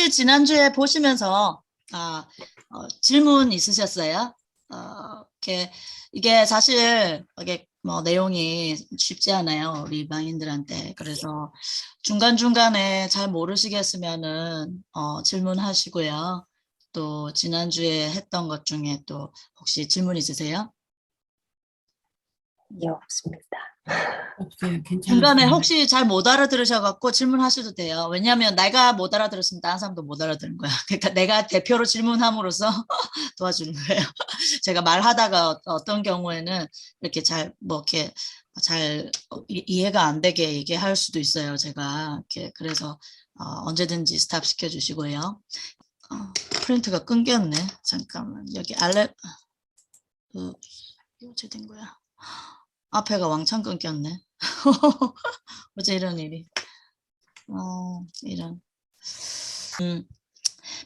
지난주에 보시면서 질문 있으셨어요? 이게 사실 이게 뭐 내용이 쉽지 않아요, 우리 망인들한테. 그래서 중간중간에 잘 모르시겠으면은 질문하시고요. 또 지난주에 했던 것 중에 또 혹시 질문 있으세요? 예, 없습니다. 없어요. 중간에 괜찮으세요? 혹시 잘 못 알아들으셔갖고 질문하셔도 돼요. 왜냐하면 내가 못 알아들었으면 다른 사람도 못 알아듣는 거야. 그러니까 내가 대표로 질문함으로써 도와주는 거예요. 제가 말하다가 어떤 경우에는 이렇게 이렇게 잘 이해가 안 되게 얘기할 수도 있어요. 제가 그래서 언제든지 스탑 시켜주시고요. 프린트가 끊겼네. 잠깐만, 여기 어떻게 된 거야? 앞에가 왕창 끊겼네. 어제 이런 일이. 이런.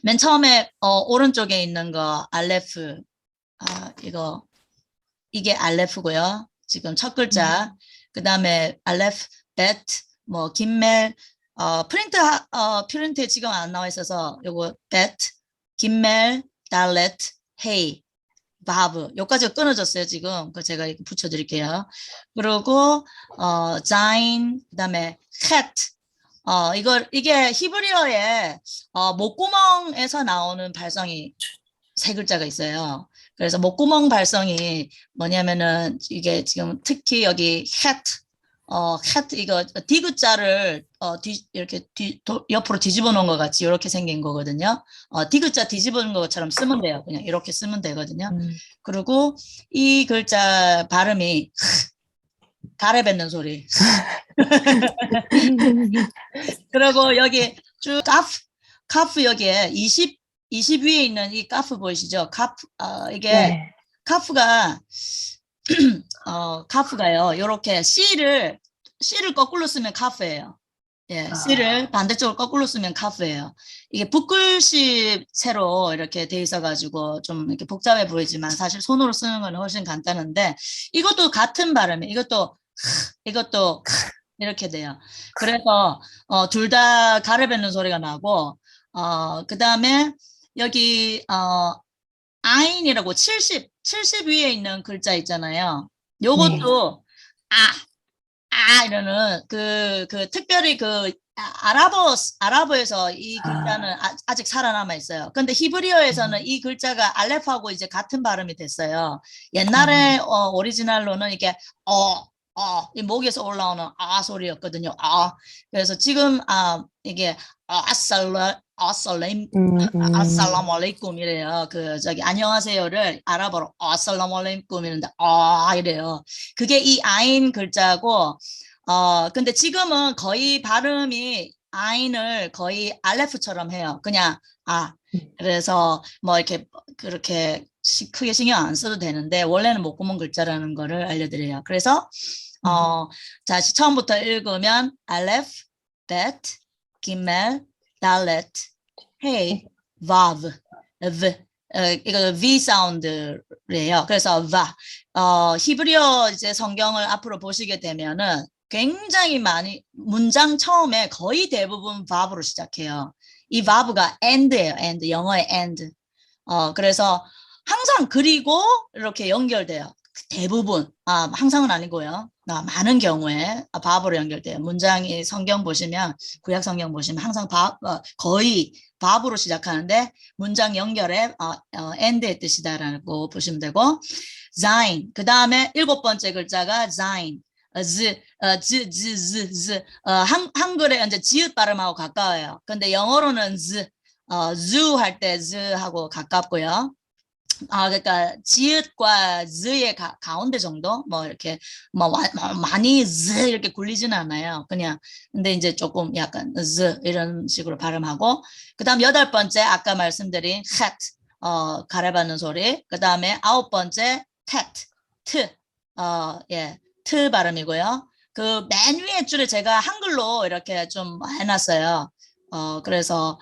맨 처음에 오른쪽에 있는 거 알레프. 이게 알레프고요. 지금 첫 글자. 그 다음에 알레프, bet, 뭐 김멜. 프린트에 지금 안 나와 있어서 요거 bet, 김멜, 달렛, 헤이. 바브 여기까지가 끊어졌어요. 지금 그 제가 붙여드릴게요. 그리고 자인 그다음에 캣 이게 히브리어의 목구멍에서 나오는 발성이 세 글자가 있어요. 그래서 목구멍 발성이 뭐냐면은 이게 지금 특히 여기 캣 이거 디귿자를 이렇게 옆으로 뒤집어 놓은 것 같이 이렇게 생긴 거거든요. 디귿자 뒤집어 놓은 것처럼 쓰면 돼요. 그냥 이렇게 쓰면 되거든요. 그리고 이 글자 발음이 가래 뱉는 소리. 그리고 여기 쭉 카프 여기에 20 위에 있는 이 카프 보이시죠? 이게 네. 카프가 카프가요. 이렇게 C를 거꾸로 쓰면 카프예요. 예, C를 반대쪽으로 거꾸로 쓰면 카프예요. 이게 붓글씨체로 이렇게 돼 있어가지고 좀 이렇게 복잡해 보이지만 사실 손으로 쓰는 건 훨씬 간단한데 이것도 같은 발음이에요. 이것도 이렇게 돼요. 그래서 둘 다 가래 뱉는 소리가 나고 그 다음에 여기 아인이라고 70 위에 있는 글자 있잖아요. 요것도 이러는 그 특별히 아랍어에서 이 글자는 아직 살아남아 있어요. 근데 히브리어에서는 이 글자가 알레프하고 이제 같은 발음이 됐어요. 옛날에 오리지널로는 이게 이 목에서 올라오는 소리였거든요. 그래서 지금 이게 아살라무 알레이쿰 이래요. 안녕하세요를 아랍어로 아살라무 알레이쿰 이랬는데 이래요. 그게 이 아인 글자고 근데 지금은 거의 발음이 아인을 거의 알레프처럼 해요. 그냥 그래서 뭐 이렇게 그렇게 크게 신경 안 써도 되는데 원래는 목구멍 글자라는 거를 알려드려요. 그래서 다시 처음부터 읽으면 알레프, bet, 기멜, 달렛, 헤이, 바브, 이거 V 사운드래요. 그래서 히브리어 이제 성경을 앞으로 보시게 되면은 굉장히 많이 문장 처음에 거의 대부분 바브로 시작해요. 이 바브가 end예요. end, 영어의 end. 그래서 항상 그리고 이렇게 연결돼요. 대부분 항상은 아니고요. 많은 경우에 바브로 연결돼요. 문장이 성경 보시면 구약 성경 보시면 항상 거의 바브로 시작하는데 문장 연결에 end의 뜻이다라고 보시면 되고 zain 그 다음에 7번째 글자가 zain 한글에 이제 지읒 발음하고 가까워요. 근데 영어로는 zu 할 때 z하고 가깝고요. 그러니까 지읒과 z의 가운데 정도 뭐 이렇게 많이 z 이렇게 굴리지는 않아요. 그냥 근데 이제 조금 약간 z 이런 식으로 발음하고 그다음 8번째 아까 말씀드린 hat 가래받는 소리. 그다음에 9번째 tat 트 발음이고요. 그 맨 위에 줄에 제가 한글로 이렇게 좀 해놨어요. 그래서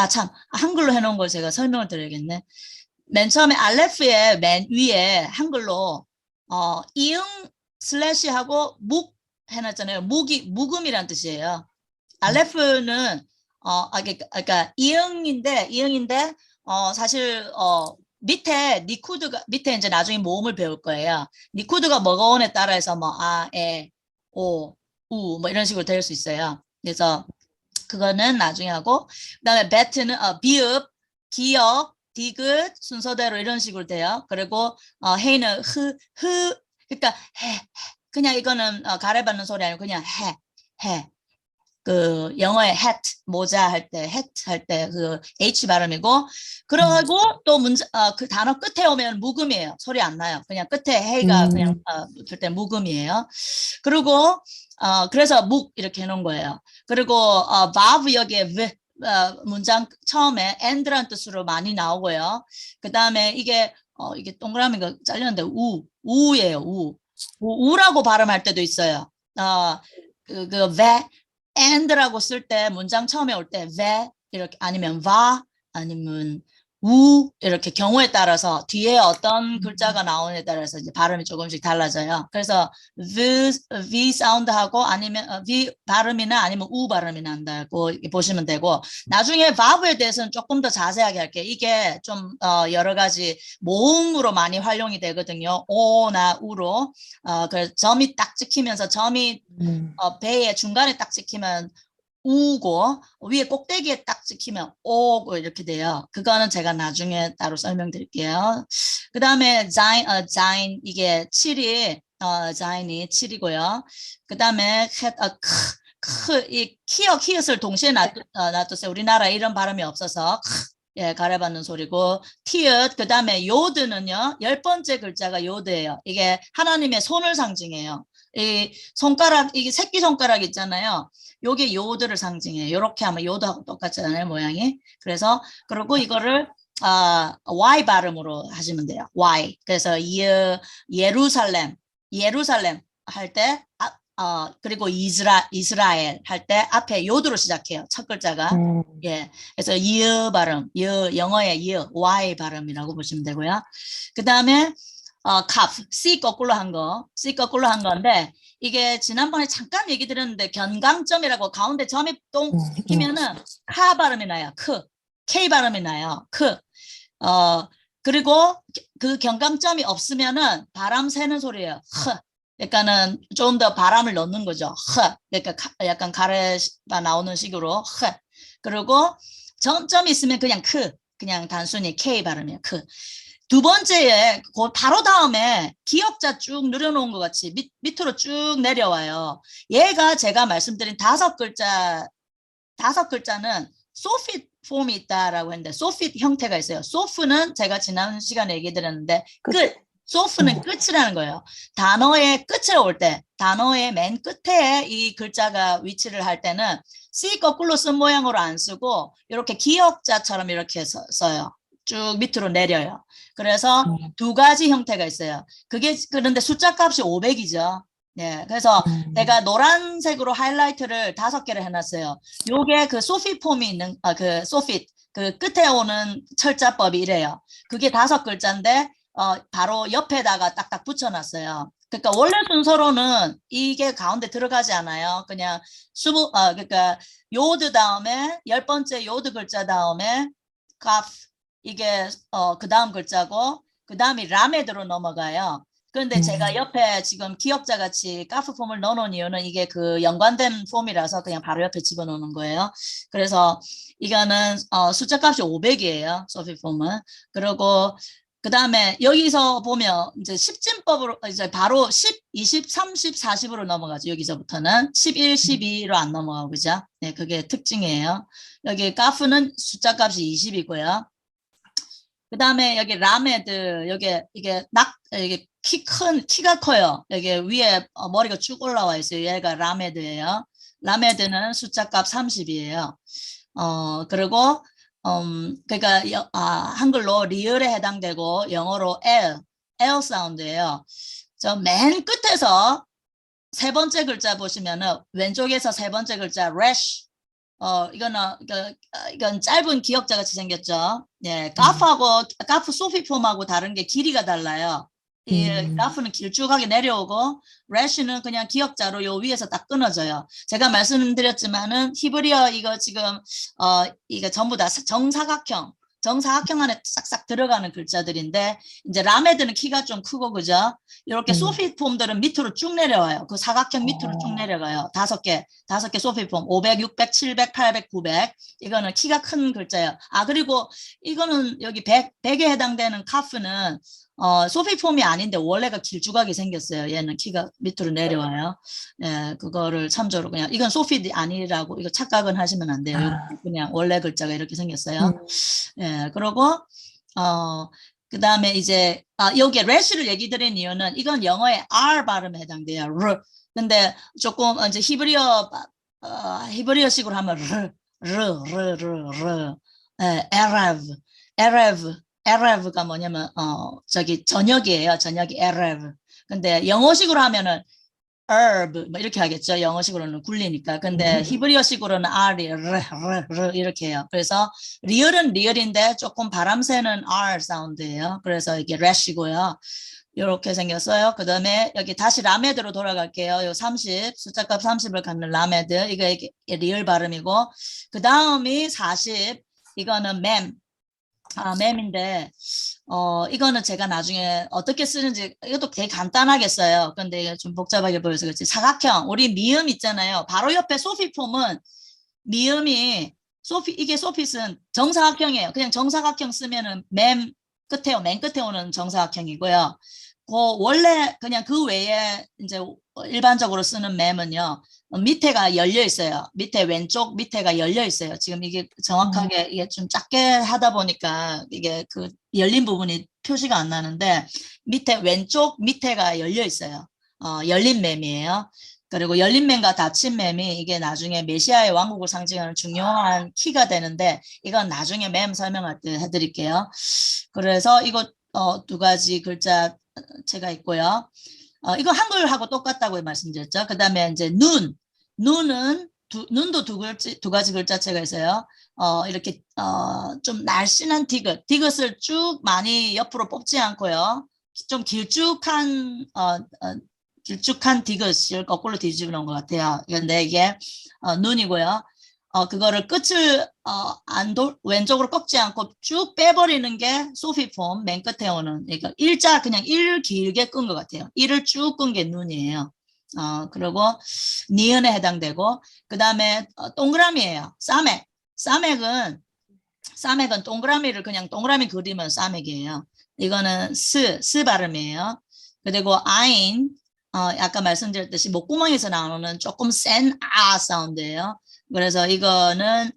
참 한글로 해놓은 걸 제가 설명을 드려야겠네. 맨 처음에 알레프의 맨 위에 한글로 이응 슬래시하고 묵 해놨잖아요. 묵음이란 뜻이에요. 알레프는 그러니까 이응인데 사실 밑에 니쿠드가 밑에 이제 나중에 모음을 배울 거예요. 니쿠드가 뭐가 온에 따라서 뭐 오, 우 뭐 이런 식으로 될 수 있어요. 그래서 그거는 나중에 하고 그다음에 배트는 비읍, 기역, 디귿 순서대로 이런 식으로 돼요. 그리고 헤이는 그러니까 그냥 이거는 가래받는 소리 아니고 그냥 해. 그 영어의 hat 모자 할 때 hat 할 때 그 h 발음이고 그러고 또 그 단어 끝에 오면 묵음이에요. 소리 안 나요. 그냥 끝에 해가 그냥 붙을 때 묵음이에요. 그리고 그래서 묵 이렇게 해놓은 거예요. 그리고 verb 여기에 문장 처음에 and란 뜻으로 많이 나오고요. 그 다음에 이게 동그라미가 잘렸는데 우예요. 우라고 발음할 때도 있어요. and라고 쓸 때 문장 처음에 올 때 이렇게 아니면 아니면 이렇게 경우에 따라서 뒤에 어떤 글자가 나오느냐에 따라서 이제 발음이 조금씩 달라져요. 그래서 V 사운드하고 아니면 V 발음이나 아니면 우 발음이 난다고 보시면 되고 나중에 verb에 대해서는 조금 더 자세하게 할게요. 이게 좀 여러 가지 모음으로 많이 활용이 되거든요. 오나 우로 그래서 점이 딱 찍히면서 점이 배의 중간에 딱 찍히면 우고 위에 꼭대기에 딱 찍히면 오고 이렇게 돼요. 그거는 제가 나중에 따로 설명드릴게요. 그 다음에 자인 이게 7이 자인이 7이고요. 그 다음에 이 히읗을 동시에 놔뒀어요. 우리나라 이런 발음이 없어서 예, 가래받는 소리고 티읕 그 다음에 요드는요 10번째 글자가 요드예요. 이게 하나님의 손을 상징해요. 이 손가락 이게 새끼손가락 있잖아요. 요게 요드를 상징해요. 이렇게 하면 요드하고 똑같잖아요, 모양이. 그래서 그리고 이거를 Y 발음으로 하시면 돼요. Y. 그래서 예루살렘 할 때 그리고 이스라엘 할 때 앞에 요드로 시작해요. 첫 글자가. 예. 그래서 발음, 영어의 Y 발음이라고 보시면 되고요. 그다음에 C 거꾸로 한 건데 이게 지난번에 잠깐 얘기 드렸는데 견강점이라고 가운데 점이 똥 찍히면은 카 발음이 나요. K 발음이 나요. 그리고 그 견강점이 없으면은 바람 새는 소리예요. 그러니까는 좀 더 바람을 넣는 거죠. 그러니까 약간 가래가 나오는 식으로. 그리고 점점이 있으면 그냥 단순히 K 발음이에요. 두 번째에 바로 다음에 기역자 쭉 늘여놓은 것 같이 밑으로 쭉 내려와요. 얘가 제가 말씀드린 다섯 글자는 소핏 폼이 있다라고 했는데 소핏 형태가 있어요. 소프는 제가 지난 시간에 얘기 드렸는데 소프는 끝이라는 거예요. 단어의 끝에 올 때, 단어의 맨 끝에 이 글자가 위치를 할 때는 C 거꾸로 쓴 모양으로 안 쓰고 이렇게 기역자처럼 이렇게 써요. 쭉 밑으로 내려요. 그래서 두 가지 형태가 있어요. 그런데 숫자 값이 500이죠. 네, 그래서 제가 노란색으로 하이라이트를 5개를 해놨어요. 요게 그 소핏 폼이 있는, 소핏, 그 끝에 오는 철자법이 이래요. 그게 5글자인데, 바로 옆에다가 딱딱 붙여놨어요. 그러니까 원래 순서로는 이게 가운데 들어가지 않아요. 그냥 그러니까 요드 다음에 10번째 요드 글자 다음에 이게 그 다음 글자고 그 다음이 라메드로 넘어가요. 그런데 제가 옆에 지금 기역자 같이 카프 폼을 넣어놓은 이유는 이게 그 연관된 폼이라서 그냥 바로 옆에 집어넣는 거예요. 그래서 이거는 숫자 값이 500이에요. 소피 폼은. 그리고 그 다음에 여기서 보면 이제 10진법으로 이제 바로 10, 20, 30, 40으로 넘어가죠. 여기서부터는 11, 12로 안 넘어가고 그죠? 네, 그게 특징이에요. 여기 카프는 숫자 값이 20이고요. 그 다음에 여기 라메드, 이게 키가 커요. 여기 위에 머리가 쭉 올라와 있어요. 얘가 라메드예요. 라메드는 숫자 값 30이에요. 그리고, 그러니까, 한글로 리을에 해당되고, 영어로 L 사운드예요. 저 맨 끝에서 세 번째 글자 보시면은, 왼쪽에서 세 번째 글자, rash. 이건 짧은 기역자 같이 생겼죠. 예, 카프 소피폼하고 다른 게 길이가 달라요. 이 가프는 길쭉하게 내려오고 래쉬는 그냥 기역자로 요 위에서 딱 끊어져요. 제가 말씀드렸지만은 히브리어 이거 지금 이게 전부 다 정사각형 안에 싹싹 들어가는 글자들인데 이제 라메드는 키가 좀 크고 그죠? 이렇게 소피 폼들은 밑으로 쭉 내려와요. 그 사각형 밑으로 쭉 내려가요. 다섯 개 소피 폼 500, 600, 700, 800, 900 이거는 키가 큰 글자예요. 아 그리고 이거는 여기 100에 해당되는 카프는 소피 폼이 아닌데 원래가 길쭉하게 생겼어요. 얘는 키가 밑으로 내려와요. 예, 그거를 참조로 그냥 이건 소피 아니라고 이거 착각은 하시면 안 돼요. 그냥 원래 글자가 이렇게 생겼어요. 예, 그리고 그다음에 이제 여기 래쉬를 얘기 드린 이유는 이건 영어의 R 발음에 해당돼요. R. 근데 조금 이제 히브리어식으로 하면 예, 에레브가 뭐냐면 저기 저녁이에요. 저녁이 에레브. 근데 영어식으로 하면은 herb 뭐 이렇게 하겠죠. 영어식으로는 굴리니까. 근데 히브리어식으로는 R이 이렇게 해요. 그래서 리얼은 리얼인데 조금 바람 새는 R 사운드예요. 그래서 이게 래쉬고요. 이렇게 생겼어요. 그 다음에 여기 다시 라메드로 돌아갈게요. 요 30, 숫자값 30을 갖는 라메드. 이게 리얼 발음이고 그 다음이 40. 이거는 맴인데 이거는 제가 나중에 어떻게 쓰는지 이것도 되게 간단하게 써요. 근데 이게 좀 복잡하게 보여서 그렇지. 사각형 우리 미음 있잖아요. 바로 옆에 소피폼은 미음이 이게 소핏은 정사각형이에요. 그냥 정사각형 쓰면은 맨 끝에 오는 정사각형이고요. 원래 그냥 그 외에 이제 일반적으로 쓰는 맴은요. 밑에가 열려 있어요. 왼쪽 밑에가 열려 있어요. 지금 이게 정확하게 이게 좀 작게 하다 보니까 이게 그 열린 부분이 표시가 안 나는데 왼쪽 밑에가 열려 있어요. 열린 맴이에요. 그리고 열린 맴과 닫힌 맴이 이게 나중에 메시아의 왕국을 상징하는 중요한 키가 되는데 이건 나중에 맴 설명할 때 해드릴게요. 그래서 이거 두 가지 글자 제가 있고요. 이거 한글하고 똑같다고 말씀드렸죠. 그 다음에 이제 눈은 눈도 두 가지 글자체가 있어요. 이렇게 좀 날씬한 디귿을 쭉 많이 옆으로 뽑지 않고요. 좀 길쭉한 디귿을 거꾸로 뒤집어 놓은 것 같아요. 그런데 이게 눈이고요. 그거를 끝을 왼쪽으로 꺾지 않고 쭉 빼버리는 게 소피폼 맨 끝에 오는 그러니까 그냥 일 길게 끈 것 같아요. 일을 쭉 끈 게 눈이에요. 그리고 니은에 해당되고 그 다음에 동그라미예요. 싸맥은 동그라미를 그냥 동그라미 그리면 싸맥이에요. 이거는 스 발음이에요. 그리고 아인 아까 말씀드렸듯이 목구멍에서 나오는 조금 센 사운드예요. 그래서 이거는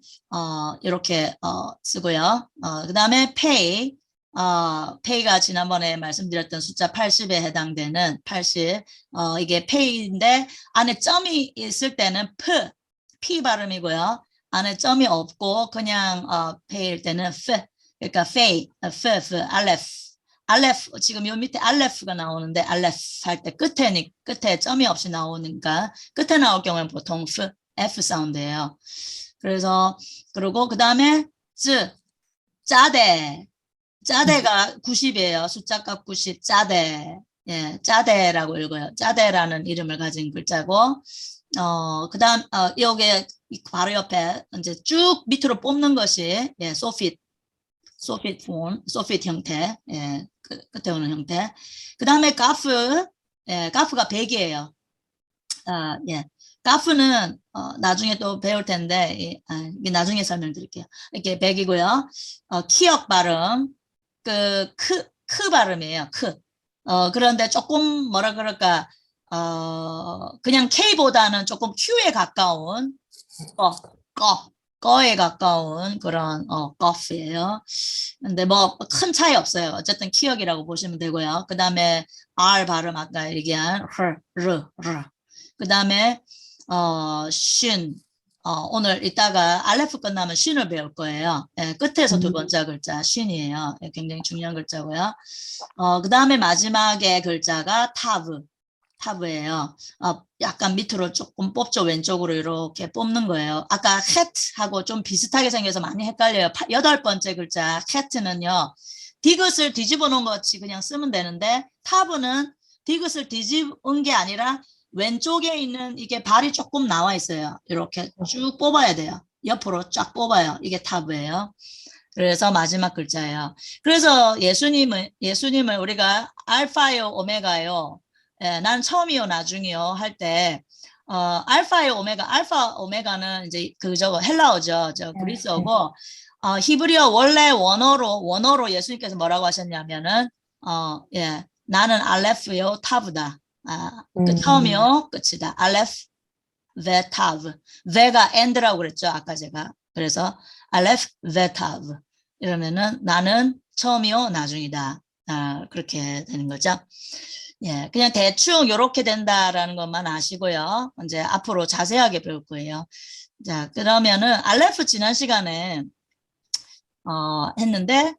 이렇게 쓰고요. 그 다음에 페이가 지난번에 말씀드렸던 숫자 80에 해당되는 80. 이게 페이인데 안에 점이 있을 때는 P 발음이고요. 안에 점이 없고 그냥 페이일 때는 그러니까 알레프 지금 요 밑에 알레프가 나오는데 알레프 할 때 끝에 점이 없이 나오니까 끝에 나올 경우는 보통 F 사운드예요. 그래서 그리고 그 다음에 짜대가 90이에요. 숫자값 90 짜대. 예, 짜대라고 읽어요. 짜대라는 이름을 가진 글자고 그 다음 여기 바로 옆에 이제 쭉 밑으로 뽑는 것이 소핏 형태, 끝에 오는 형태. 그 다음에 가프가 100이에요. 가프는 나중에 또 배울 텐데 이게 나중에 설명드릴게요. 이렇게 100이고요. 키역 발음, 크 발음이에요. 그런데 조금 뭐라 그럴까 그냥 K보다는 조금 Q에 가까운 거에 가까운 그런 거프예요. 근데 뭐 큰 차이 없어요. 어쨌든 키역이라고 보시면 되고요. 그 다음에 R 발음 아까 얘기한 르. 그 다음에 쉰. 오늘 이따가 알레프 끝나면 쉰을 배울 거예요. 끝에서 두 번째 글자 쉰이에요. 굉장히 중요한 글자고요. 그 다음에 마지막에 글자가 타브예요. 약간 밑으로 조금 뽑죠. 왼쪽으로 이렇게 뽑는 거예요. 아까 캣하고 좀 비슷하게 생겨서 많이 헷갈려요. 8번째 글자 캣는요. 디귿을 뒤집어 놓은 것 같이 그냥 쓰면 되는데 탑은 디귿을 뒤집은 게 아니라 왼쪽에 있는 이게 발이 조금 나와 있어요. 이렇게 쭉 뽑아야 돼요. 옆으로 쫙 뽑아요. 이게 탑이에요. 그래서 마지막 글자예요. 그래서 예수님을 우리가 알파요, 오메가요. 예, 난 처음이요, 나중이요 할 때, 알파요, 오메가, 알파, 오메가는 이제 저거 헬라어죠. 저 그리스어고, 히브리어 원래 원어로 예수님께서 뭐라고 하셨냐면은, 예, 나는 알레프요, 타브다. 처음이요, 끝이다. 알레프, 베, 타브. 베가 엔드라고 그랬죠. 아까 제가. 그래서 알레프, 베, 타브. 이러면은 나는 처음이요, 나중이다. 그렇게 되는 거죠. 예, 그냥 대충 이렇게 된다라는 것만 아시고요. 이제 앞으로 자세하게 배울 거예요. 자, 그러면은 알레프 지난 시간에 했는데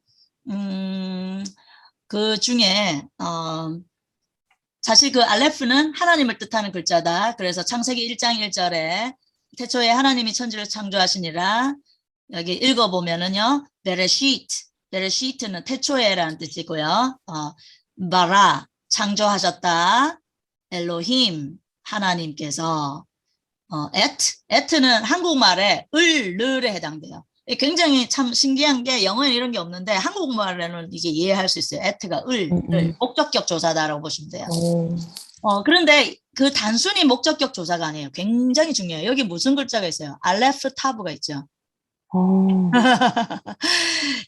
그 중에 사실 그 알레프는 하나님을 뜻하는 글자다. 그래서 창세기 1장 1절에 태초에 하나님이 천지를 창조하시니라. 여기 읽어보면은요. 베레시트는 태초에라는 뜻이고요. 바라 창조하셨다. 엘로힘 하나님께서 에트는 한국말에 을르에 해당돼요. 굉장히 참 신기한 게 영어에 이런 게 없는데 한국말에는 이게 이해할 수 있어요. 에트가 목적격 조사다라고 보시면 돼요. 그런데 그 단순히 목적격 조사가 아니에요. 굉장히 중요해요. 여기 무슨 글자가 있어요? 알레프 타브가 있죠.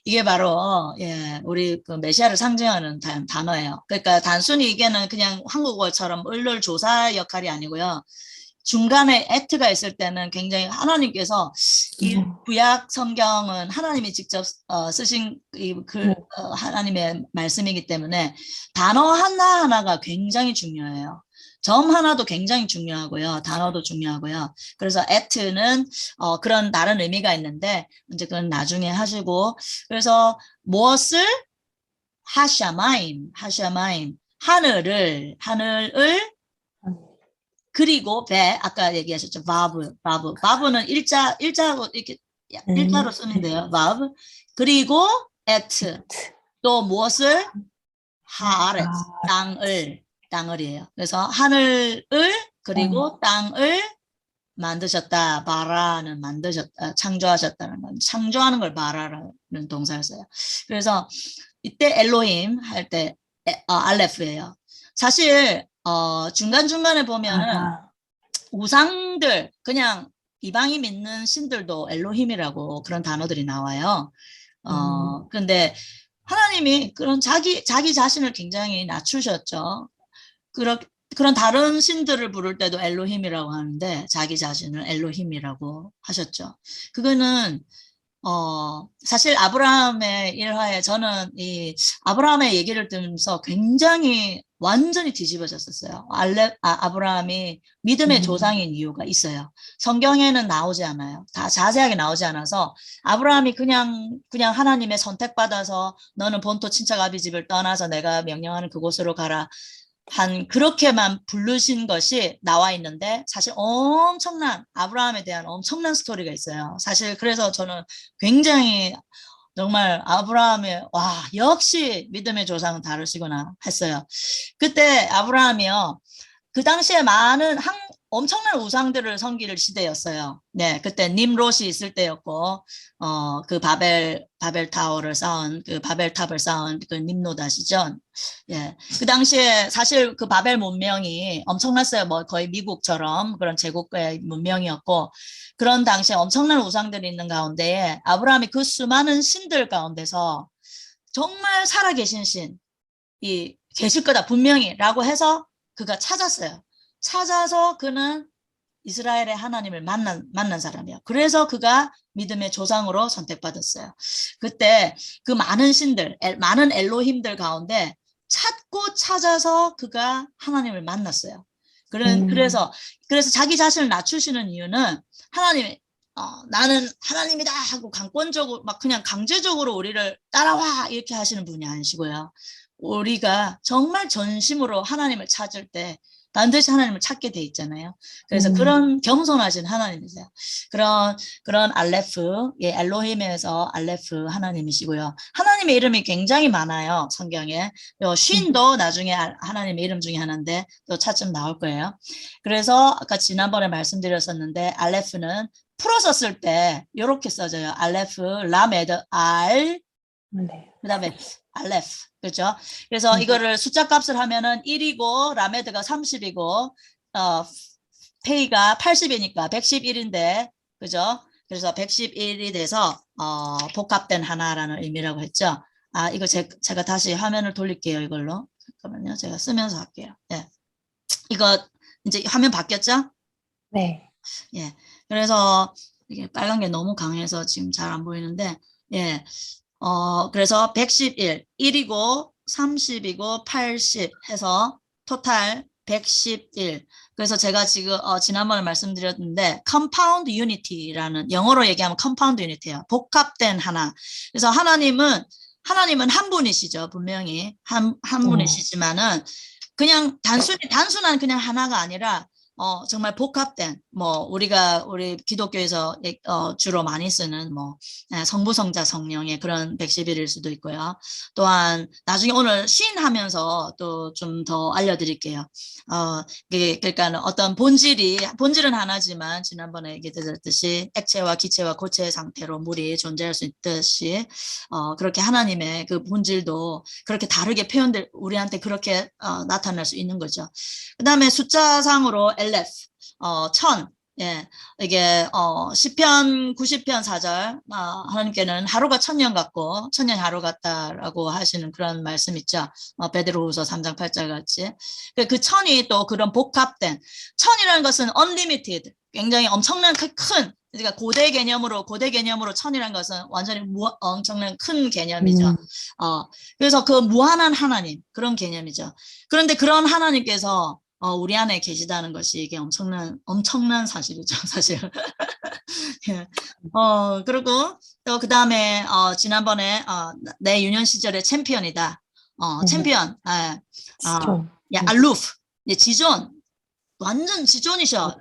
이게 바로 예, 우리 그 메시아를 상징하는 단어예요. 그러니까 단순히 이게는 그냥 한국어처럼 을을 조사 역할이 아니고요. 중간에 에트가 있을 때는 굉장히 하나님께서 이 구약 성경은 하나님이 직접 쓰신 하나님의 말씀이기 때문에 단어 하나하나가 굉장히 중요해요. 점 하나도 굉장히 중요하고요. 단어도 중요하고요. 그래서 at는 그런 다른 의미가 있는데 이제 그건 나중에 하시고 그래서 무엇을 하샤마임 하늘을 그리고 배 아까 얘기하셨죠. 바브는 일자하고 이렇게 일자로 쓰면 돼요. 바브 그리고 at 또 무엇을 하아렛 땅을이에요. 그래서 하늘을 그리고 땅을 만드셨다. 바라는 만드셨다. 창조하셨다는 건 창조하는 걸 바라라는 동사를 써요. 그래서 이때 엘로힘 할 때 알레프예요. 사실 중간중간에 보면은 우상들 그냥 이방이 믿는 신들도 엘로힘이라고 그런 단어들이 나와요. 근데 하나님이 그런 자기 자신을 굉장히 낮추셨죠. 그런 다른 신들을 부를 때도 엘로힘이라고 하는데 자기 자신을 엘로힘이라고 하셨죠. 그거는 사실 아브라함의 일화에 저는 이 아브라함의 얘기를 들으면서 굉장히 완전히 뒤집어졌었어요. 아브라함이 믿음의 조상인 이유가 있어요. 성경에는 나오지 않아요. 다 자세하게 나오지 않아서 아브라함이 그냥 하나님의 선택받아서 너는 본토 친척 아비 집을 떠나서 내가 명령하는 그곳으로 가라. 그렇게만 부르신 것이 나와 있는데 사실 엄청난 아브라함에 대한 엄청난 스토리가 있어요. 사실 그래서 저는 굉장히 정말 아브라함의 와 역시 믿음의 조상은 다르시구나 했어요. 그때 아브라함이요. 그 당시에 많은 엄청난 우상들을 섬길 시대였어요. 네, 그때 님롯이 있을 때였고, 그 바벨탑을 쌓은 그 님롯 아시죠? 예, 그 당시에 사실 그 바벨 문명이 엄청났어요. 뭐 거의 미국처럼 그런 제국의 문명이었고, 그런 당시에 엄청난 우상들이 있는 가운데에 아브라함이 그 수많은 신들 가운데서 정말 살아계신 신이 계실 거다 분명히라고 해서 그가 찾았어요. 찾아서 그는 이스라엘의 하나님을 만난 사람이에요. 그래서 그가 믿음의 조상으로 선택받았어요. 그때 그 많은 신들, 많은 엘로힘들 가운데 찾고 찾아서 그가 하나님을 만났어요. 그래서 자기 자신을 낮추시는 이유는 하나님이 나는 하나님이다 하고 강권적으로 막 그냥 강제적으로 우리를 따라와 이렇게 하시는 분이 아니시고요. 우리가 정말 전심으로 하나님을 찾을 때 반드시 하나님을 찾게 돼 있잖아요. 그래서 그런 겸손하신 하나님이세요. 그런 알레프, 예, 엘로힘에서 알레프 하나님이시고요. 하나님의 이름이 굉장히 많아요. 성경에. 쉰도 나중에 하나님의 이름 중에 하나인데 또 차츰 나올 거예요. 그래서 아까 지난번에 말씀드렸었는데 알레프는 풀어서 쓸 때 이렇게 써져요. 알레프, 라메드, 알, 네. 그다음에 알레프, 그렇죠? 그래서 이거를 숫자 값을 하면은 1이고 라메드가 30이고 페이가 80이니까 111인데, 그죠? 그래서 111이 돼서 복합된 하나라는 의미라고 했죠. 아, 이거 제가 다시 화면을 돌릴게요. 이걸로. 잠깐만요. 제가 쓰면서 할게요. 예. 이거 이제 화면 바뀌었죠? 네. 예. 그래서 이게 빨간 게 너무 강해서 지금 잘 안 보이는데, 예. 그래서 111, 1이고 30이고 80 해서 토탈 111. 그래서 제가 지금 지난번에 말씀드렸는데 compound unity라는, 영어로 얘기하면 compound unity예요. 복합된 하나. 그래서 하나님은 한 분이시죠. 분명히 한 분이시지만은 그냥 단순한 그냥 하나가 아니라 정말 복합된, 우리 기독교에서 주로 많이 쓰는 성부, 성자, 성령의 그런 111일 수도 있고요. 또한 나중에 오늘 하면서 또 좀 더 알려드릴게요. 그러니까 어떤 본질은 하나지만 지난번에 얘기드렸듯이 액체와 기체와 고체의 상태로 물이 존재할 수 있듯이 그렇게 하나님의 그 본질도 그렇게 다르게 우리한테 그렇게 나타날 수 있는 거죠. 그 다음에 숫자상으로 엘레프, 1000, 예, 이게 시편 90편 4절, 하나님께는 하루가 1000년 같고 1000년 하루 같다라고 하시는 그런 말씀 있죠. 베드로후서 3장 8절 같이. 그 1000이 또 그런 복합된, 1000이라는 것은 unlimited, 굉장히 엄청난 큰, 그러니까 고대 개념으로 1000이라는 것은 완전히 엄청난 큰 개념이죠. 그래서 그 무한한 하나님, 그런 개념이죠. 그런데 그런 하나님께서 우리 안에 계시다는 것이 이게 엄청난 사실이죠, 사실. 예. 그리고 또 그 다음에 지난번에 내 유년 시절의 챔피언이다. 챔피언, 알루프, 지존, 완전 지존이셔.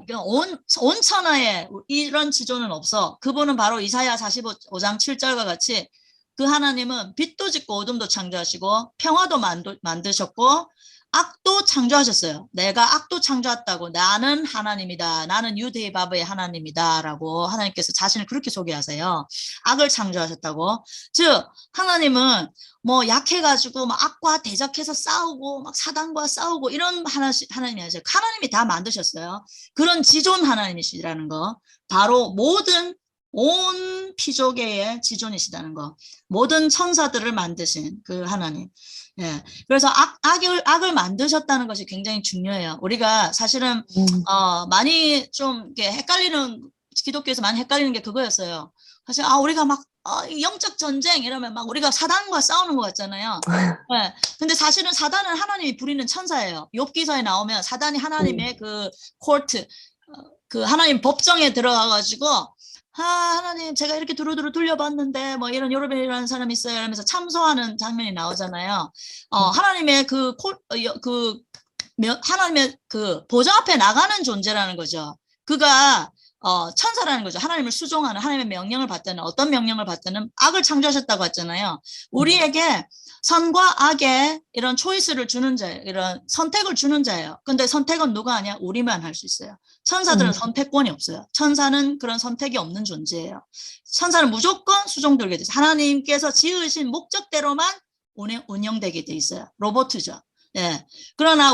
온 천하에 이런 지존은 없어. 그분은 바로 이사야 45장 7절과 같이 그 하나님은 빛도 짓고 어둠도 창조하시고 평화도 만드셨고 악도 창조하셨어요. 내가 악도 창조했다고, 나는 하나님이다. 나는 유대의 바보의 하나님이다. 라고 하나님께서 자신을 그렇게 소개하세요. 악을 창조하셨다고. 즉 하나님은 약해가지고 악과 대적해서 싸우고 막 사단과 싸우고 이런 하나님이 아니죠. 하나님이 다 만드셨어요. 그런 지존 하나님이시라는 거. 바로 온 피조계의 지존이시다는 거. 모든 천사들을 만드신 그 하나님. 예. 그래서 악을 만드셨다는 것이 굉장히 중요해요. 우리가 사실은 많이 좀 이렇게 기독교에서 많이 헷갈리는 게 그거였어요. 사실 우리가 막 영적 전쟁 이러면 막 우리가 사단과 싸우는 것 같잖아요. 네. 근데 사실은 사단은 하나님이 부리는 천사예요. 욥기서에 나오면 사단이 하나님의 그 코트, 그 하나님 법정에 들어가가지고 하나님 제가 이렇게 두루두루 돌려봤는데 이런 사람이 있어요. 이러면서 참소하는 장면이 나오잖아요. 하나님의 하나님의 그 보좌 앞에 나가는 존재라는 거죠. 그가 천사라는 거죠. 하나님을 수종하는, 하나님의 명령을 받드는, 어떤 명령을 받드는, 악을 창조하셨다고 했잖아요. 우리에게 선과 악의 이런 초이스를 주는 자예요. 이런 선택을 주는 자예요. 근데 선택은 누가 하냐? 우리만 할 수 있어요. 천사들은 선택권이 없어요. 천사는 그런 선택이 없는 존재예요. 천사는 무조건 수종들게 돼요. 하나님께서 지으신 목적대로만 운영되게 돼 있어요. 로봇이죠. 예. 그러나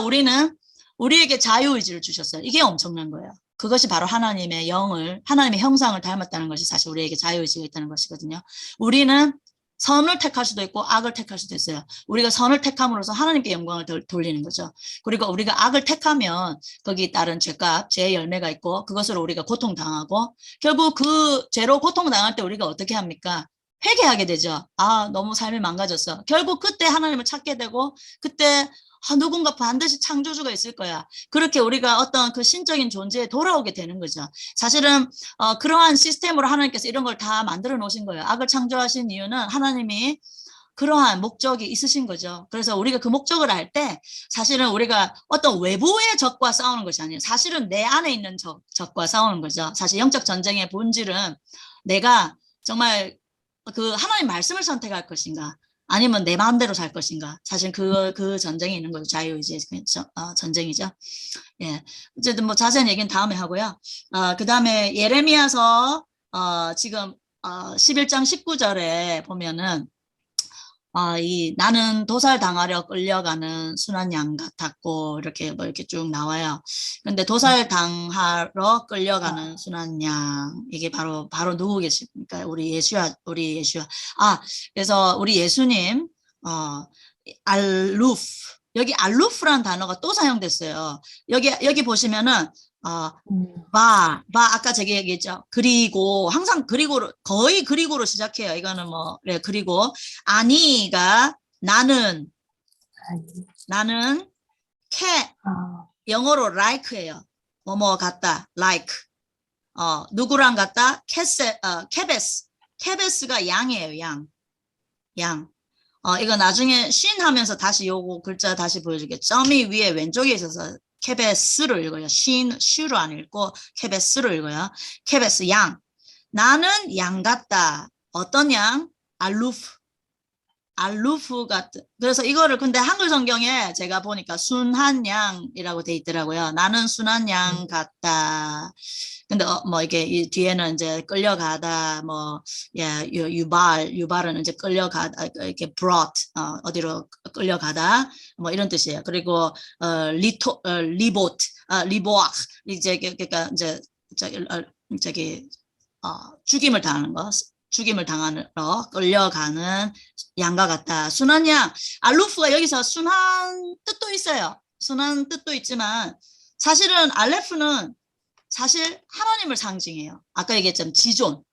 우리에게 자유의지를 주셨어요. 이게 엄청난 거예요. 그것이 바로 하나님의 형상을 닮았다는 것이 사실 우리에게 자유의지가 있다는 것이거든요. 우리는 선을 택할 수도 있고 악을 택할 수도 있어요. 우리가 선을 택함으로써 하나님께 영광을 돌리는 거죠. 그리고 우리가 악을 택하면 거기 따른 죄의 열매가 있고 그것으로 우리가 고통당하고 결국 그 죄로 고통당할 때 우리가 어떻게 합니까? 회개하게 되죠. 너무 삶이 망가졌어. 결국 그때 하나님을 찾게 되고 그때 누군가 반드시 창조주가 있을 거야. 그렇게 우리가 어떤 그 신적인 존재에 돌아오게 되는 거죠. 사실은 그러한 시스템으로 하나님께서 이런 걸 다 만들어 놓으신 거예요. 악을 창조하신 이유는 하나님이 그러한 목적이 있으신 거죠. 그래서 우리가 그 목적을 알 때 사실은 우리가 어떤 외부의 적과 싸우는 것이 아니에요. 사실은 내 안에 있는 적과 싸우는 거죠. 사실 영적 전쟁의 본질은 내가 정말 그 하나님 말씀을 선택할 것인가 아니면 내 마음대로 살 것인가. 사실 그 전쟁이 있는 거죠. 자유의지의 전쟁이죠. 예. 어쨌든 뭐 자세한 얘기는 다음에 하고요. 그 다음에 예레미야서 지금 11장 19절에 보면은 나는 도살 당하려 끌려가는 순한 양 같았고 이렇게 뭐 이렇게 쭉 나와요. 근데 도살 당하러 끌려가는 순한 양 이게 바로 누구 계십니까? 우리 예수야. 그래서 우리 예수님 알루프 여기 알루프란 단어가 또 사용됐어요. 여기 보시면은 아까 제가 얘기했죠. 그리고 항상 거의 그리고로 시작해요. 이거는 뭐 그래 그리고 아니가 나는 영어로 like예요. 뭐뭐 같다 like 누구랑 같다 케베스가 양이에요. 양. 이거 나중에 신 하면서 다시 요거 글자 다시 보여줄게요. 점이 위에 왼쪽에 있어서 케베스를 읽어요. 슈로 안 읽고 케베스를 읽어요. 케베스 양. 나는 양 같다. 어떤 양? 알루프 같은. 그래서 이거를 근데 한글 성경에 제가 보니까 순한 양이라고 돼 있더라고요. 나는 순한 양 같다. 근데 뭐 이게 이 뒤에는 이제 끌려가다 유발은 이제 끌려가다 이렇게 brought 어디로 끌려가다 뭐 이런 뜻이에요. 그리고 리보악 이제 그러니까 이제 저기 죽임을 당하러 끌려가는 양과 같다. 순한 양. 알루프가 여기서 순한 뜻도 있어요. 순한 뜻도 있지만 사실은 알레프는 사실 하나님을 상징해요. 아까 얘기했잖아요. 지존.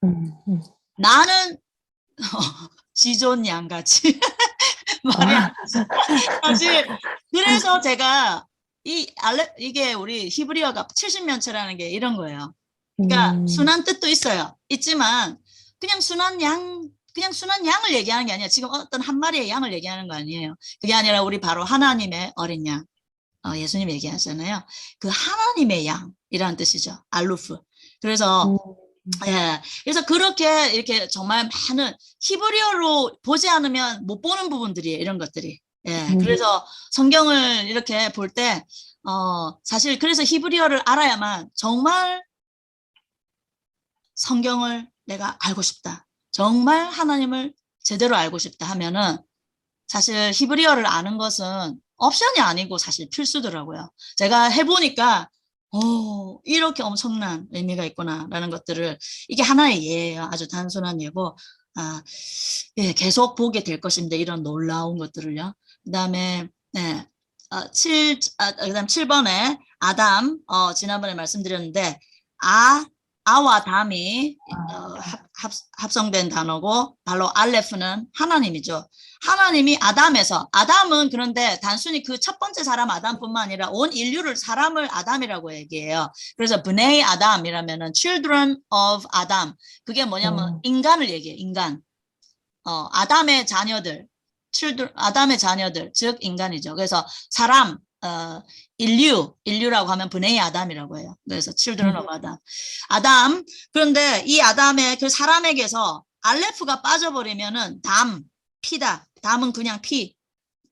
나는 지존 양같이 말이 안 되죠. 사실 그래서 제가 이게 우리 히브리어가 70면체라는 게 이런 거예요. 그러니까 순한 뜻도 있어요. 있지만 그냥 순한 양을 얘기하는 게 아니에요. 지금 어떤 한 마리의 양을 얘기하는 거 아니에요. 그게 아니라 우리 바로 하나님의 어린 양. 예수님 얘기하잖아요. 그 하나님의 양이라는 뜻이죠. 알루프. 그래서 그래서 그렇게 이렇게 정말 많은 히브리어로 보지 않으면 못 보는 부분들이에요. 이런 것들이. 그래서 성경을 이렇게 볼 때 사실 그래서 히브리어를 알아야만 정말 성경을 내가 알고 싶다. 정말 하나님을 제대로 알고 싶다 하면은 사실 히브리어를 아는 것은 옵션이 아니고 사실 필수더라고요. 제가 해보니까 이렇게 엄청난 의미가 있구나라는 것들을 이게 하나의 예예요. 아주 단순한 예고 계속 보게 될 것입니다. 이런 놀라운 것들을요. 그다음에 그다음 7번에 아담 지난번에 말씀드렸는데 아와 담이 합성된 단어고 바로 알레프는 하나님이죠. 하나님이 아담은 그런데 단순히 그 첫 번째 사람 아담뿐만 아니라 온 인류를 사람을 아담이라고 얘기해요. 그래서 브네이 아담이라면은 children of 아담 그게 뭐냐면 인간을 얘기해요. 인간. 아담의 자녀들 즉 인간이죠. 그래서 사람 인류라고 하면 브네이 아담이라고 해요. 그래서 children of 아담. 그런데 이 아담의 그 사람에게서 알레프가 빠져버리면은 피다. 담은 그냥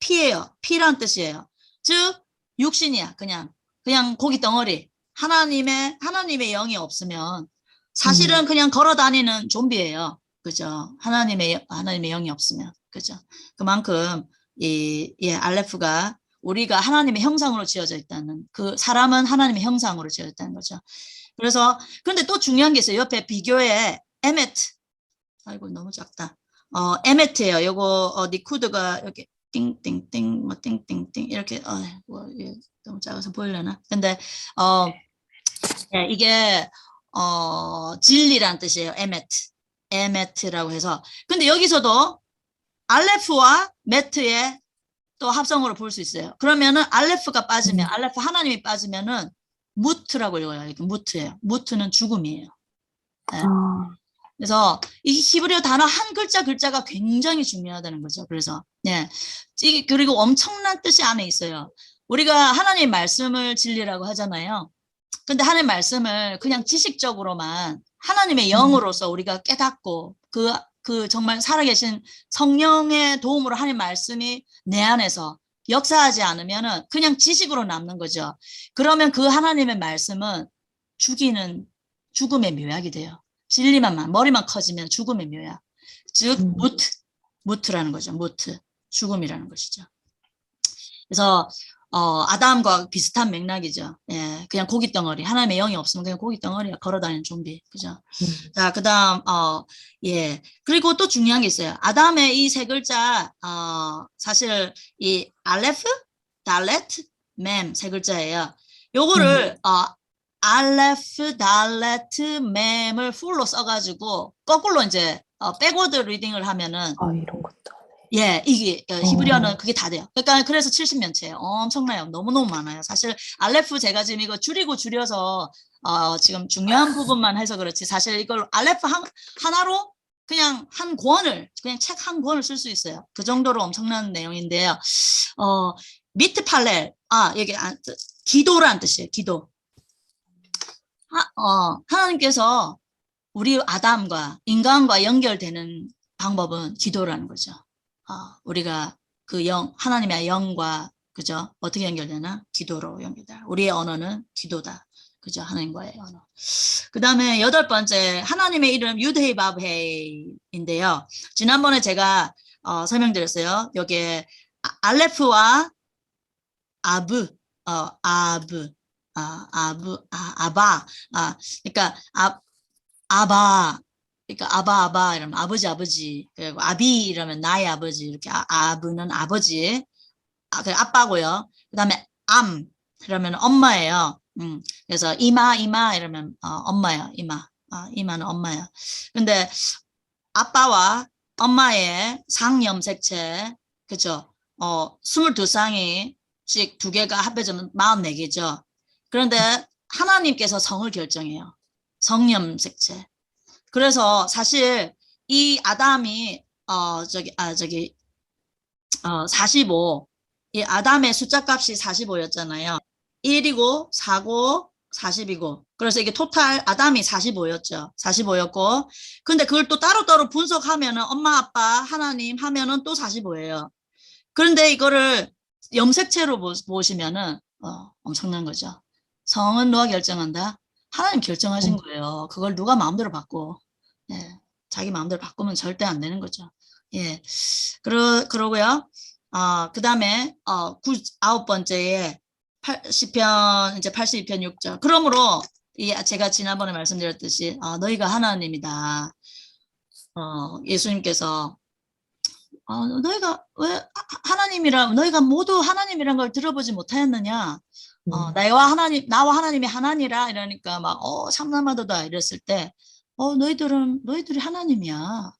피예요. 피란 뜻이에요. 즉 육신이야. 그냥 고기 덩어리. 하나님의 영이 없으면 사실은 그냥 걸어다니는 좀비예요. 그죠? 하나님의 영이 없으면. 그죠? 그만큼 알레프가 우리가 하나님의 형상으로 지어져 있다는 그 사람은 하나님의 형상으로 지어져 있다는 거죠. 그래서 그런데 또 중요한 게 있어요. 옆에 비교에 에메트. 아이고 너무 작다. 에메트예요. 요거 니쿠드가 이렇게 띵띵띵 뭐 띵띵띵 이렇게 너무 작아서 보이려나? 근데 이게 진리란 뜻이에요. 에메트라고 해서. 근데 여기서도 알레프와 메트의 또 합성으로 볼 수 있어요. 그러면은 알레프가 빠지면 알레프 하나님이 빠지면은 무트라고 읽어요. 이게 무트예요. 무트는 죽음이에요. 그래서 이 히브리어 단어 한 글자 글자가 굉장히 중요하다는 거죠. 그래서 예, 그리고 엄청난 뜻이 안에 있어요. 우리가 하나님 말씀을 진리라고 하잖아요. 근데 하나님 말씀을 그냥 지식적으로만 하나님의 영으로서 우리가 깨닫고 그 정말 살아계신 성령의 도움으로 하나님 말씀이 내 안에서 역사하지 않으면은 그냥 지식으로 남는 거죠. 그러면 그 하나님의 말씀은 죽음의 묘약이 돼요. 진리만 머리만 커지면 죽음의 묘약. 즉 무트라는 거죠. 무트. 죽음이라는 것이죠. 그래서 아담과 비슷한 맥락이죠. 예, 그냥 고기 덩어리. 하나님의 영이 없으면 그냥 고기 덩어리야. 걸어다니는 좀비. 그죠? 자, 그다음 예. 그리고 또 중요한 게 있어요. 아담의 이 세 글자 사실 이 알레프, 달레트, mem세 글자예요. 요거를 알레프, 달레트, mem을 풀로 써가지고 거꾸로 이제 백워드 리딩을 하면은 이런 것도. 예, 이게 히브리어는 그게 다 돼요. 그러니까 그래서 70년체예요. 엄청나요. 너무너무 많아요. 사실 알레프 제가 지금 이거 줄여서 지금 중요한 부분만 해서 그렇지 사실 이걸 알레프 하나로 그냥 한 권을 그냥 책 한 권을 쓸 수 있어요. 그 정도로 엄청난 내용인데요. 미트팔렐 이게 기도란 뜻이에요. 기도. 하나님께서 우리 아담과 인간과 연결되는 방법은 기도라는 거죠. 우리가 그 하나님의 영과 그죠? 어떻게 연결되나? 기도로 연결돼. 우리의 언어는 기도다. 그죠? 하나님과의 언어. 그 다음에 8번째 하나님의 이름 유드헤이바브헤이인데요. 지난번에 제가 설명드렸어요. 여기에 알레프와 아브, 아바, 그러니까 아바, 그러니까 아바 이러면 아버지 그리고 아비 이러면 나의 아버지 이렇게 아브는 아버지 그 아빠고요. 그다음에 암 이러면 엄마예요. 그래서 이마 이러면 엄마예요. 이마는 엄마예요. 근데 아빠와 엄마의 상염색체 그죠? 22쌍이씩 두 개가 합해지면 44개죠. 그런데 하나님께서 성을 결정해요. 성염색체. 그래서 사실 이 아담이 45, 이 아담의 숫자 값이 45였잖아요. 1이고 4고 40이고 그래서 이게 토탈 아담이 45였죠. 45였고 근데 그걸 또 따로따로 분석하면은 엄마 아빠 하나님 하면은 또 45예요. 그런데 이거를 염색체로 보시면은 엄청난 거죠. 성은 누가 결정한다? 하나님 결정하신 거예요. 그걸 누가 마음대로 바꿔. 예, 자기 마음대로 바꾸면 절대 안 되는 거죠. 예, 그러고요. 그 다음에 9번째에 80편 이제 82편 6절. 그러므로 제가 지난번에 말씀드렸듯이 너희가 하나님이다. 예수님께서 너희가 왜 너희가 모두 하나님이란 걸 들어보지 못하였느냐? 나와 하나님이 하나니라 이러니까 막 참나마도다 이랬을 때 너희들이 하나님이야.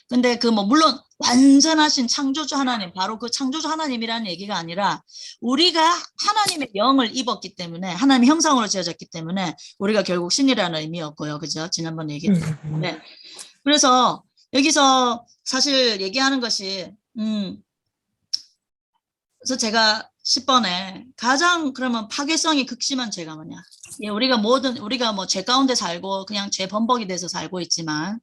근데 물론 완전하신 창조주 하나님, 바로 그 창조주 하나님이라는 얘기가 아니라 우리가 하나님의 영을 입었기 때문에 하나님의 형상으로 지어졌기 때문에 우리가 결국 신이라는 의미였고요. 그죠? 지난번 얘기했던. 네. 그래서 여기서 사실 얘기하는 것이 그래서 제가 10번에 가장 그러면 파괴성이 극심한 죄가 뭐냐? 예, 우리가 뭐 죄 가운데 살고 그냥 죄 범벅이 돼서 살고 있지만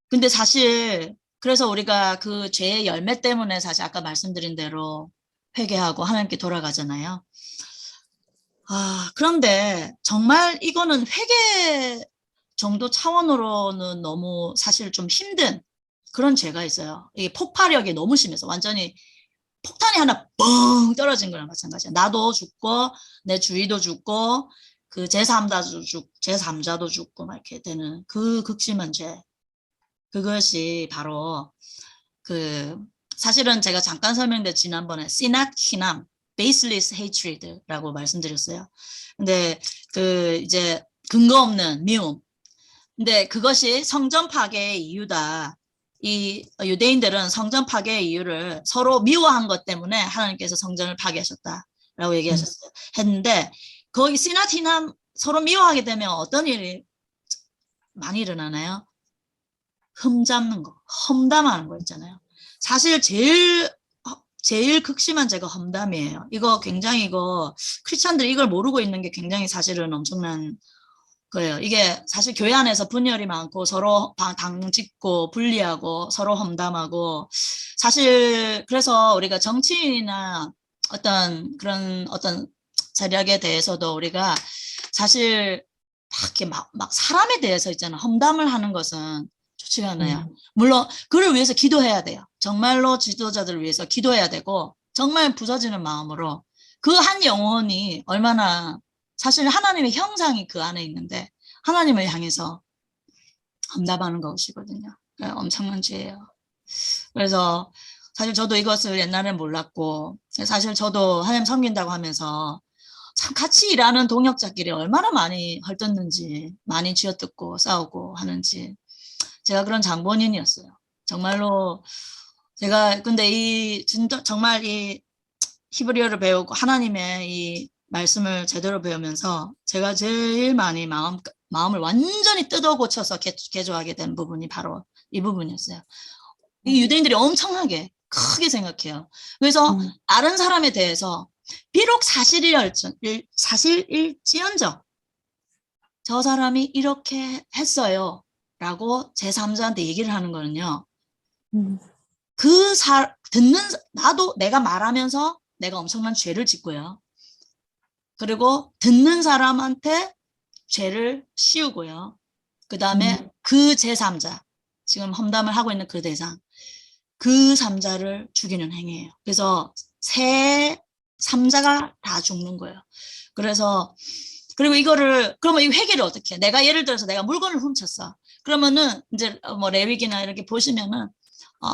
근데 사실 그래서 우리가 그 죄의 열매 때문에 사실 아까 말씀드린 대로 회개하고 하나님께 돌아가잖아요. 그런데 정말 이거는 회개 정도 차원으로는 너무 사실 좀 힘든 그런 죄가 있어요. 이게 폭발력이 너무 심해서 완전히 폭탄이 하나 뻥 떨어진 거랑 마찬가지야. 나도 죽고 내 주위도 죽고 그 제3자도 죽고 막 이렇게 되는 그 극심한 죄. 그것이 바로 사실은 제가 잠깐 설명드린 지난번에 신앗 희남, baseless hatred라고 말씀드렸어요. 근데 이제 근거 없는 미움. 근데 그것이 성전 파괴의 이유다. 이 유대인들은 성전 파괴의 이유를 서로 미워한 것 때문에 하나님께서 성전을 파괴하셨다라고 얘기하셨어요. 했는데 거기 신앗 희남 서로 미워하게 되면 어떤 일이 많이 일어나나요? 흠 잡는 거, 험담하는 거 있잖아요. 사실 제일 극심한 죄가 험담이에요. 이거 굉장히 이거 크리스찬들이 이걸 모르고 있는 게 굉장히 사실은 엄청난 거예요. 이게 사실 교회 안에서 분열이 많고 서로 당짓고 분리하고 서로 험담하고 사실 그래서 우리가 정치인이나 어떤 그런 어떤 세력에 대해서도 우리가 사실 막 이렇게 막 사람에 대해서 있잖아. 험담을 하는 것은 좋지가 않아요. 물론 그를 위해서 기도해야 돼요. 정말로 지도자들을 위해서 기도해야 되고 정말 부서지는 마음으로 그 한 영혼이 얼마나 사실 하나님의 형상이 그 안에 있는데 하나님을 향해서 험담하는 것이거든요. 엄청난 죄예요. 그래서 사실 저도 이것을 옛날엔 몰랐고 사실 저도 하나님 섬긴다고 하면서 참 같이 일하는 동역자끼리 얼마나 많이 헐뜯는지 많이 쥐어뜯고 싸우고 하는지 제가 그런 장본인이었어요. 정말로 제가 근데 이 진짜 정말 이 히브리어를 배우고 하나님의 이 말씀을 제대로 배우면서 제가 제일 많이 마음을 완전히 뜯어 고쳐서 개조하게 된 부분이 바로 이 부분이었어요. 이 유대인들이 엄청나게 크게 생각해요. 그래서 다른 사람에 대해서 비록 사실일지언정 저 사람이 이렇게 했어요 라고 제3자한테 얘기를 하는 거는요. 나도 내가 말하면서 내가 엄청난 죄를 짓고요. 그리고 듣는 사람한테 죄를 씌우고요. 그 다음에 그 제3자, 지금 험담을 하고 있는 그 대상, 그 3자를 죽이는 행위예요. 그래서 세 3자가 다 죽는 거예요. 그래서 그리고 그러면 이 회개를 어떻게 해? 내가 예를 들어서 내가 물건을 훔쳤어. 그러면은 이제 뭐 레위기나 이렇게 보시면은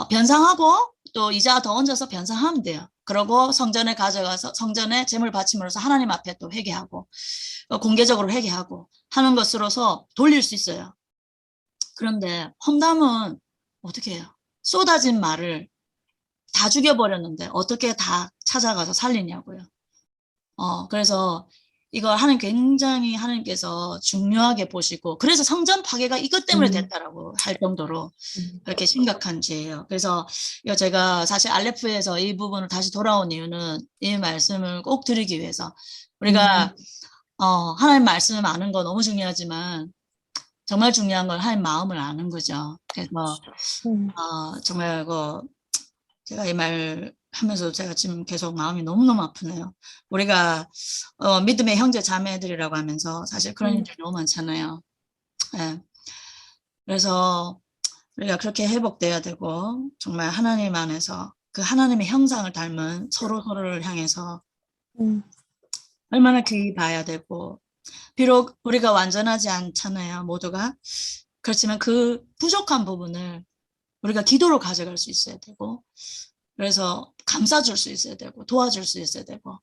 변상하고 또 이자 더 얹어서 변상하면 돼요. 그러고 성전에 가져가서 성전에 제물 바침으로써 하나님 앞에 또 회개하고 공개적으로 회개하고 하는 것으로서 돌릴 수 있어요. 그런데 험담은 어떻게 해요? 쏟아진 말을 다 죽여버렸는데 어떻게 다 찾아가서 살리냐고요. 그래서 이걸 굉장히 하나님께서 중요하게 보시고 그래서 성전 파괴가 이것 때문에 됐다라고 할 정도로 그렇게 심각한 죄예요. 그래서 제가 사실 알레프에서 이 부분을 다시 돌아온 이유는 이 말씀을 꼭 드리기 위해서 우리가 하나님 말씀 아는 거 너무 중요하지만 정말 중요한 건 하나님 마음을 아는 거죠. 그래서 정말 제가 이 말 하면서 제가 지금 계속 마음이 너무너무 아프네요. 우리가 믿음의 형제 자매들이라고 하면서 사실 그런 일들이 너무 많잖아요. 네. 그래서 우리가 그렇게 회복돼야 되고 정말 하나님 안에서 그 하나님의 형상을 닮은 서로를 향해서 얼마나 귀히 봐야 되고 비록 우리가 완전하지 않잖아요. 모두가. 그렇지만 그 부족한 부분을 우리가 기도로 가져갈 수 있어야 되고 그래서 감싸줄 수 있어야 되고 도와줄 수 있어야 되고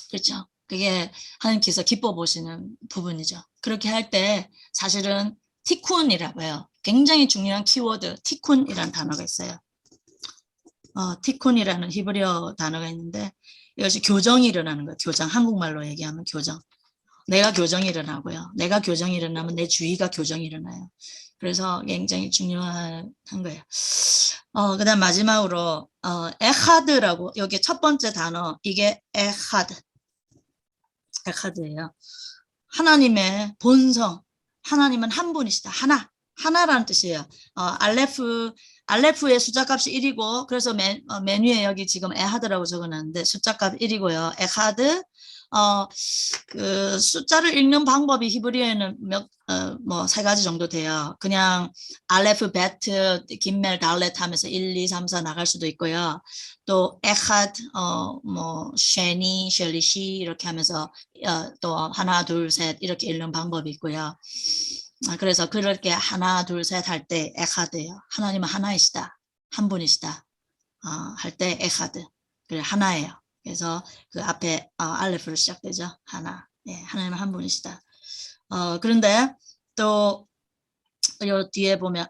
그렇죠. 그게 하나님께서 기뻐 보시는 부분이죠. 그렇게 할 때 사실은 티쿤이라고 해요. 굉장히 중요한 키워드 티쿤이라는 단어가 있어요. 티쿤이라는 히브리어 단어가 있는데 이것이 교정이 일어나는 거예요. 교정, 한국말로 얘기하면 교정. 내가 교정이 일어나고요. 내가 교정이 일어나면 내 주위가 교정이 일어나요. 그래서 굉장히 중요한 거예요. 그다음 마지막으로 에하드라고 여기 첫 번째 단어 이게 에하드예요. 하나님의 본성. 하나님은 한 분이시다. 하나라는 뜻이에요. 알레프의 숫자값이 1이고 그래서 메뉴에 여기 지금 에하드라고 적어놨는데 숫자값 1이고요. 에하드 그 숫자를 읽는 방법이 히브리어에는 뭐 세 가지 정도 돼요. 그냥 알레프, 베트, 김멜, 달렛 하면서 1, 2, 3, 4 나갈 수도 있고요. 또 에하드, 뭐 쉐니, 셜리시 이렇게 하면서 또 하나, 둘, 셋 이렇게 읽는 방법이 있고요. 그래서 그렇게 하나, 둘, 셋 할 때 에하드예요. 하나님은 하나이시다. 한 분이시다. 할 때 에하드. 그래 하나예요. 그래서 그 앞에 알레프로 시작되죠. 하나. 예, 하나님은 한 분이시다. 그런데 또 요 뒤에 보면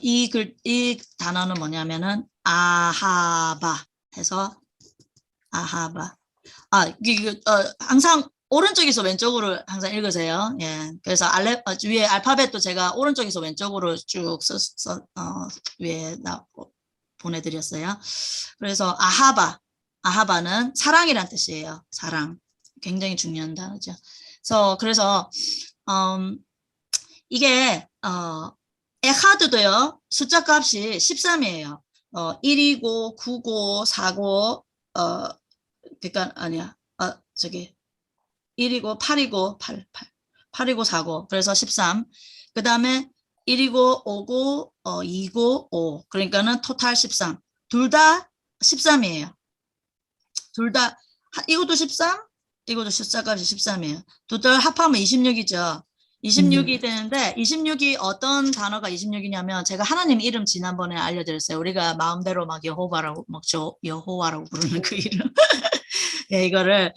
이 단어는 뭐냐면은 아하바 해서 아하바. 항상 오른쪽에서 왼쪽으로 항상 읽으세요. 예. 그래서 위에 알파벳도 제가 오른쪽에서 왼쪽으로 쭉 위에 보내드렸어요. 그래서 아하바는 사랑이란 뜻이에요. 사랑. 굉장히 중요한 단어죠. 그래서 이게 에하드도요. 숫자 값이 13이에요. 1이고 9고 4고 그러니까 아니야. 저기 1이고 8이고 8이고 4고 그래서 13. 그 다음에 1이고 5고 2고 5 그러니까는 토탈 13. 둘 다 13이에요. 둘 다 이것도 13 이것도 숫자값이 13이에요. 둘 다 합하면 26이죠. 26이 되는데 26이 어떤 단어가 26이냐면 제가 하나님 이름 지난번에 알려드렸어요. 우리가 마음대로 막 여호와라고 여호와라고 부르는 그 이름. 예, 이거를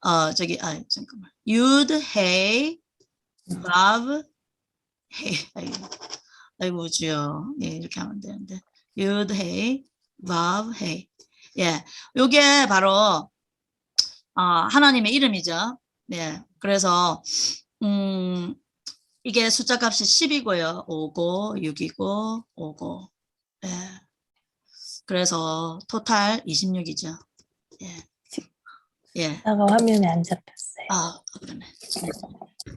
잠깐만. Yud, Hey, Vav, Hey. 아이고 주여. 예, 이렇게 하면 되는데. Yud, Hey, Vav, Hey. 예, 요게 바로 하나님의 이름이죠. 예, 그래서 이게 숫자 값이 10이고요. 5고 6이고 5고. 예. 그래서 토탈 26이죠. 예. 예. 아까 화면에 안 잡혔어요. 그러네.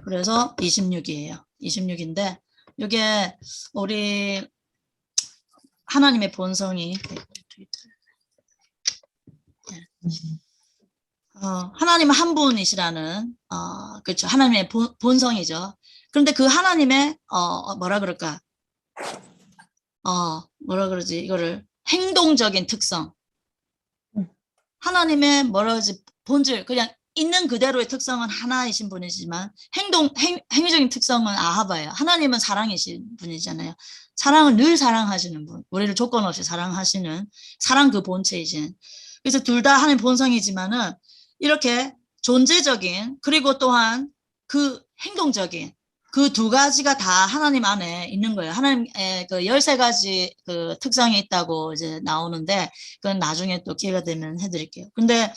그래서 26이에요. 26인데 이게 우리 하나님의 본성이 하나님은 한 분이시라는 그렇죠. 하나님의 본성이죠. 그런데 그 하나님의 뭐라 그럴까? 뭐라 그러지? 이거를 행동적인 특성. 하나님의 뭐라 그러지? 본질 그냥 있는 그대로의 특성은 하나이신 분이지만 행위적인 특성은 아하바예요. 하나님은 사랑이신 분이잖아요. 사랑을 늘 사랑하시는 분. 우리를 조건 없이 사랑하시는 사랑 그 본체이신. 그래서 둘 다 하나님 본성이지만은 이렇게 존재적인 그리고 또한 그 행동적인 그 두 가지가 다 하나님 안에 있는 거예요. 하나님의 그 13가지 그 특성이 있다고 이제 나오는데 그건 나중에 또 기회가 되면 해드릴게요. 근데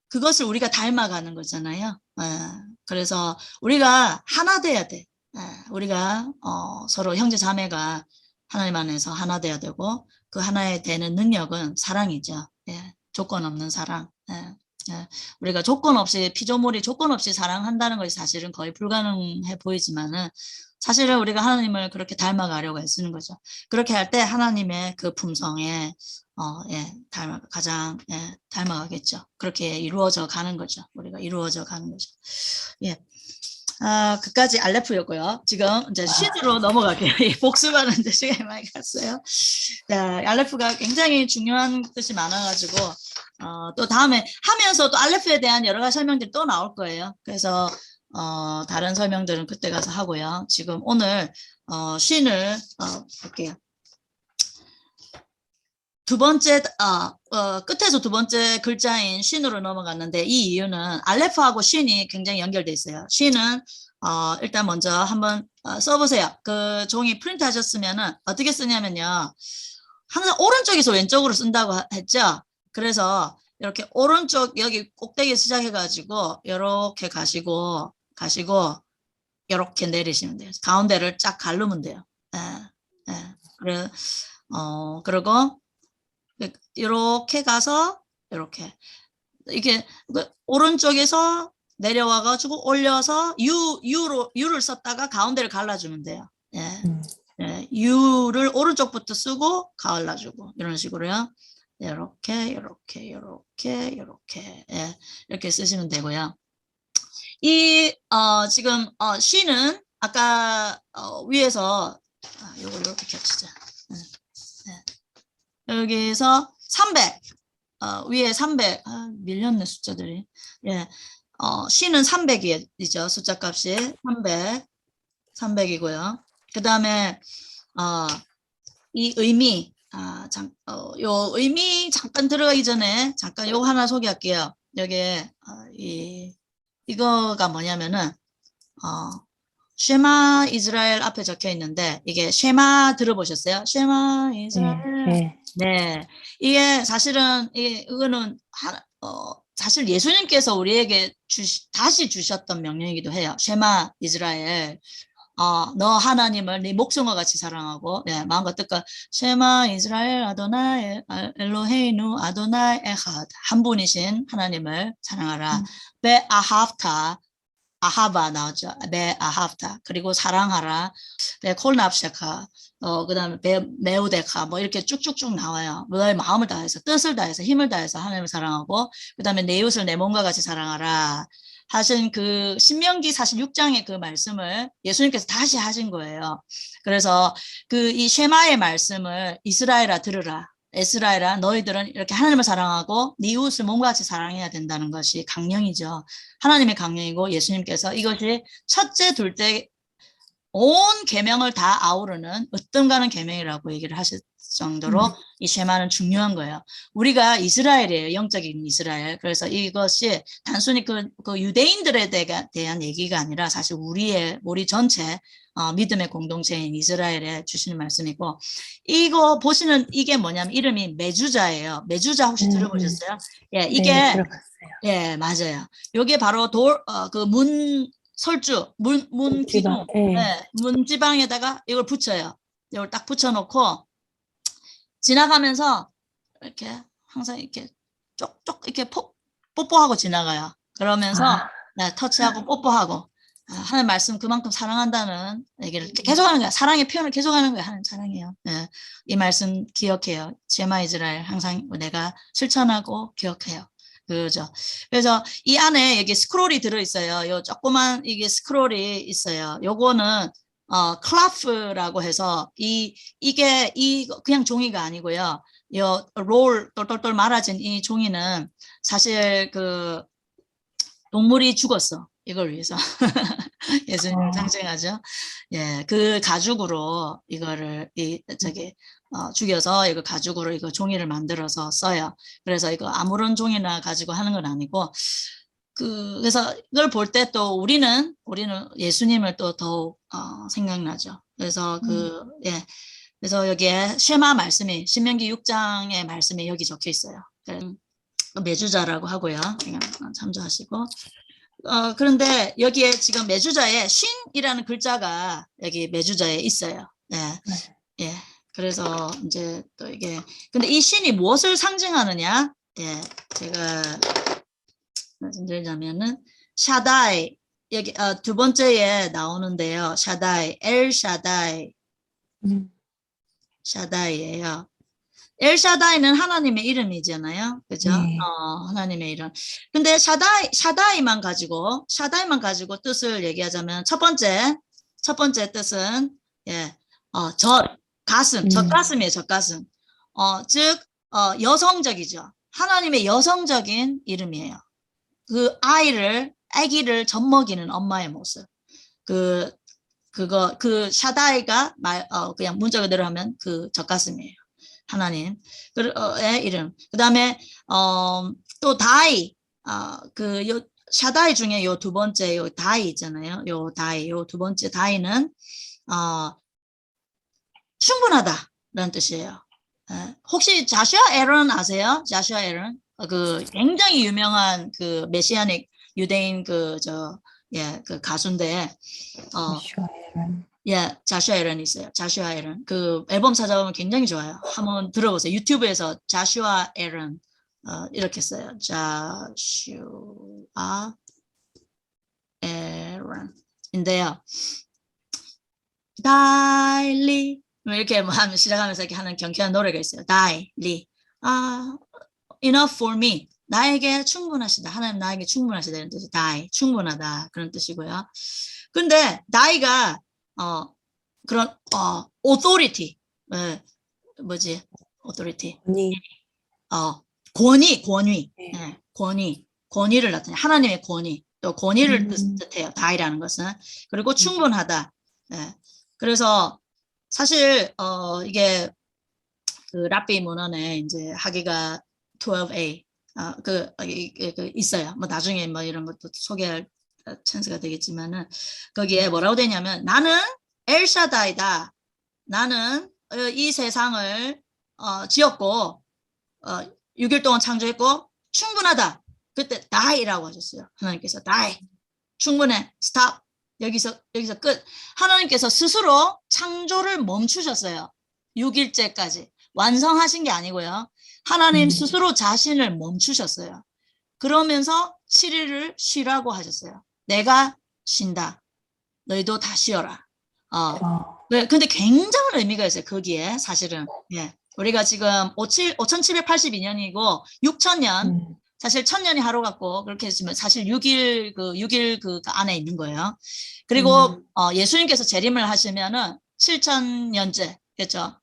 그것을 우리가 닮아가는 거잖아요. 그래서 우리가 하나 돼야 돼. 우리가 서로 형제 자매가 하나님 안에서 하나 돼야 되고 그 하나에 되는 능력은 사랑이죠. 예, 조건 없는 사랑. 우리가 조건 없이 피조물이 조건 없이 사랑한다는 것이 사실은 거의 불가능해 보이지만은 사실은 우리가 하나님을 그렇게 닮아가려고 애쓰는 거죠. 그렇게 할 때 하나님의 그 품성에 가장 닮아가겠죠. 그렇게 이루어져 가는 거죠. 우리가 이루어져 가는 거죠. 예. 그까지 알레프였고요. 지금 이제 쉰으로 넘어갈게요. 복습하는 데 시간이 많이 갔어요. 알레프가 굉장히 중요한 뜻이 많아가지고 또 다음에 하면서 또 알레프에 대한 여러 가지 설명들이 또 나올 거예요. 그래서 다른 설명들은 그때 가서 하고요. 지금 오늘 쉰을 볼게요. 두 번째 끝에서 두 번째 글자인 쉰으로 넘어갔는데 이 이유는 알레프하고 쉰이 굉장히 연결돼 있어요. 쉰은 일단 먼저 한번 써보세요. 그 종이 프린트 하셨으면은 어떻게 쓰냐면요. 항상 오른쪽에서 왼쪽으로 쓴다고 했죠. 그래서 이렇게 오른쪽 여기 꼭대기 시작해가지고 이렇게 가시고 이렇게 내리시면 돼요. 가운데를 쫙 가르면 돼요. 그리고 이렇게 가서 이렇게 이게 오른쪽에서 내려와 가지고 올려서 U를 썼다가 가운데를 갈라주면 돼요. U를 오른쪽부터 쓰고 갈라주고 이런 식으로요. 이렇게 이렇게 쓰시면 되고요. 이 지금 C는 아까 위에서 요걸 이렇게 겹치자. 여기서 300 위에 300 밀렸네 숫자들이. C는 300이죠. 숫자 값이 300이고요. 그 다음에 이 의미 요 의미 잠깐 들어가기 전에 잠깐 요거 하나 소개할게요. 여기에 이거가 뭐냐면은 쉐마 이스라엘 앞에 적혀 있는데 이게 쉐마 들어보셨어요? 쉐마 이스라엘. 네. 이게 사실은 이거는 사실 예수님께서 우리에게 다시 주셨던 명령이기도 해요. 쉐마 이스라엘. 너 하나님을 네 목숨과 같이 사랑하고, 예, 마음과 뜻과 쉐마 이스라엘 아도나이 엘로헤이누 아도나이 에하드 한 분이신 하나님을 사랑하라. 베 아합타 아하바 나오죠. 베 아합타 그리고 사랑하라. 베 콜납셰카 그다음에 베 메우데카 뭐 이렇게 쭉쭉쭉 나와요. 너의 마음을 다해서 뜻을 다해서 힘을 다해서 하나님을 사랑하고 그다음에 내 이웃을 내 몸과 같이 사랑하라. 하신 그 신명기 46장의 그 말씀을 예수님께서 다시 하신 거예요. 그래서 그 이 쉐마의 말씀을 이스라엘아 들으라. 이스라엘아 너희들은 이렇게 하나님을 사랑하고 네 이웃을 몸과 같이 사랑해야 된다는 것이 강령이죠. 하나님의 강령이고 예수님께서 이것이 첫째, 둘째 온 계명을 다 아우르는 으뜸가는 계명이라고 얘기를 하실 정도로 이 쉐마는 중요한 거예요. 우리가 이스라엘이에요. 영적인 이스라엘. 그래서 이것이 단순히 그 유대인들에 대한 얘기가 아니라 사실 우리 전체 믿음의 공동체인 이스라엘에 주시는 말씀이고 이거 보시는 이게 뭐냐면 이름이 메주자예요. 메주자 혹시 들어보셨어요? 예, 이게 네, 들어봤어요. 예, 맞아요. 요게 바로 설주, 문 기둥, 네. 예, 문지방에다가 이걸 붙여요. 이걸 딱 붙여놓고 지나가면서 이렇게 항상 이렇게 쪽쪽 이렇게 뽀뽀하고 지나가요. 그러면서 네, 터치하고 뽀뽀하고 하나님 말씀 그만큼 사랑한다는 얘기를 계속하는 거야. 사랑의 표현을 계속하는 거야. 하나님 사랑해요. 네, 이 말씀 기억해요. 제마 이스라엘 항상 내가 실천하고 기억해요. 그죠. 그래서 이 안에 여기 스크롤이 들어있어요. 요 조그만 이게 스크롤이 있어요. 요거는 클라프라고 해서 이게 그냥 종이가 아니고요. 요 똘똘똘 말아진 이 종이는 사실 그 동물이 죽었어. 이걸 위해서. 예수님을 상징하죠. 예, 그 가죽으로 이거를 죽여서 이거 가죽으로 이거 종이를 만들어서 써요. 그래서 이거 아무런 종이나 가지고 하는 건 아니고 그래서 이걸 볼 때 또 우리는 예수님을 또 더욱 생각나죠. 그래서 예. 그래서 여기에 쉐마 말씀이 신명기 6장의 말씀이 여기 적혀 있어요. 메주자라고 하고요. 그냥 참조하시고. 그런데 여기에 지금 메주자에 쉰이라는 글자가 여기 메주자에 있어요. 네. 예. 그래서 이제 또 이게 근데 이 쉰이 무엇을 상징하느냐? 예. 제가 말씀드리자면은 샤다이 여기 두 번째에 나오는데요. 샤다이 엘 샤다이 샤다이예요. 엘샤다이는 하나님의 이름이잖아요. 그죠? 네. 하나님의 이름. 근데 샤다이만 가지고 뜻을 얘기하자면 첫 번째 뜻은, 예, 젖가슴이에요, 젖가슴. 즉, 여성적이죠. 하나님의 여성적인 이름이에요. 그 아기를 젖먹이는 엄마의 모습. 그 샤다이가 그냥 문자 그대로 하면 그 젖가슴이에요. 하나님의 이름. 그 다음에 또 다이 샤다이 중에 요 두 번째 요 다이 있잖아요. 요 두 번째 다이는 충분하다라는 뜻이에요. 혹시 자슈아 에런 아세요? 자슈아 에런 그 굉장히 유명한 그 메시아닉 유대인 그 가수인데 예, 자슈아 에런이 있어요. 자슈아 에런. 그 앨범 찾아보면 굉장히 좋아요. 한번 들어보세요. 유튜브에서 자슈아 에런 이렇게 써요. 자슈아 에런인데요. 다일리 이렇게 하면 시작하면서 이렇게 하는 경쾌한 노래가 있어요. 다일리 enough for me. 나에게 충분하시다. 하나님 나에게 충분하시다 이런 뜻이 die 충분하다 그런 뜻이고요. 근데 die가 그런 authority authority 권위를 나타내 하나님의 권위 또 권위를 뜻해요. die라는 것은 그리고 충분하다. 네. 그래서 사실 이게 그 랍비 문헌에 이제 하기가 12a 있어요. 뭐 나중에 뭐 이런 것도 소개할 찬스가 되겠지만은 거기에 뭐라고 되냐면 나는 엘샤다이다. 나는 이 세상을 지었고 6일 동안 창조했고 충분하다. 그때 die라고 하셨어요. 하나님께서 die. 충분해. stop. 여기서 끝. 하나님께서 스스로 창조를 멈추셨어요. 6일째까지. 완성하신 게 아니고요. 하나님 스스로 자신을 멈추셨어요. 그러면서 7일을 쉬라고 하셨어요. 내가 쉰다. 너희도 다 쉬어라. 근데 굉장한 의미가 있어요. 거기에 사실은. 예. 우리가 지금 5782년이고 6000년 사실 1000년이 하루 같고 그렇게 했으면 사실 6일 그 안에 있는 거예요. 그리고 예수님께서 재림을 하시면은 7000년째 그렇죠.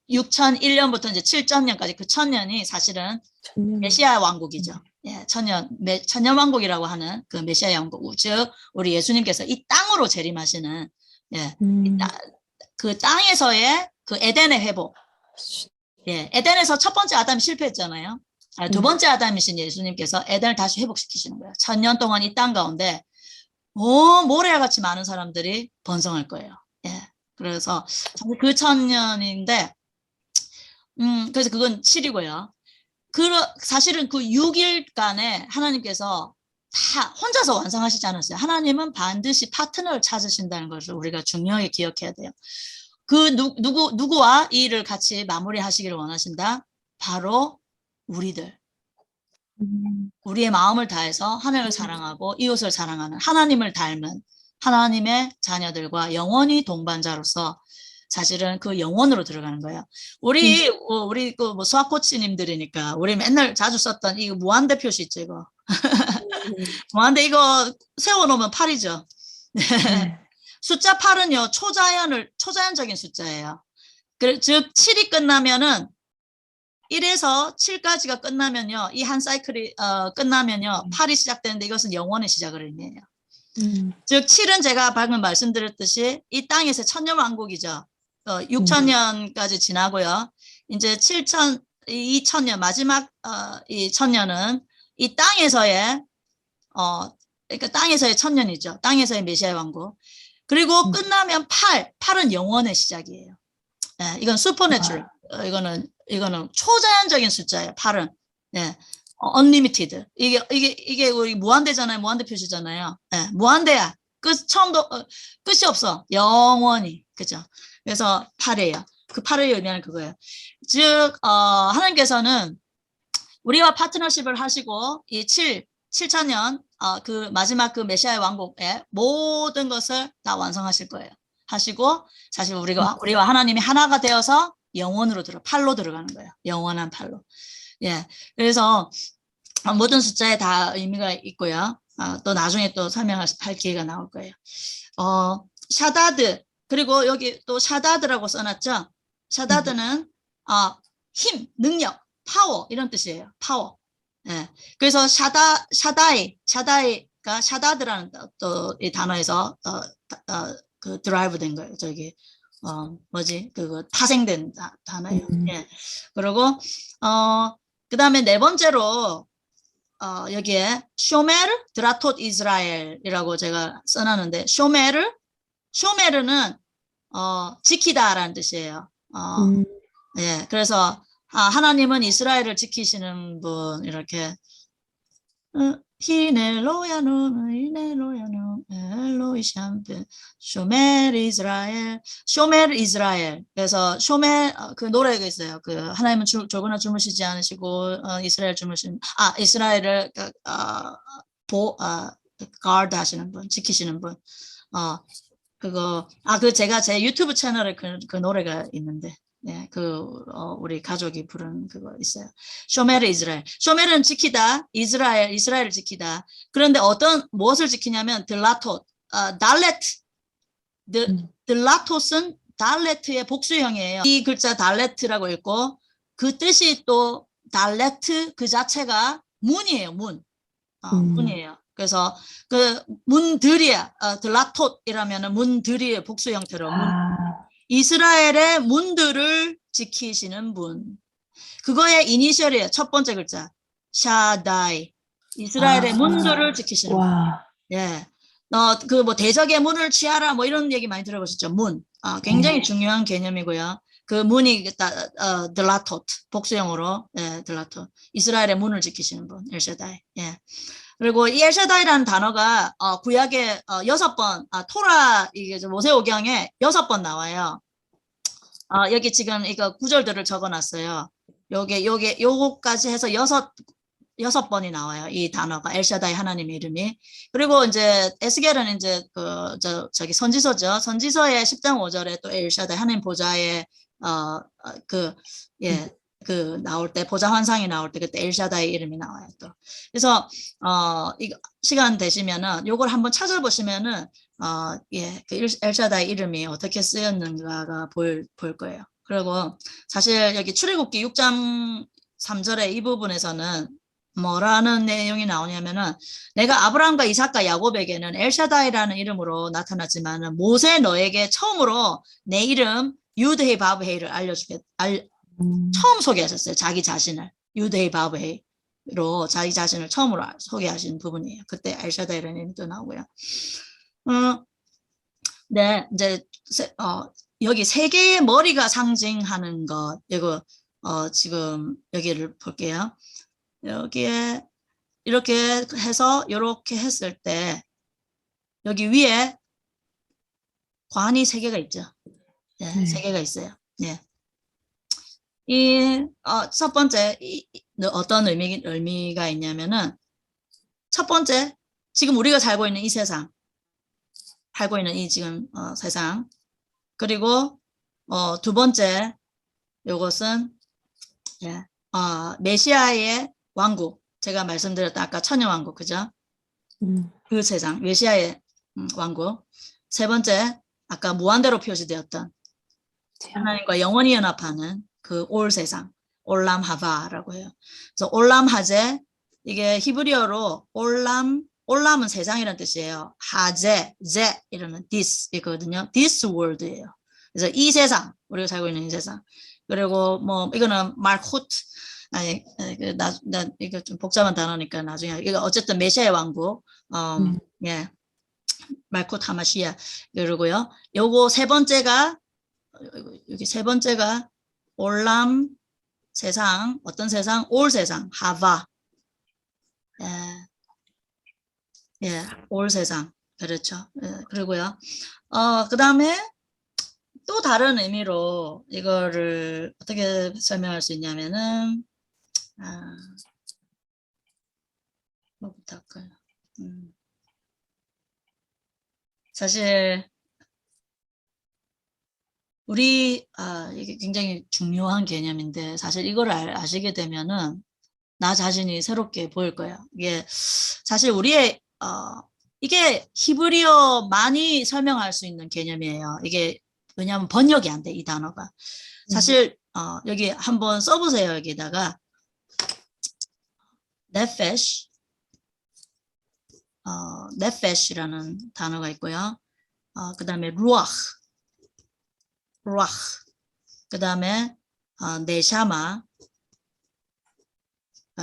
6001년부터 이제 7000년까지 그 1000년이 사실은 메시아 왕국이죠. 예, 천년 왕국이라고 하는 그 메시아 왕국, 즉 우리 예수님께서 이 땅으로 재림하시는 예, 그 땅에서의 그 에덴의 회복. 예, 에덴에서 첫 번째 아담이 실패했잖아요. 두 번째 아담이신 예수님께서 에덴을 다시 회복시키시는 거예요. 1000년 동안 이 땅 가운데 모래같이 많은 사람들이 번성할 거예요. 예, 그래서 그 1000년인데, 그래서 그건 7이고요. 사실은 그 6일간에 하나님께서 다 혼자서 완성하시지 않았어요. 하나님은 반드시 파트너를 찾으신다는 것을 우리가 중요하게 기억해야 돼요. 그 누구와 이 일을 같이 마무리하시기를 원하신다? 바로 우리들. 우리의 마음을 다해서 하나님을 사랑하고 이웃을 사랑하는 하나님을 닮은 하나님의 자녀들과 영원히 동반자로서 사실은 그 영혼으로 들어가는 거예요. 우리 그 뭐 수학 코치님들이니까 우리 맨날 자주 썼던 이 무한대 표시 있죠, 이거. 무한대 이거 세워놓으면 8이죠. 숫자 8은요, 초자연적인 숫자예요. 즉 7이 끝나면은 1에서 7까지가 끝나면요, 이 한 사이클이 끝나면요, 8이 시작되는데 이것은 영원의 시작을 의미해요. 즉 7은 제가 방금 말씀드렸듯이 이 땅에서 천년왕국이죠. 6000년까지 지나고요. 이제 2000년 마지막 이 1000년은 이 땅에서의 그러니까 땅에서의 1000년이죠. 땅에서의 메시아 왕국. 그리고 끝나면 8은 영원의 시작이에요. 예, 이건 슈퍼내추럴. 이거는 초자연적인 숫자예요. 8은. 예. unlimited. 이게 우리 무한대잖아요. 무한대 표시잖아요. 예, 무한대야. 끝이 없어. 영원히. 그죠? 그래서 8이에요. 그 8을 의미하는 그거예요. 즉, 하나님께서는 우리와 파트너십을 하시고, 이 7000년, 그 마지막 그 메시아의 왕국에 모든 것을 다 완성하실 거예요. 하시고, 사실 우리와 하나님이 하나가 되어서 영원으로 팔로 들어가는 거예요. 영원한 팔로. 예. 그래서 모든 숫자에 다 의미가 있고요. 또 나중에 또 설명할 기회가 나올 거예요. 샤다드. 그리고 여기 또 샤다드라고 써놨죠. 샤다드는 힘, 능력, 파워 이런 뜻이에요. 파워. 예. 그래서 샤다이가 샤다드라는 또 이 단어에서 그 드라이브 된 거예요. 저기 그거 파생된 단어예요. 예. 그리고 그다음에 네 번째로 여기에 쇼메르 드라톳 이스라엘이라고 제가 써놨는데 쇼메르는 지키다라는 뜻이에요. 예, 그래서 하나님은 이스라엘을 지키시는 분 이렇게 히넬로야누 엘로이샴페 쇼멜 이스라엘. 그래서 쇼멜 그 노래가 있어요. 그 하나님은 조거나 주무시지 않으시고 이스라엘 이스라엘을 가드 하시는 분, 지키시는 분. 제가 제 유튜브 채널에 그 노래가 있는데, 네, 우리 가족이 부른 그거 있어요. 쇼메르 이스라엘. 쇼메르는 지키다, 이스라엘을 지키다. 그런데 무엇을 지키냐면, 들라톳, 달레트. 들라톳은 달레트의 복수형이에요. 이 글자 달레트라고 읽고, 그 뜻이 또, 달레트 그 자체가 문이에요, 문. 문이에요. 그래서 그 문들이야, 들라톳이라면은 문들이의 복수 형태로 이스라엘의 문들을 지키시는 분. 그거의 이니셜이에요. 첫 번째 글자. 샤다이. 이스라엘의 문들을 지키시는 분. 예. 그 대적의 문을 취하라 뭐 이런 얘기 많이 들어보셨죠? 문. 굉장히 중요한 개념이고요. 그 문이 들라토트 복수형으로 들라토 이스라엘의 문을 지키시는 분 엘샤다이. 그리고 이 엘샤다이라는 단어가 구약에 6번 토라 이게 모세오경에 6번 나와요. 여기 지금 이거 구절들을 적어놨어요. 요거까지 해서 여섯 번이 나와요. 이 단어가 엘샤다이 하나님의 이름이. 그리고 이제 에스겔은 이제 저기 선지서죠. 선지서의 10장 5절에 또 엘샤다이 하나님 보좌에 나올 때 보좌 환상이 나올 때 그때 엘샤다이 이름이 나와요. 또. 그래서 이거 시간 되시면은 요걸 한번 찾아보시면은 그 엘샤다이 이름이 어떻게 쓰였는가가 보일 거예요. 그리고 사실 여기 출애굽기 6장 3절에 이 부분에서는 뭐라는 내용이 나오냐면은 내가 아브라함과 이삭과 야곱에게는 엘샤다이라는 이름으로 나타났지만은 모세 너에게 처음으로 내 이름 유드헤이 바브헤이를 처음 소개하셨어요. 자기 자신을 유드헤이 바브헤이로 자기 자신을 처음으로 소개하신 부분이에요. 그때 엘샤다이라는 이름이 또 나오고요. 네, 이제 여기 세 개의 머리가 상징하는 것 이거 지금 여기를 볼게요. 여기에 이렇게 해서 이렇게 했을 때 여기 위에 관이 3개가 있죠. 네, 3개가 있어요. 네. 이 첫 번째 어떤 의미가 있냐면은 첫 번째 지금 우리가 살고 있는 이 세상, 살고 있는 이 지금 세상, 그리고 두 번째 요것은 메시아의 왕국, 제가 말씀드렸던 아까 천년왕국, 그죠? 그 세상, 메시아의 왕국. 세 번째, 아까 무한대로 표시되었던 하나님과 영원히 연합하는 그 올 세상, 올람 하바라고 해요. 그래서 올람 하제, 이게 히브리어로 올람은 세상이라는 뜻이에요. 하제, 제 이러면 this 이거든요. this world예요. 그래서 이 세상, 우리가 살고 있는 이 세상. 그리고 뭐 이거는 말쿠트, 아니 이거 좀 복잡한 단어니까 나중에 이거 어쨌든 메시아의 왕국, 말쿠트 하마시아 그러고요. 요거 세 번째가 여기 세 번째가 올람 세상, 어떤 세상? 올 세상, 하바. 올 세상. 그렇죠. 그리고요. 그 다음에 또 다른 의미로 이거를 어떻게 설명할 수 있냐면은, 뭐부터 할까요? 사실, 이게 굉장히 중요한 개념인데, 사실 이걸 아시게 되면은, 나 자신이 새롭게 보일 거예요. 이게, 사실 이게 히브리어만이 설명할 수 있는 개념이에요. 이게, 왜냐하면 번역이 안 돼, 이 단어가. 사실, 여기 한번 써보세요, 여기다가. 네페쉬, 네페쉬라는 단어가 있고요. 그 다음에 루아흐, 그 다음에 네샤마가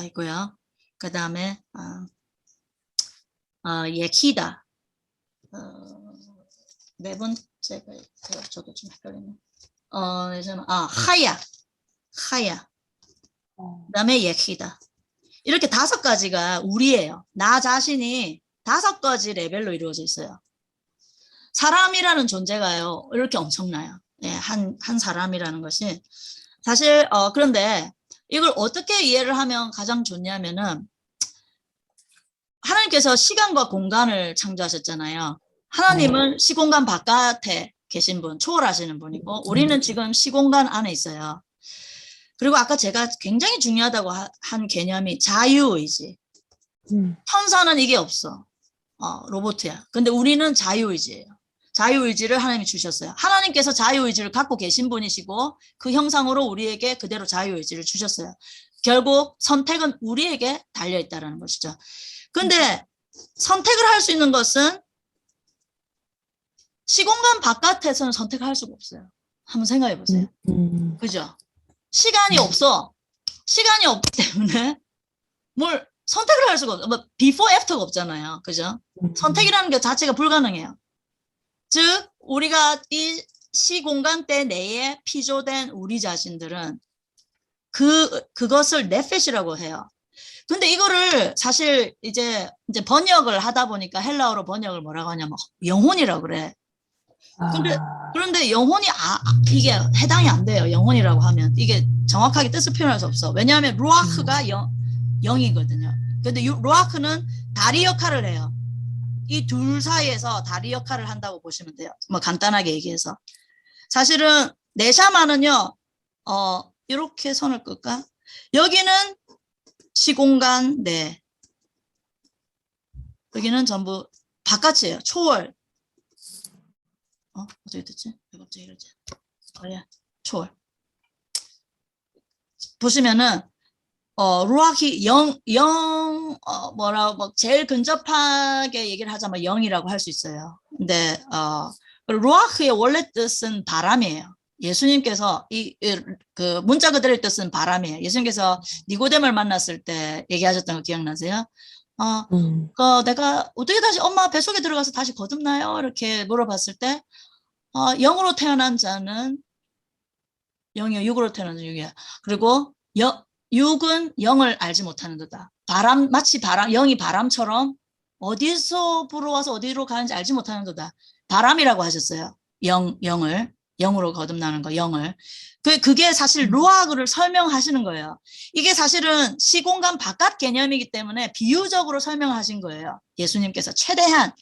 있고요. 그 다음에 예키다. 네 번째가 저도 좀 헷갈리네. 하야. 그 다음에 예키다. 이렇게 5가지가 우리예요. 나 자신이 5가지 레벨로 이루어져 있어요. 사람이라는 존재가요, 이렇게 엄청나요. 한 사람이라는 것이. 사실, 그런데 이걸 어떻게 이해를 하면 가장 좋냐면은, 하나님께서 시간과 공간을 창조하셨잖아요. 하나님은 시공간 바깥에 계신 분, 초월하시는 분이고, 우리는 지금 시공간 안에 있어요. 그리고 아까 제가 굉장히 중요하다고 한 개념이 자유의지. 천사는 이게 없어. 로봇이야. 근데 우리는 자유의지예요. 자유의지를 하나님이 주셨어요. 하나님께서 자유의지를 갖고 계신 분이시고 그 형상으로 우리에게 그대로 자유의지를 주셨어요. 결국 선택은 우리에게 달려있다는 것이죠. 근데 선택을 할 수 있는 것은 시공간 바깥에서는 선택을 할 수가 없어요. 한번 생각해 보세요. 그죠? 시간이 없어. 시간이 없기 때문에 뭘 선택을 할 수가 없어. 뭐 before, after가 없잖아요. 그죠? 선택이라는 게 자체가 불가능해요. 즉 우리가 이 시공간대 내에 피조된 우리 자신들은 그것을 네페시라고 해요. 근데 이거를 사실 이제 번역을 하다 보니까 헬라어로 번역을 뭐라고 하냐면 영혼이라고 그래. 그런데 영혼이 이게 해당이 안 돼요. 영혼이라고 하면 이게 정확하게 뜻을 표현할 수 없어. 왜냐하면 루아크가 영이거든요. 근데 루아크는 다리 역할을 해요. 이 둘 사이에서 다리 역할을 한다고 보시면 돼요. 뭐 간단하게 얘기해서. 사실은 네샤마는요. 이렇게 선을 끌까? 여기는 시공간 내. 여기는 전부 바깥이에요. 초월. 어떻게 됐지? 왜 갑자기 이러지? 예. 초월. 보시면은 루아히 뭐라고 제일 근접하게 얘기를 하자면 영이라고 할 수 있어요. 근데 루아흐의 원래 뜻은 바람이에요. 예수님께서 그 문자 그대로의 뜻은 바람이에요. 예수님께서 니고데모를 만났을 때 얘기하셨던 거 기억나세요? 내가 어떻게 다시 엄마 뱃속에 들어가서 다시 거듭나요? 이렇게 물어봤을 때 영으로 태어난 자는 영이요, 육으로 태어난 자는 육이야. 그리고 육은 영을 알지 못하는도다. 마치 영이 바람처럼 어디서 불어와서 어디로 가는지 알지 못하는도다. 바람이라고 하셨어요. 영으로 거듭나는 거, 영을. 그게 사실 루아그를 설명하시는 거예요. 이게 사실은 시공간 바깥 개념이기 때문에 비유적으로 설명하신 거예요. 예수님께서 최대한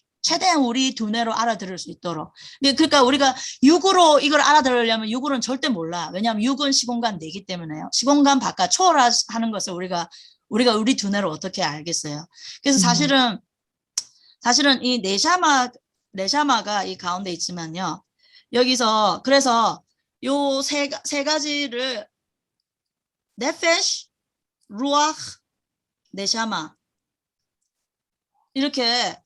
우리 두뇌로 알아들을 수 있도록. 그러니까 우리가 육으로 이걸 알아들으려면 육으로는 절대 몰라. 왜냐하면 육은 시공간 내기 때문에요. 시공간 바깥 초월하는 것을 우리가 우리 두뇌로 어떻게 알겠어요. 그래서 사실은 이 네샤마가 이 가운데 있지만요. 여기서 그래서 요 세 가지를 네페시, 루아흐, 네샤마 이렇게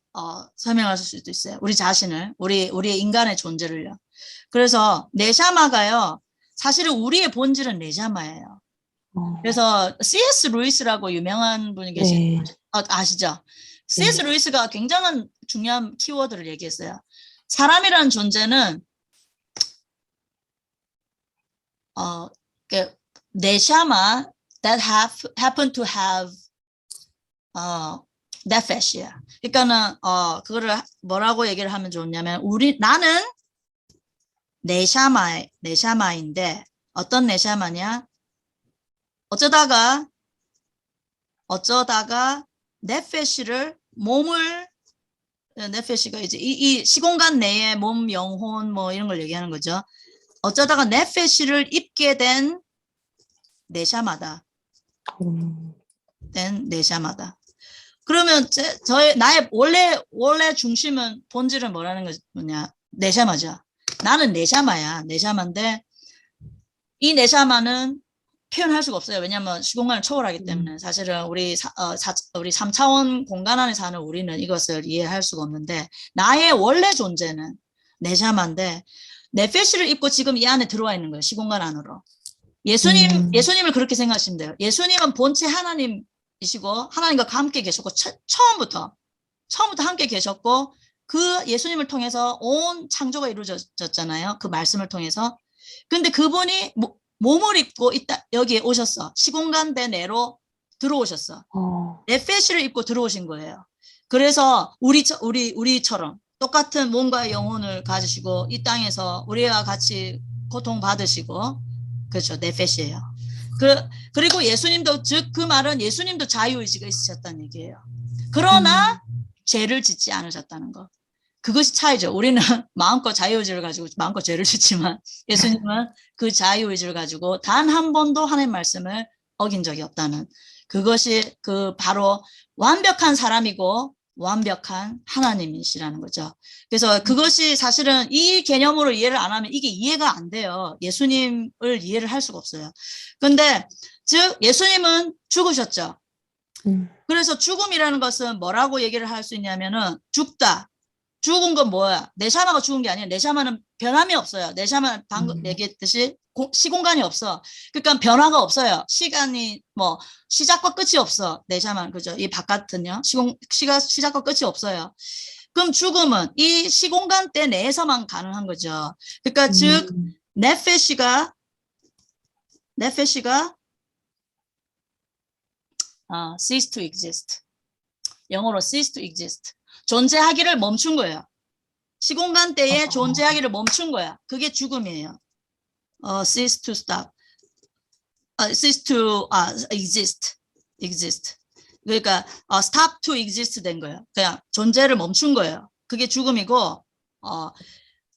설명하실 수도 있어요. 우리 자신을, 우리의 인간의 존재를요. 그래서 네샤마가요. 사실은 우리의 본질은 네샤마예요. 그래서 C.S. 루이스라고 유명한 분이 계시죠. 아시죠? C.S. 루이스가 굉장한 중요한 키워드를 얘기했어요. 사람이라는 존재는 네샤마 that happen to have nefesh이야. 그러니까는 그거를 뭐라고 얘기를 하면 좋냐면 나는 네샤마인데 어떤 네샤마냐? 어쩌다가 네페시를 네페시가 이제 이 시공간 내에 몸, 영혼 뭐 이런 걸 얘기하는 거죠. 어쩌다가 네페시를 입게 된 네샤마다. 그러면 나의 원래 중심은 본질은 뭐라는 거냐? 네샤마죠. 나는 네샤마야. 네샤마인데 이 네샤마는 표현할 수가 없어요. 왜냐하면 시공간을 초월하기 때문에 사실은 우리 3차원 공간 안에 사는 우리는 이것을 이해할 수가 없는데 나의 원래 존재는 네샤마인데 네페시를 입고 지금 이 안에 들어와 있는 거예요. 시공간 안으로. 예수님을 그렇게 생각하시면 돼요. 예수님은 본체 하나님이시고 하나님과 함께 계셨고 처음부터 함께 계셨고 그 예수님을 통해서 온 창조가 이루어졌잖아요. 그 말씀을 통해서. 근데 그분이 몸을 입고 여기에 오셨어. 시공간대 내로 들어오셨어. 네페시를 입고 들어오신 거예요. 그래서 우리처럼 똑같은 몸과 영혼을 가지시고 이 땅에서 우리와 같이 고통받으시고 그렇죠. 네페시예요. 그리고 예수님도 즉 그 말은 예수님도 자유의지가 있으셨다는 얘기예요. 그러나 죄를 짓지 않으셨다는 거. 그것이 차이죠. 우리는 마음껏 자유의지를 가지고 마음껏 죄를 짓지만 예수님은 그 자유의지를 가지고 단 한 번도 하나님의 말씀을 어긴 적이 없다는 그것이 바로 완벽한 사람이고 완벽한 하나님이시라는 거죠. 그래서 그것이 사실은 이 개념으로 이해를 안 하면 이게 이해가 안 돼요. 예수님을 이해를 할 수가 없어요. 근데 즉 예수님은 죽으셨죠. 그래서 죽음이라는 것은 뭐라고 얘기를 할 수 있냐면은 죽다. 죽은 건 뭐야? 네샤마가 죽은 게 아니야. 네샤마는 변함이 없어요. 네샤마는 방금 얘기했듯이 시공간이 없어. 그러니까 변화가 없어요. 시간이 뭐 시작과 끝이 없어. 네샤마는 그죠? 이 바깥은요. 시작과 끝이 없어요. 그럼 죽음은 이 시공간 때 내에서만 가능한 거죠. 그러니까 즉 네페시가 cease to exist. 영어로 cease to exist. 존재하기를 멈춘 거예요. 시공간 때에 존재하기를 멈춘 거야. 그게 죽음이에요. cease to stop. cease to exist. 그러니까 stop to exist 된 거예요. 그냥 존재를 멈춘 거예요. 그게 죽음이고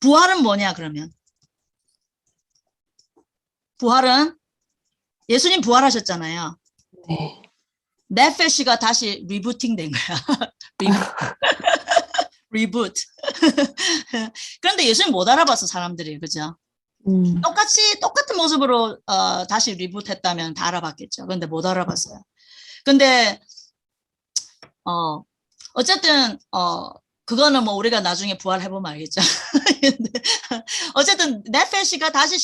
부활은 뭐냐 그러면 부활은 예수님 부활하셨잖아요. 네. 네페시가 다시 리부팅 된 거야. 리부트. 그런데 예수님 못 알아봤어 사람들이 그죠? 똑같은 모습으로 다시 리부트했다면 다 알아봤겠죠. 그런데 못 알아봤어요. 근데 어쨌든 그거는 뭐 우리가 나중에 부활해보면 알겠죠. 어쨌든 네페시가 다시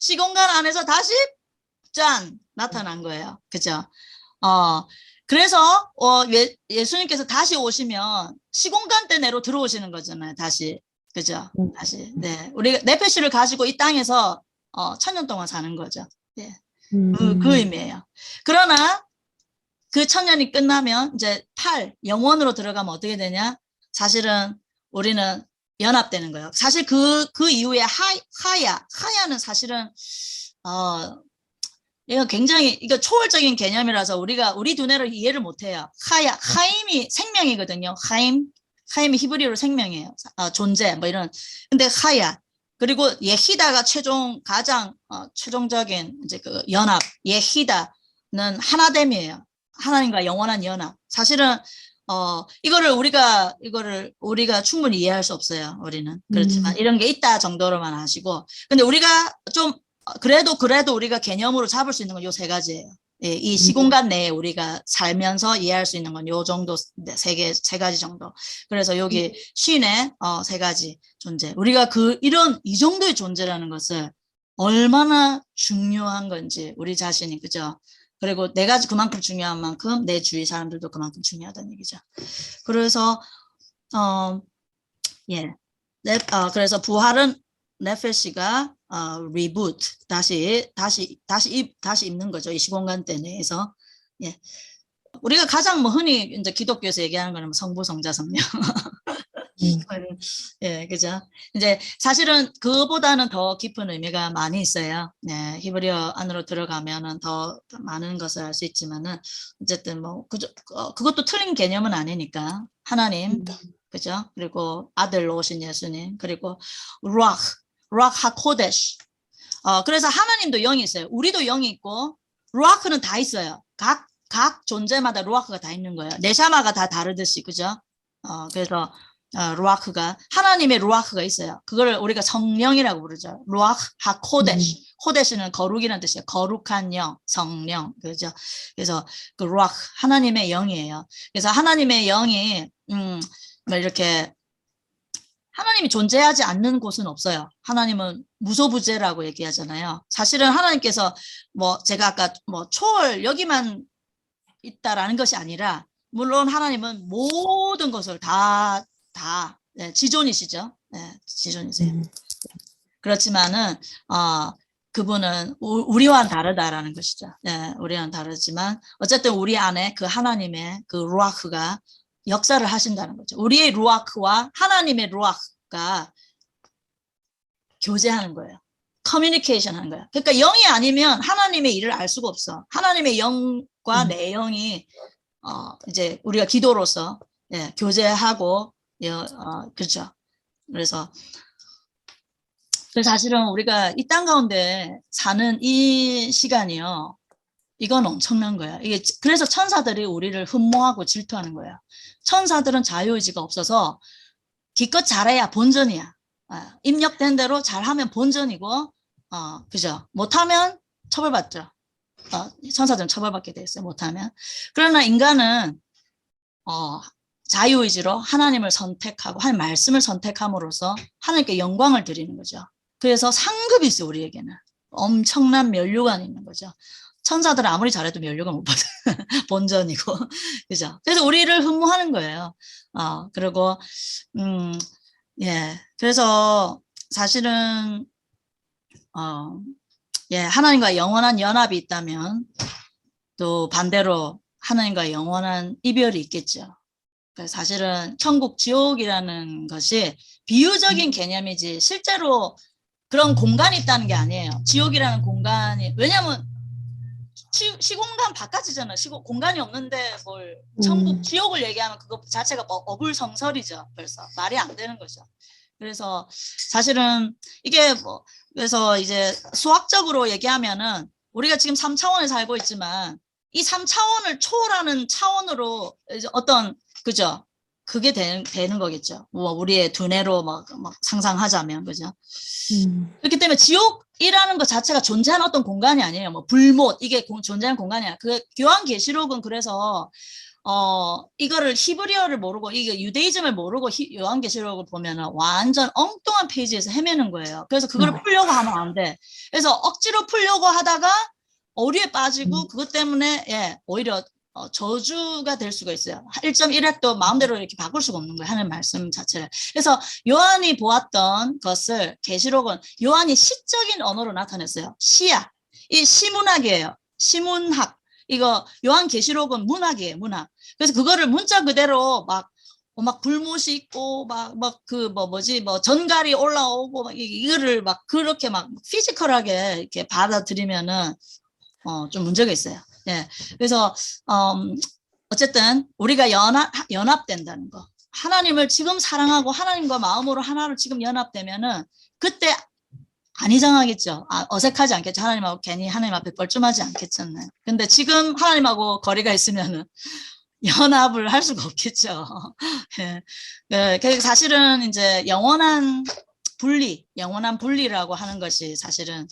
시공간 안에서 다시 짠 나타난 거예요. 그죠? 그래서 예수님께서 다시 오시면 시공간 때 내로 들어오시는 거잖아요. 다시 그죠? 다시 네 우리 네페시를 가지고 이 땅에서 1000년 동안 사는 거죠. 예. 그 의미예요. 그러나 그 1000년이 끝나면 이제 영원으로 들어가면 어떻게 되냐? 사실은 우리는 연합되는 거예요. 사실 그 이후에 하야는 사실은 이거 굉장히 이거 초월적인 개념이라서 우리 두뇌를 이해를 못해요. 하임이 생명이거든요. 하임이 히브리어로 생명이에요. 존재 뭐 이런. 근데 하야 그리고 예히다가 가장 최종적인 이제 그 연합 예히다는 하나됨이에요. 하나님과 영원한 연합. 사실은 이거를 우리가 충분히 이해할 수 없어요. 우리는 그렇지만 이런 게 있다 정도로만 아시고. 근데 우리가 좀 그래도 우리가 개념으로 잡을 수 있는 건 요 세 가지예요. 예, 이 시공간 내에 우리가 살면서 이해할 수 있는 건 요 정도 세 가지 정도. 그래서 여기 신의 세 가지 존재. 우리가 이 정도의 존재라는 것을 얼마나 중요한 건지 우리 자신이 그죠? 그리고 내가 그만큼 중요한 만큼 내 주위 사람들도 그만큼 중요하다는 얘기죠. 그래서 그래서 부활은 네페시가 리부트 다시 입는 거죠. 이 시공간 때 내에서. 예. 우리가 가장 뭐 흔히 이제 기독교에서 얘기하는 거는 성부, 성자, 성령. 예, 그죠. 이제 사실은 그보다는 더 깊은 의미가 많이 있어요. 네, 히브리어 안으로 들어가면은 더 많은 것을 알 수 있지만은 어쨌든 뭐 그것도 틀린 개념은 아니니까 하나님, 그죠. 그리고 아들로 오신 예수님, 그리고 루ach 하코데시. 그래서 하나님도 영이 있어요. 우리도 영이 있고 루아크는 다 있어요. 각 존재마다 루아크가 다 있는 거예요. 네샤마가 다 다르듯이 그죠. 그래서 루아크가 하나님의 루아크가 있어요. 그걸 우리가 성령이라고 부르죠. 루아크 하코데시. 코데시는 거룩이라는 뜻이에요. 거룩한 영, 성령. 그죠? 그래서 그 루아크 하나님의 영이에요. 그래서 하나님의 영이 뭐 이렇게 하나님이 존재하지 않는 곳은 없어요. 하나님은 무소부재라고 얘기하잖아요. 사실은 하나님께서 뭐 제가 아까 뭐 초월 여기만 있다라는 것이 아니라 물론 하나님은 모든 것을 다 네, 지존이시죠. 네, 지존이세요. 그렇지만은 그분은 우리와는 다르다라는 것이죠. 네, 우리와는 다르지만 어쨌든 우리 안에 그 하나님의 그 루아크가 역사를 하신다는 거죠. 우리의 루아크와 하나님의 루아크가 교제하는 거예요. 커뮤니케이션 하는 거예요. 그러니까 영이 아니면 하나님의 일을 알 수가 없어. 하나님의 영과 내 영이 이제 우리가 기도로서 교제하고 그렇죠. 그래서 사실은 우리가 이 땅 가운데 사는 이 시간이요. 이건 엄청난 거야. 이게 그래서 천사들이 우리를 흠모하고 질투하는 거야. 천사들은 자유의지가 없어서 기껏 잘해야 본전이야. 입력된 대로 잘하면 본전이고, 그죠? 못하면 처벌받죠. 천사들은 처벌받게 돼 있어요. 못하면. 그러나 인간은 자유의지로 하나님을 선택하고 하나님 말씀을 선택함으로써 하나님께 영광을 드리는 거죠. 그래서 상급이 있어요. 우리에게는 엄청난 면류관이 있는 거죠. 천사들은 아무리 잘해도 면류관 못 받아. 본전이고. 그죠? 그래서 우리를 흠모하는 거예요. 그리고, 예. 그래서 사실은, 예, 하나님과 영원한 연합이 있다면 또 반대로 하나님과 영원한 이별이 있겠죠. 그래서 사실은 천국, 지옥이라는 것이 비유적인 개념이지 실제로 그런 공간이 있다는 게 아니에요. 지옥이라는 공간이, 왜냐하면 시공간 바깥이잖아. 공간이 없는데 뭘 천국, 지옥을 얘기하면 그거 자체가 뭐 어불성설이죠. 벌써 말이 안 되는 거죠. 그래서 사실은 이게 뭐 그래서 이제 수학적으로 얘기하면은 우리가 지금 3차원에 살고 있지만 이 3차원을 초월하는 차원으로 이제 어떤 그죠? 그게 되는 거겠죠. 뭐 우리의 두뇌로 막 상상하자면 그죠? 그렇기 때문에 지옥이라는 것 자체가 존재하는 어떤 공간이 아니에요. 뭐 불못 이게 존재하는 공간이 아니야. 그 요한계시록은 그래서 이거를 히브리어를 모르고 이게 유대이즘을 모르고 요한계시록을 보면은 완전 엉뚱한 페이지에서 헤매는 거예요. 그래서 그걸 풀려고 하면 안 돼. 그래서 억지로 풀려고 하다가 오류에 빠지고 그것 때문에 예, 오히려 저주가 될 수가 있어요. 1.1핵도 마음대로 이렇게 바꿀 수가 없는 거예요. 하는 말씀 자체를. 그래서 요한이 보았던 것을 계시록은 요한이 시적인 언어로 나타냈어요. 시야. 이 시문학이에요. 시문학. 이거 요한계시록은 문학이에요. 문학. 그래서 그거를 문자 그대로 막 불못이 있고 뭐 전갈이 올라오고 막 이거를 막 그렇게 막 피지컬하게 이렇게 받아들이면은 좀 문제가 있어요. 예. 그래서 어쨌든 우리가 연합된다는 거. 하나님을 지금 사랑하고 하나님과 마음으로 하나로 지금 연합되면은 그때 안 이상하겠죠. 어색하지 않겠죠. 하나님하고 괜히 하나님 앞에 뻘쭘하지 않겠잖아요. 근데 지금 하나님하고 거리가 있으면은 연합을 할 수가 없겠죠. 예. 그 사실은 이제 영원한 분리라고 하는 것이 사실은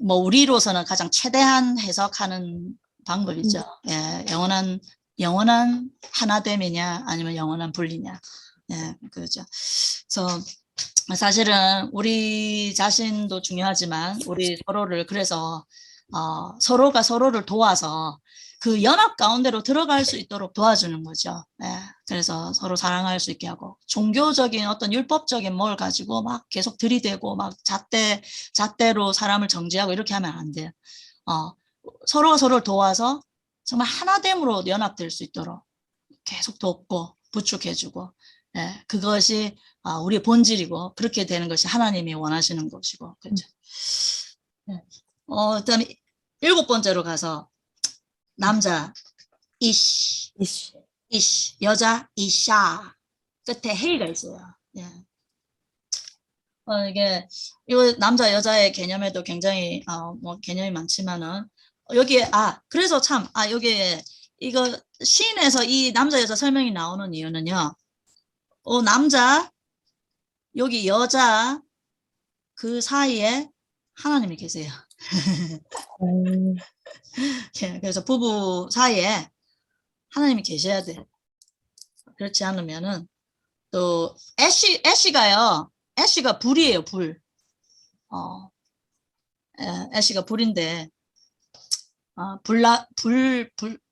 뭐 우리로서는 가장 최대한 해석하는 방법이죠. 예, 영원한 하나됨이냐 아니면 영원한 분리냐. 예, 그렇죠. 그래서 사실은 우리 자신도 중요하지만 우리 서로를 그래서 서로가 서로를 도와서 그 연합 가운데로 들어갈 수 있도록 도와주는 거죠. 예, 그래서 서로 사랑할 수 있게 하고 종교적인 어떤 율법적인 뭘 가지고 막 계속 들이대고 막 잣대로 사람을 정죄하고 이렇게 하면 안 돼요. 서로가 서로를 도와서 정말 하나됨으로 연합될 수 있도록 계속 돕고 부축해주고 예, 그것이 우리의 본질이고 그렇게 되는 것이 하나님이 원하시는 것이고 그렇죠. 예. 그다음에 7번째로 가서 남자 이시, 여자 이샤 끝에 헤이가 있어요. 예. 이거 남자 여자의 개념에도 굉장히 뭐 개념이 많지만은 여기에 그래서 참 여기에 이거 시인에서 이 남자 여자 설명이 나오는 이유는요. 남자 여기 여자 그 사이에 하나님이 계세요. 그래서 부부 사이에 하나님이 계셔야 돼. 그렇지 않으면은 또 애쉬가 불이에요. 불. 애쉬가 불인데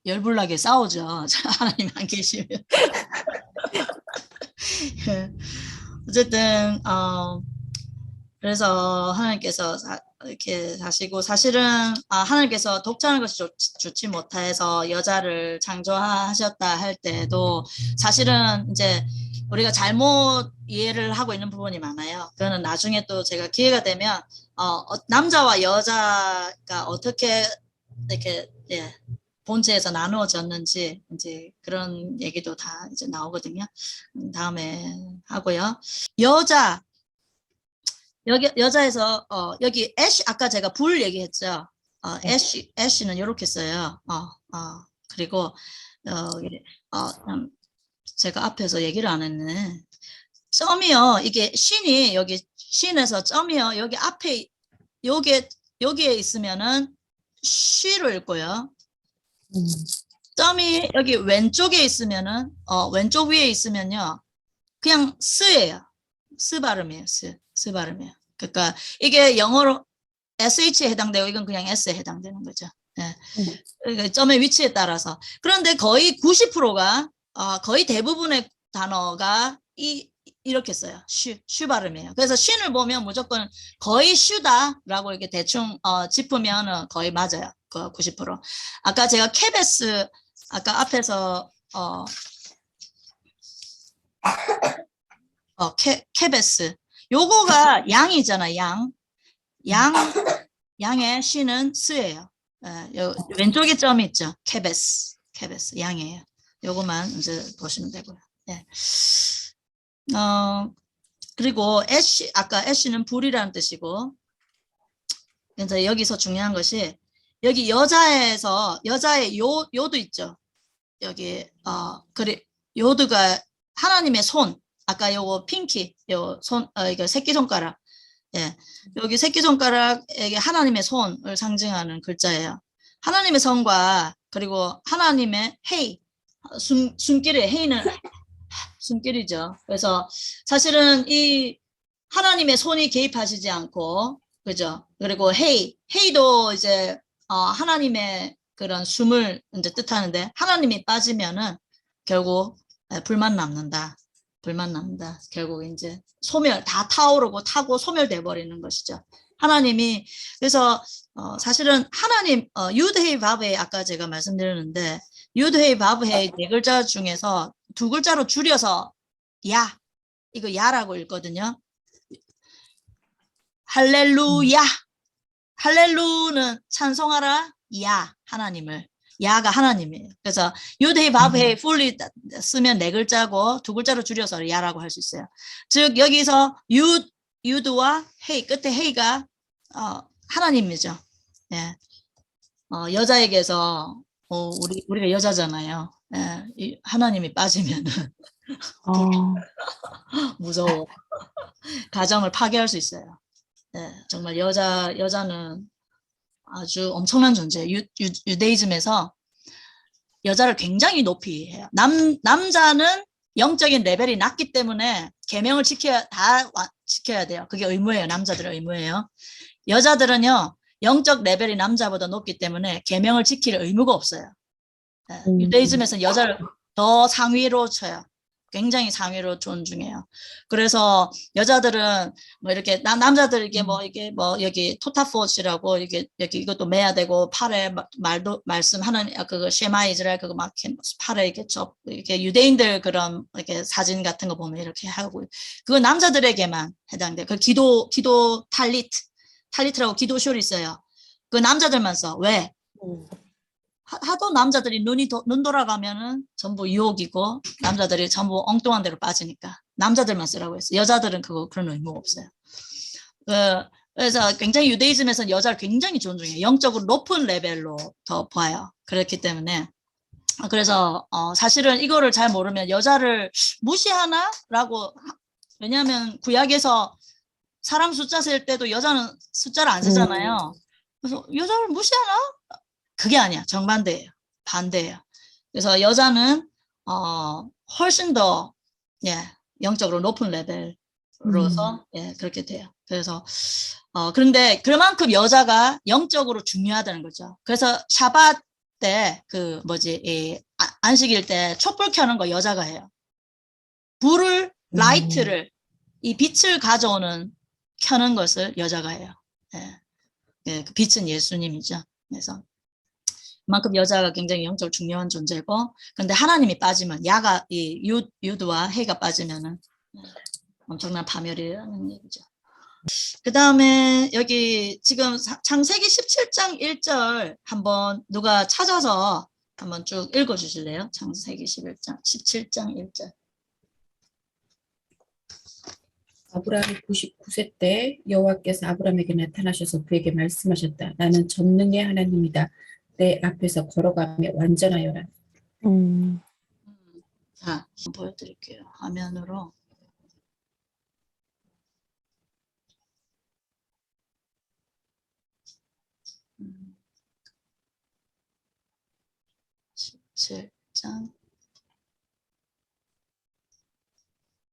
열불나게 싸우죠. 하나님 안 계시면. 어쨌든 그래서 하나님께서 이렇게 사시고 사실은 하나님께서 독차하는 것이 좋지 못해서 여자를 창조하셨다 할 때도 사실은 이제 우리가 잘못 이해를 하고 있는 부분이 많아요. 그거는 나중에 또 제가 기회가 되면 남자와 여자가 어떻게 이렇게 본체에서 나누어졌는지 이제 그런 얘기도 다 이제 나오거든요. 다음에 하고요. 여자에서 여기 애쉬 아까 제가 불 얘기했죠. 애쉬는 이렇게 써요. 그리고 제가 앞에서 얘기를 안 했네. 점이요. 이게 신이 여기 신에서 점이요. 여기 앞에 여기에 있으면은 쉬로 읽고요. 점이 여기 왼쪽에 있으면은 왼쪽 위에 있으면요. 그냥 스예요. 스 발음이에요. 스 발음이에요. 그러니까 이게 영어로 SH에 해당되고 이건 그냥 S에 해당되는 거죠. 그러니까 점의 위치에 따라서. 그런데 거의 90%가 거의 대부분의 단어가 이렇게 써요. 슈 발음이에요. 그래서 쉰을 보면 무조건 거의 슈다라고 이렇게 대충 짚으면 거의 맞아요. 그 90%. 아까 제가 케베스 아까 앞에서 케베스 요거가 양이잖아. 양의 쉬는 스예요. 왼쪽에 점이 있죠. 케베스 양이에요. 요거만 이제 보시면 되고요. 예. 그리고 애쉬 아까 애쉬는 불이라는 뜻이고, 이제 여기서 중요한 것이 여기 여자의 요도 있죠. 여기 그래 요드가 하나님의 손, 아까 요거 핑키 요 손 이거 새끼손가락, 예, 여기 새끼손가락에게 하나님의 손을 상징하는 글자예요. 하나님의 손과 그리고 하나님의 헤이 숨길이 헤이는 숨길이죠. 그래서 사실은 이 하나님의 손이 개입하시지 않고, 그죠? 그리고 헤이도 이제 하나님의 그런 숨을 이제 뜻하는데, 하나님이 빠지면은 결국 불만 남는다. 결국 이제 소멸 다 타오르고 타고 소멸돼 버리는 것이죠. 하나님이. 그래서 사실은 하나님 유드헤이 바브헤이 아까 제가 말씀드렸는데, 유드헤이 바브헤이 네 글자 중에서 두 글자로 줄여서 이거 야라고 읽거든요. 할렐루야. 할렐루는 찬송하라. 하나님을. 야가 하나님이에요. 그래서 유드헤이 바브헤이 풀리 쓰면 네 글자고 두 글자로 줄여서 야라고 할 수 있어요. 즉 여기서 유드와 헤이, 끝에 헤이가 하나님이죠. 예. 여자에게서 우리가 여자잖아요. 예. 하나님이 빠지면은 무서워. 가정을 파괴할 수 있어요. 네, 정말 여자는 아주 엄청난 존재예요. 유대이즘에서 여자를 굉장히 높이 해요. 남자는 영적인 레벨이 낮기 때문에 계명을 지켜야 돼요. 그게 의무예요. 남자들의 의무예요. 여자들은요, 영적 레벨이 남자보다 높기 때문에 계명을 지킬 의무가 없어요. 네, 유대이즘에서는 여자를 더 상위로 쳐요. 굉장히 상위로 존중해요. 그래서 여자들은 뭐 이렇게 남자들에게 여기 토타포시라고 여기 이것도 매야 되고, 팔에 말씀하는 그거 쉐마 이스라엘 그거 막 팔에 이렇게 유대인들 그런 이렇게 사진 같은 거 보면 이렇게 하고, 그거 남자들에게만 해당돼요. 그 기도 탈리트라고 기도쇼를 있어요. 그 남자들만 써. 왜? 하도 남자들이 눈 돌아가면은 전부 유혹이고, 남자들이 전부 엉뚱한 데로 빠지니까 남자들만 쓰라고 했어요. 여자들은 그런 의무가 없어요. 그래서 굉장히 유대이즘에서는 여자를 굉장히 존중해요. 영적으로 높은 레벨로 더 봐요. 그렇기 때문에 그래서 사실은 이거를 잘 모르면 여자를 무시하나라고, 왜냐하면 구약에서 사람 숫자 셀 때도 여자는 숫자를 안 세잖아요. 그래서 여자를 무시하나? 그게 아니야. 정반대예요. 반대예요. 그래서 여자는 훨씬 더 영적으로 높은 레벨로서 그렇게 돼요. 그래서 그런데 그만큼 여자가 영적으로 중요하다는 거죠. 그래서 샤밧 때 안식일 때 촛불 켜는 거 여자가 해요. 불을 라이트를 이 빛을 가져오는 켜는 것을 여자가 해요. 그 빛은 예수님이죠. 그래서 그만큼 여자가 굉장히 영적으로 중요한 존재고, 근데 하나님이 빠지면 유드와 해가 빠지면은 엄청난 파멸이라는 얘기죠. 그 다음에 여기 지금 창세기 17장 1절 한번 누가 찾아서 한번 쭉 읽어주실래요? 창세기 17장 1절. 아브라함이 99세 때 여호와께서 아브라함에게 나타나셔서 그에게 말씀하셨다. 나는 전능의 하나님이다. 내 앞에서 걸어가며 완전하여라. 자, 보여드릴게요. 화면으로. 음. 17장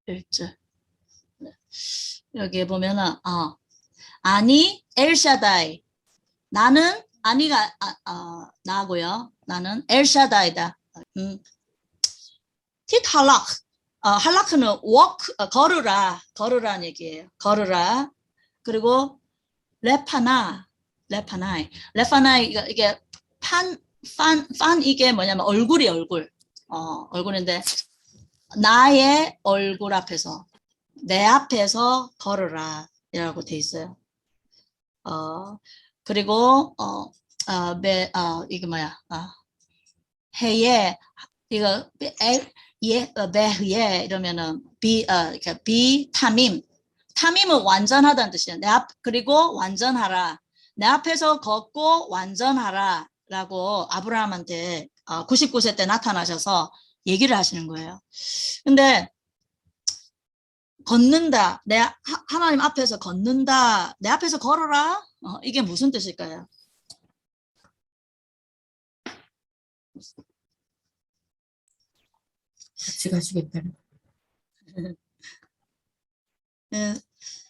1절. 여기에 보면은 아니 엘샤다이, 나는 아니가 나고요. 나는 엘샤다이다. 틱할락. 할락은 walk, 걸으라는 얘기예요. 걸으라. 그리고 레파나이 이게 판 이게 뭐냐면 얼굴이 얼굴. 얼굴인데 나의 얼굴 앞에서 내 앞에서 걸으라 이라고 돼 있어요. 그리고 이게 뭐야? 해에 이거 베흐에 이러면은 탐임은 완전하다는 뜻이에요. 그리고 완전하라. 내 앞에서 걷고 완전하라라고 아브라함한테 99세 때 나타나셔서 얘기를 하시는 거예요. 근데 걷는다. 하나님 앞에서 걷는다. 내 앞에서 걸어라. 이게 무슨 뜻일까요? 같이 가시겠다는.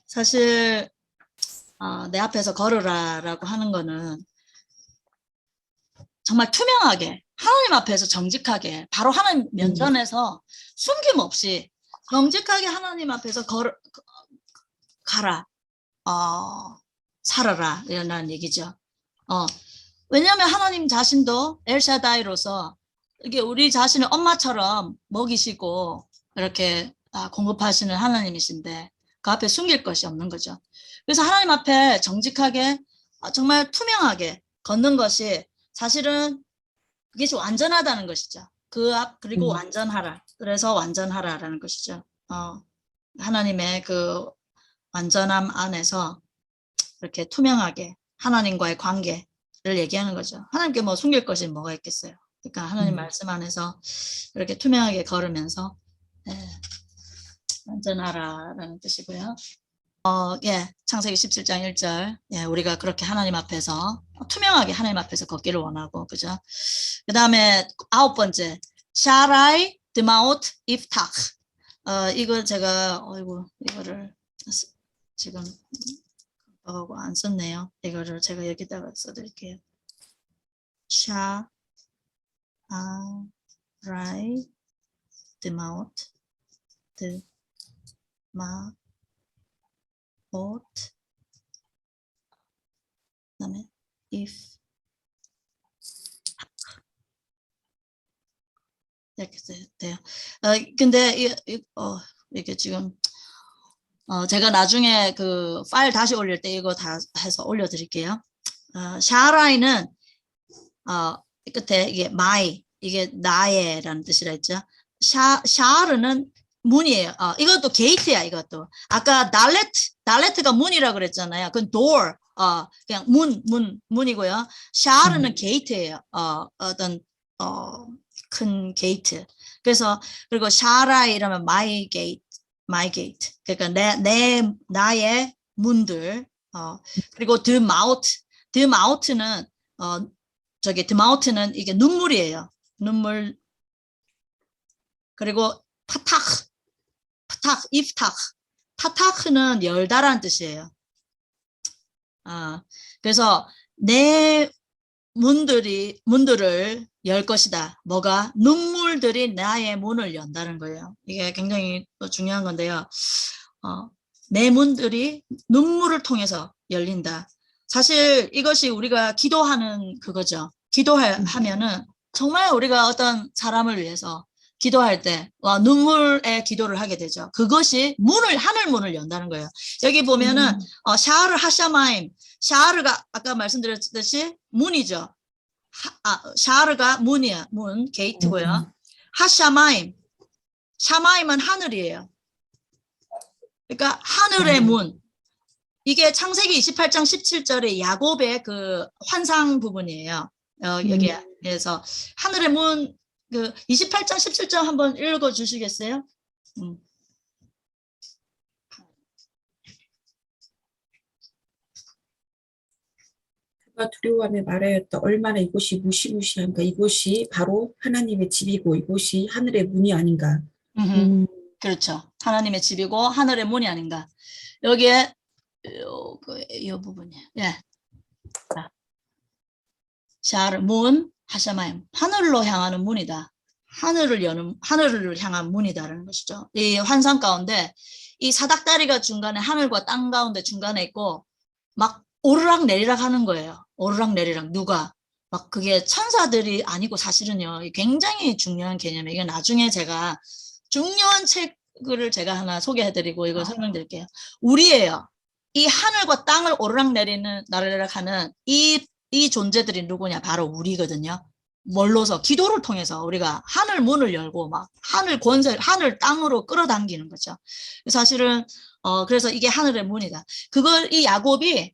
사실 내 앞에서 걸으라라고 하는 거는 정말 투명하게 하나님 앞에서 정직하게 바로 하나님 면전에서 숨김없이 정직하게 하나님 앞에서 가라. 살아라 이라는 얘기죠. 왜냐하면 하나님 자신도 엘샤다이로서 이게 우리 자신을 엄마처럼 먹이시고 이렇게 공급하시는 하나님이신데 그 앞에 숨길 것이 없는 거죠. 그래서 하나님 앞에 정직하게 정말 투명하게 걷는 것이 사실은 그게 완전하다는 것이죠. 그리고 완전하라. 그래서 완전하라라는 것이죠. 하나님의 그 완전함 안에서 이렇게 투명하게 하나님과의 관계를 얘기하는 거죠. 하나님께 뭐 숨길 것이 뭐가 있겠어요. 그러니까 하나님 말씀 안에서 이렇게 투명하게 걸으면서 완전하라라는 뜻이고요. 창세기 17장 1절. 우리가 그렇게 하나님 앞에서 투명하게 하나님 앞에서 걷기를 원하고, 그죠? 그 다음에 9번째, 샤라이 드마웃 이프탁. 이거 제가 이거를 지금 하고 안 썼네요. 이거를 제가 여기다가 써드릴게요. 샤라이 드마웃 그다음에 if 이렇게 돼요. 근데 이게 지금 제가 나중에 그 파일 다시 올릴 때 이거 다 해서 올려드릴게요. 샤라이는 끝에 이게 my 이게 나의라는 뜻이라 했죠. 샤르는 문이에요. 이것도 게이트야. 이것도 아까 달레트가 문이라 그랬잖아요. 그건 door 그냥 문이고요. 샤르는 게이트예요. 어떤 큰 게이트. 그래서 그리고 샤라 이러면 my gate. 그러니까 나의 문들. 그리고 the mouth는 the mouth는 이게 눈물이에요. 눈물. 그리고 if탁. 파타크는 열다라는 뜻이에요. 그래서 내 문들을 열 것이다. 뭐가? 눈물들이 나의 문을 연다는 거예요. 이게 굉장히 중요한 건데요. 내 문들이 눈물을 통해서 열린다. 사실 이것이 우리가 기도하는 그거죠. 기도하면은 정말 우리가 어떤 사람을 위해서 기도할 때 눈물의 기도를 하게 되죠. 그것이 하늘 문을 연다는 거예요. 여기 보면은 샤르 하샤마임, 샤르가 아까 말씀드렸듯이 문이죠. 샤르가 문이야, 문 게이트고요. 하샤마임, 샤마임은 하늘이에요. 그러니까 하늘의 문. 이게 창세기 28장 17절의 야곱의 그 환상 부분이에요. 여기에서 하늘의 문. 그 28장 17절 한번 읽어 주시겠어요? 그가 두려워하며 말하였다. 얼마나 이곳이 무시무시한가. 이곳이 바로 하나님의 집이고 이곳이 하늘의 문이 아닌가. 그렇죠. 하나님의 집이고 하늘의 문이 아닌가. 여기에 이 부분이에요. 샤르 문 하샤마임 하늘로 향하는 문이다. 하늘을 향한 문이다라는 것이죠. 이 환상 가운데 이 사닥다리가 중간에 하늘과 땅 가운데 중간에 있고 막 오르락 내리락 하는 거예요. 오르락 내리락 누가 막 그게 천사들이 아니고 사실은요 굉장히 중요한 개념이에요. 이게 나중에 제가 중요한 책을 제가 하나 소개해드리고 이걸 설명드릴게요. 우리예요. 이 하늘과 땅을 오르락 내리락 하는 이 존재들이 누구냐? 바로 우리거든요. 뭘로서? 기도를 통해서 우리가 하늘 문을 열고 막 하늘 권세, 하늘 땅으로 끌어당기는 거죠. 사실은 그래서 이게 하늘의 문이다. 그걸 이 야곱이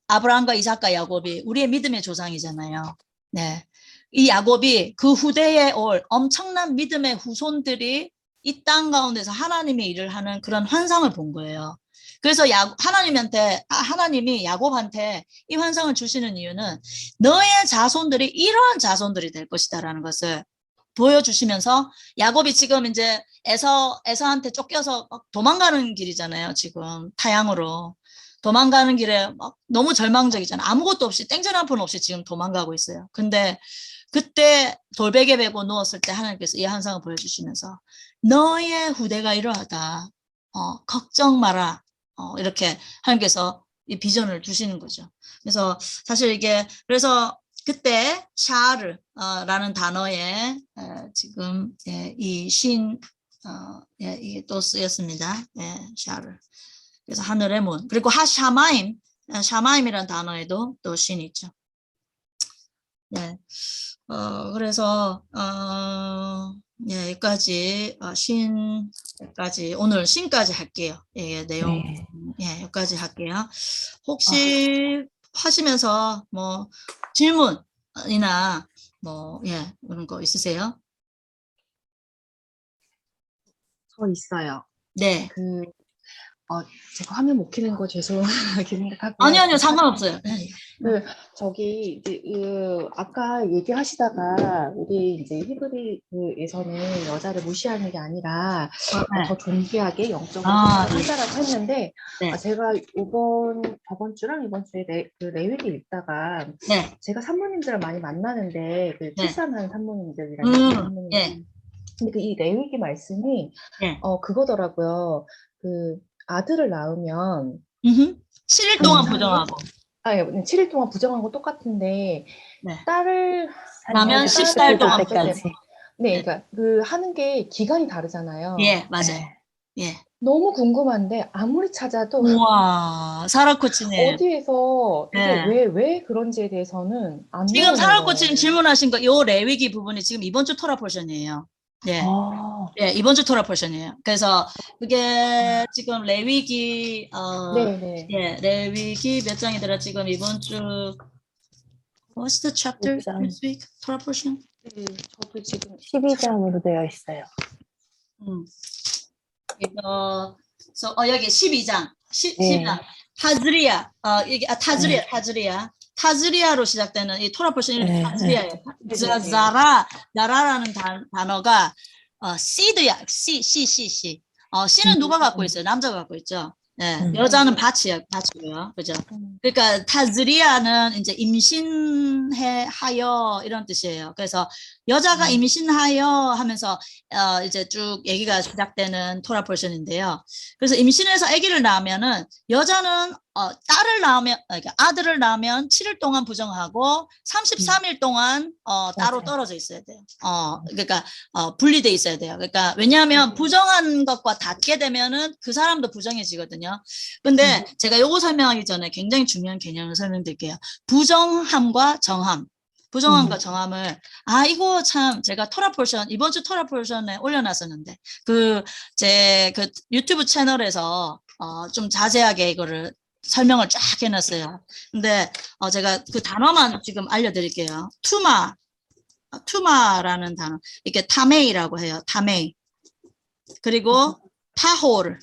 아브라함과 이삭과 야곱이 우리의 믿음의 조상이잖아요. 네. 이 야곱이 그 후대에 올 엄청난 믿음의 후손들이 이 땅 가운데서 하나님의 일을 하는 그런 환상을 본 거예요. 그래서 하나님이 야곱한테 이 환상을 주시는 이유는 너의 자손들이 이러한 자손들이 될 것이다라는 것을 보여주시면서 야곱이 지금 이제 에서한테 쫓겨서 도망가는 길이잖아요. 지금 타향으로 도망가는 길에 막 너무 절망적이잖아요. 아무것도 없이 땡전 한 푼 없이 지금 도망가고 있어요. 근데 그때 돌베개 베고 누웠을 때 하나님께서 이 환상을 보여주시면서 너의 후대가 이러하다. 걱정 마라. 이렇게 하나님께서 이 비전을 주시는 거죠. 그래서 사실 이게 그래서 그때 샤르라는 단어에 지금 이 이게 또 쓰였습니다. 샤르. 그래서 하늘의 문. 그리고 샤마임이라는 단어에도 또 신이 있죠. 네. 그래서 여기까지 여기까지 오늘 신까지 할게요. 내용 네. 여기까지 할게요. 혹시 하시면서 뭐 질문이나 뭐 그런 거 있으세요? 저 있어요. 네. 제가 화면 못 켜는 거 죄송하게 생각하고. 아니요, 상관없어요. 저기, 이제, 아까 얘기하시다가, 우리 이제 히브리에서는 여자를 무시하는 게 아니라, 더 존귀하게 영적으로 한다라고 했는데, 네. 제가 저번 주랑 이번 주에 레위기 읽다가, 네. 제가 산모님들을 많이 만나는데, 출산한 산모님들이랑 산모님들. 네. 근데 이 레위기 말씀이, 네. 그거더라고요. 아들을 낳으면 7일 동안 부정하고 7일 동안 부정한 거 똑같은데 네. 딸을 낳으면 10달 동안 때까지. 네, 그러니까 하는 게 기간이 다르잖아요. 예, 맞아요. 예. 너무 궁금한데 아무리 찾아도 우와, 사라코치네. 어디에서 이게 네. 왜 그런지에 대해서는 안 지금 나오는 사라코치님 거예요. 질문하신 거 요 레위기 부분이 지금 이번 주 토라 포션이에요. 네. 예, 이번 주 토라 포션이에요. 그래서 그게 지금 레위기 네네. 예, 레위기 몇 장이더라 지금 이번 주 What's the chapter this week? 토라 포션? 저도 지금 12장으로 되어 있어요. 여기 12장. 12장. 타즈리아로 시작되는 이 토라 포션 이름이 타즈리아예요. 나라라는 단어가 씨드야. 씨. 씨는 누가 갖고 있어요? 남자가 갖고 있죠. 네, 여자는 밭이고요. 그죠? 그러니까 타즈리아는 이제 임신하여 이런 뜻이에요. 그래서 여자가 임신하여 하면서 이제 쭉 얘기가 시작되는 토라 포션인데요. 그래서 임신해서 아기를 낳으면은 여자는 그러니까 아들을 낳으면 7일 동안 부정하고 33일 동안 따로 떨어져 있어야 돼요. 그러니까 분리돼 있어야 돼요. 그러니까 왜냐하면 부정한 것과 닿게 되면은 그 사람도 부정해지거든요. 근데 제가 요거 설명하기 전에 굉장히 중요한 개념을 설명드릴게요. 부정함과 정함. 부정함과 정함을 이거 참 제가 토라 포션 이번 주 토라 포션에 올려놨었는데 제 유튜브 채널에서 좀 자세하게 이거를 설명을 쫙 해놨어요. 근데 제가 그 단어만 지금 알려드릴게요. 투마라는 단어 이렇게 타메이라고 해요. 타메이 그리고 타호르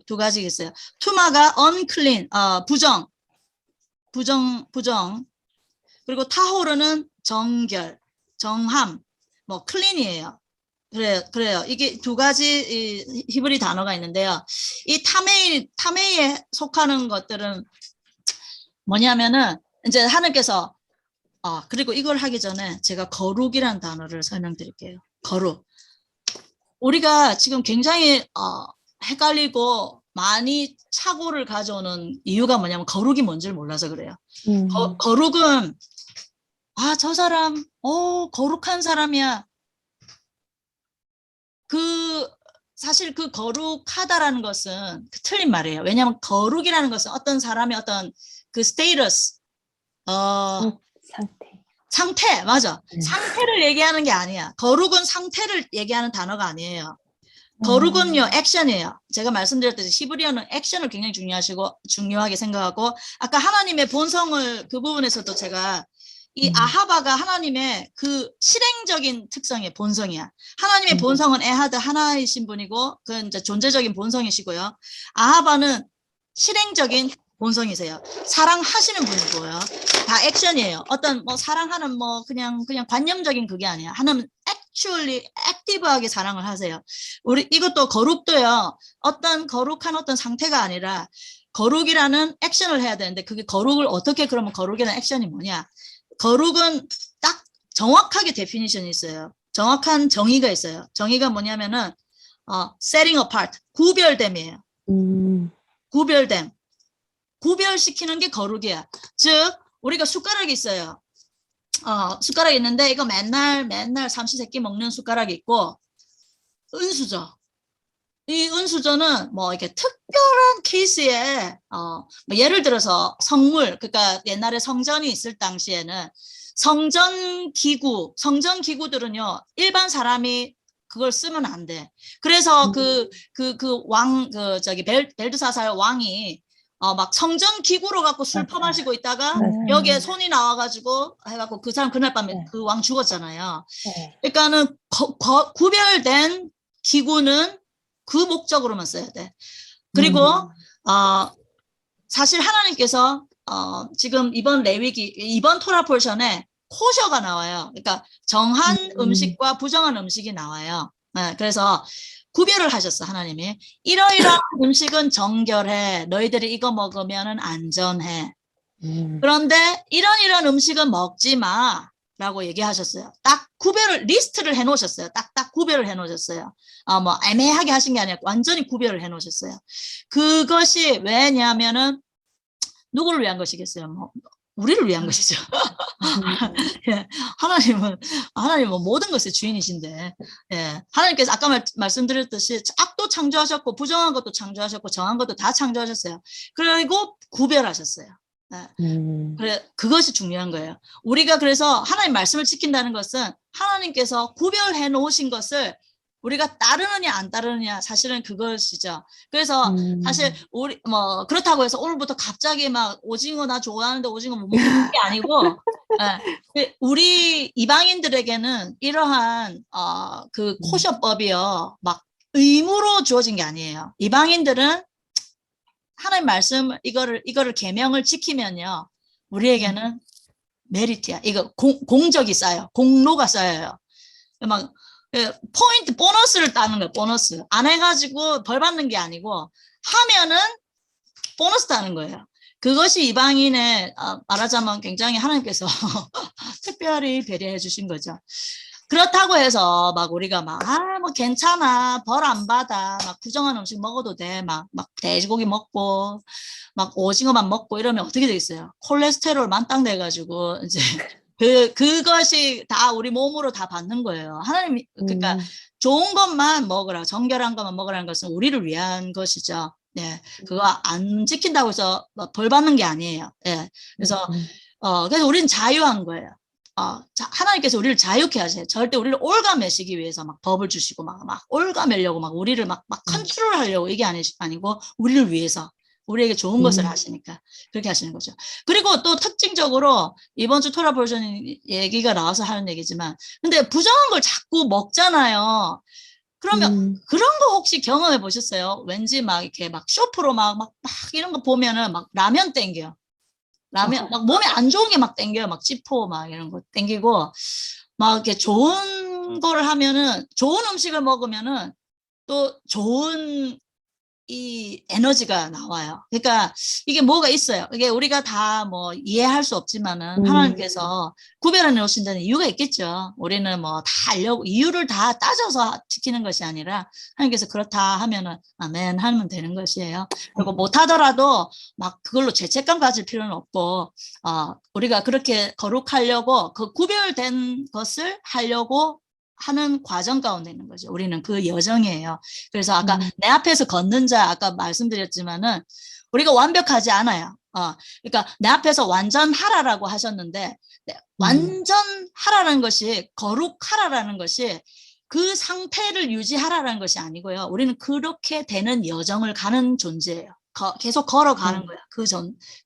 두 가지 있어요. 투마가 unclean 부정 그리고 타호르는 정결, 정함, 뭐 클린이에요. 그래요. 이게 두 가지 히브리 단어가 있는데요. 이 타메이에 속하는 것들은 뭐냐면은 이제 하나님께서 그리고 이걸 하기 전에 제가 거룩이라는 단어를 설명드릴게요. 거룩. 우리가 지금 굉장히 헷갈리고 많이 착오를 가져오는 이유가 뭐냐면 거룩이 뭔지를 몰라서 그래요. 거룩은 저 사람 거룩한 사람이야. 사실 그 거룩하다라는 것은 틀린 말이에요. 왜냐하면 거룩이라는 것은 어떤 사람의 어떤 그 스테이터스 상태 맞아. 상태를 얘기하는 게 아니야. 거룩은 상태를 얘기하는 단어가 아니에요. 거룩은요 액션이에요. 제가 말씀드렸듯이 히브리어는 액션을 굉장히 중요하게 생각하고 아까 하나님의 본성을 그 부분에서도 제가 이 아하바가 하나님의 그 실행적인 특성의 본성이야. 하나님의 본성은 에하드 하나이신 분이고 그 이제 존재적인 본성이시고요. 아하바는 실행적인 본성이세요. 사랑하시는 분이고요. 다 액션이에요. 어떤 뭐 사랑하는 뭐 그냥 관념적인 그게 아니야. 하나님은 actually 액티브하게 사랑을 하세요. 이것도 거룩도요. 어떤 거룩한 어떤 상태가 아니라 거룩이라는 액션을 해야 되는데 그게 거룩을 어떻게 그러면 거룩이라는 액션이 뭐냐? 거룩은 딱 정확하게 데피니션이 있어요. 정확한 정의가 있어요. 정의가 뭐냐면은 setting apart, 구별됨이에요. 구별됨. 구별시키는 게 거룩이야. 즉 우리가 숟가락이 있어요. 숟가락이 있는데 이거 맨날 삼시세끼 먹는 숟가락이 있고 은수저. 이 은수저는 뭐 이렇게 특별한 케이스에 뭐 예를 들어서 성물, 그러니까 옛날에 성전이 있을 당시에는 성전 기구들은요 일반 사람이 그걸 쓰면 안 돼. 그래서 벨드사살 왕이 막 성전 기구로 갖고 술 퍼마시고 있다가 여기에 손이 나와가지고 해갖고 그 사람 그날 밤에 그 왕 죽었잖아요. 그러니까는 구별된 기구는 그 목적으로만 써야 돼. 그리고 사실 하나님께서 지금 이번 토라 포션에 코셔가 나와요. 그러니까 정한 음식과 부정한 음식이 나와요. 네, 그래서 구별을 하셨어 하나님이. 이러이러한 음식은 정결해. 너희들이 이거 먹으면 안전해. 그런데 이런 음식은 먹지 마. 라고 얘기하셨어요. 딱 리스트를 해놓으셨어요. 딱 구별을 해놓으셨어요. 뭐 애매하게 하신 게 아니라 완전히 구별을 해놓으셨어요. 그것이 왜냐하면은 누구를 위한 것이겠어요? 뭐 우리를 위한 것이죠. 하나님은 모든 것의 주인이신데, 하나님께서 아까 말씀드렸듯이 악도 창조하셨고 부정한 것도 창조하셨고 정한 것도 다 창조하셨어요. 그리고 구별하셨어요. 그래, 그것이 중요한 거예요. 우리가 그래서 하나님 말씀을 지킨다는 것은 하나님께서 구별해 놓으신 것을 우리가 따르느냐 안 따르느냐 사실은 그것이죠. 그래서 사실 우리 뭐 그렇다고 해서 오늘부터 갑자기 막 오징어 나 좋아하는데 오징어 못 먹는 게 아니고 우리 이방인들에게는 이러한 그 코셔법이요 막 의무로 주어진 게 아니에요. 이방인들은 하나님 말씀 이거를 계명을 지키면요 우리에게는 메리트야. 이거 공적이 쌓여, 공로가 쌓여요. 막 포인트 보너스를 따는 거예요. 보너스 안 해가지고 벌 받는 게 아니고 하면은 보너스 따는 거예요. 그것이 이방인의 말하자면 굉장히 하나님께서 특별히 배려해 주신 거죠. 그렇다고 해서 막 우리가 뭐 괜찮아 벌 안 받아 막 부정한 음식 먹어도 돼 막 돼지고기 먹고 막 오징어만 먹고 이러면 어떻게 되겠어요? 콜레스테롤 만땅 돼가지고 이제 그것이 다 우리 몸으로 다 받는 거예요. 하나님 그러니까 좋은 것만 먹으라 정결한 것만 먹으라는 것은 우리를 위한 것이죠. 네, 그거 안 지킨다고 해서 벌 받는 게 아니에요. 네, 그래서 우리는 자유한 거예요. 하나님께서 우리를 자유케 하세요. 절대 우리를 올가매시기 위해서 막 법을 주시고 막 올가매려고 막 우리를 막 컨트롤하려고 이게 아니고 우리를 위해서 우리에게 좋은 것을 하시니까 그렇게 하시는 거죠. 그리고 또 특징적으로 이번 주 토라 버전 얘기가 나와서 하는 얘기지만 근데 부정한 걸 자꾸 먹잖아요. 그러면 그런 거 혹시 경험해 보셨어요? 왠지 막 이렇게 막 쇼프로 막 이런 거 보면은 막 라면 땡겨요. 라면 막 몸에 안 좋은 게 막 땡겨요. 막 찌포 막 이런 거 땡기고 막 이렇게 좋은 거를 하면은 좋은 음식을 먹으면은 또 좋은 이 에너지가 나와요. 그러니까 이게 뭐가 있어요. 이게 우리가 다 뭐 이해할 수 없지만은 하나님께서 구별해 놓으신다는 이유가 있겠죠. 우리는 뭐 다 알려고 이유를 다 따져서 지키는 것이 아니라 하나님께서 그렇다 하면은 아멘 하면 되는 것이에요. 그리고 못하더라도 막 그걸로 죄책감 가질 필요는 없고 우리가 그렇게 거룩하려고 그 구별된 것을 하려고 하는 과정 가운데 있는 거죠. 우리는 그 여정이에요. 그래서 아까 내 앞에서 걷는 자 아까 말씀드렸지만은 우리가 완벽하지 않아요. 그러니까 내 앞에서 완전하라라고 하셨는데 완전하라는 것이 거룩하라라는 것이 그 상태를 유지하라는 것이 아니고요. 우리는 그렇게 되는 여정을 가는 존재예요. 계속 걸어가는 거예요.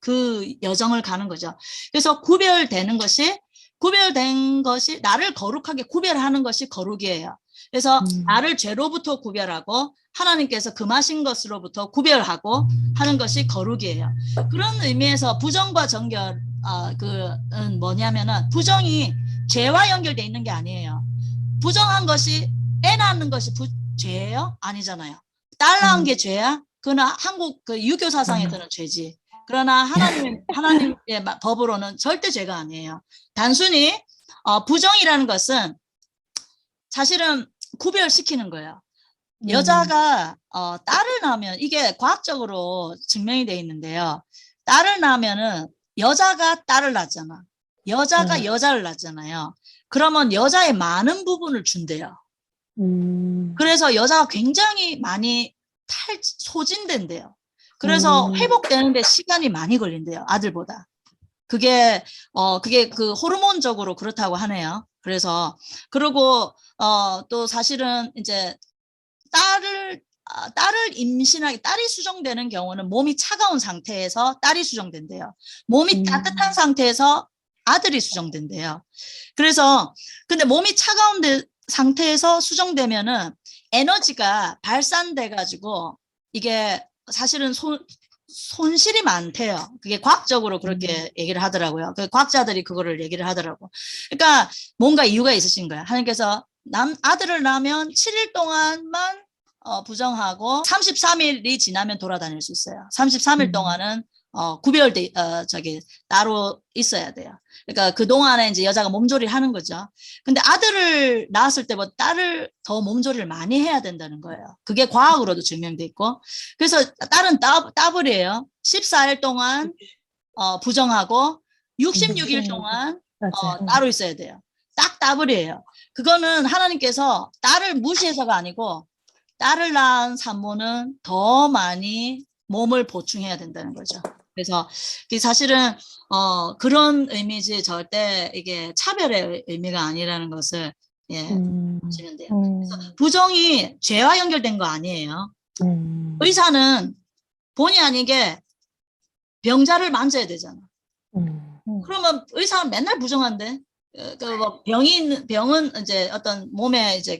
그 여정을 가는 거죠. 그래서 구별된 것이 나를 거룩하게 구별하는 것이 거룩이에요. 그래서 나를 죄로부터 구별하고 하나님께서 금하신 것으로부터 구별하고 하는 것이 거룩이에요. 그런 의미에서 부정과 정결 그는 뭐냐면은 부정이 죄와 연결돼 있는 게 아니에요. 부정한 것이 애 낳는 것이 죄예요? 아니잖아요. 딸 낳은 게 죄야? 그러나 한국 그 유교 사상에서는 죄지. 그러나 하나님의 법으로는 절대 죄가 아니에요. 단순히 부정이라는 것은 사실은 구별시키는 거예요. 여자가 딸을 낳으면 이게 과학적으로 증명이 돼 있는데요. 딸을 낳으면은 여자가 딸을 낳잖아. 여자가 여자를 낳잖아요. 그러면 여자의 많은 부분을 준대요. 그래서 여자가 굉장히 많이 소진된대요. 그래서 회복되는데 시간이 많이 걸린대요. 아들보다. 그게 그 호르몬적으로 그렇다고 하네요. 그래서 그리고 또 사실은 이제 딸을 임신하게 딸이 수정되는 경우는 몸이 차가운 상태에서 딸이 수정된대요. 몸이 따뜻한 상태에서 아들이 수정된대요. 그래서 근데 몸이 차가운 상태에서 수정되면은 에너지가 발산돼 가지고 이게 사실은 손실이 많대요. 그게 과학적으로 그렇게 얘기를 하더라고요. 그 과학자들이 그거를 얘기를 하더라고. 그러니까 뭔가 이유가 있으신 거야. 하나님께서 아들을 낳으면 7일 동안만 부정하고 33일이 지나면 돌아다닐 수 있어요. 33일 동안은 구별돼 따로 있어야 돼요. 그러니까 그 동안에 이제 여자가 몸조리를 하는 거죠. 근데 아들을 낳았을 때보다 딸을 더 몸조리를 많이 해야 된다는 거예요. 그게 과학으로도 증명돼 있고. 그래서 딸은 더블이에요. 14일 동안 부정하고 66일 동안 따로 있어야 돼요. 딱 더블이에요. 그거는 하나님께서 딸을 무시해서가 아니고 딸을 낳은 산모는 더 많이 몸을 보충해야 된다는 거죠. 그래서 사실은 그런 의미지 절대 이게 차별의 의미가 아니라는 것을 보시면 돼요. 그래서 부정이 죄와 연결된 거 아니에요. 의사는 본의 아니게 병자를 만져야 되잖아. 그러면 의사는 맨날 부정한데 뭐 병은 이제 어떤 몸에 이제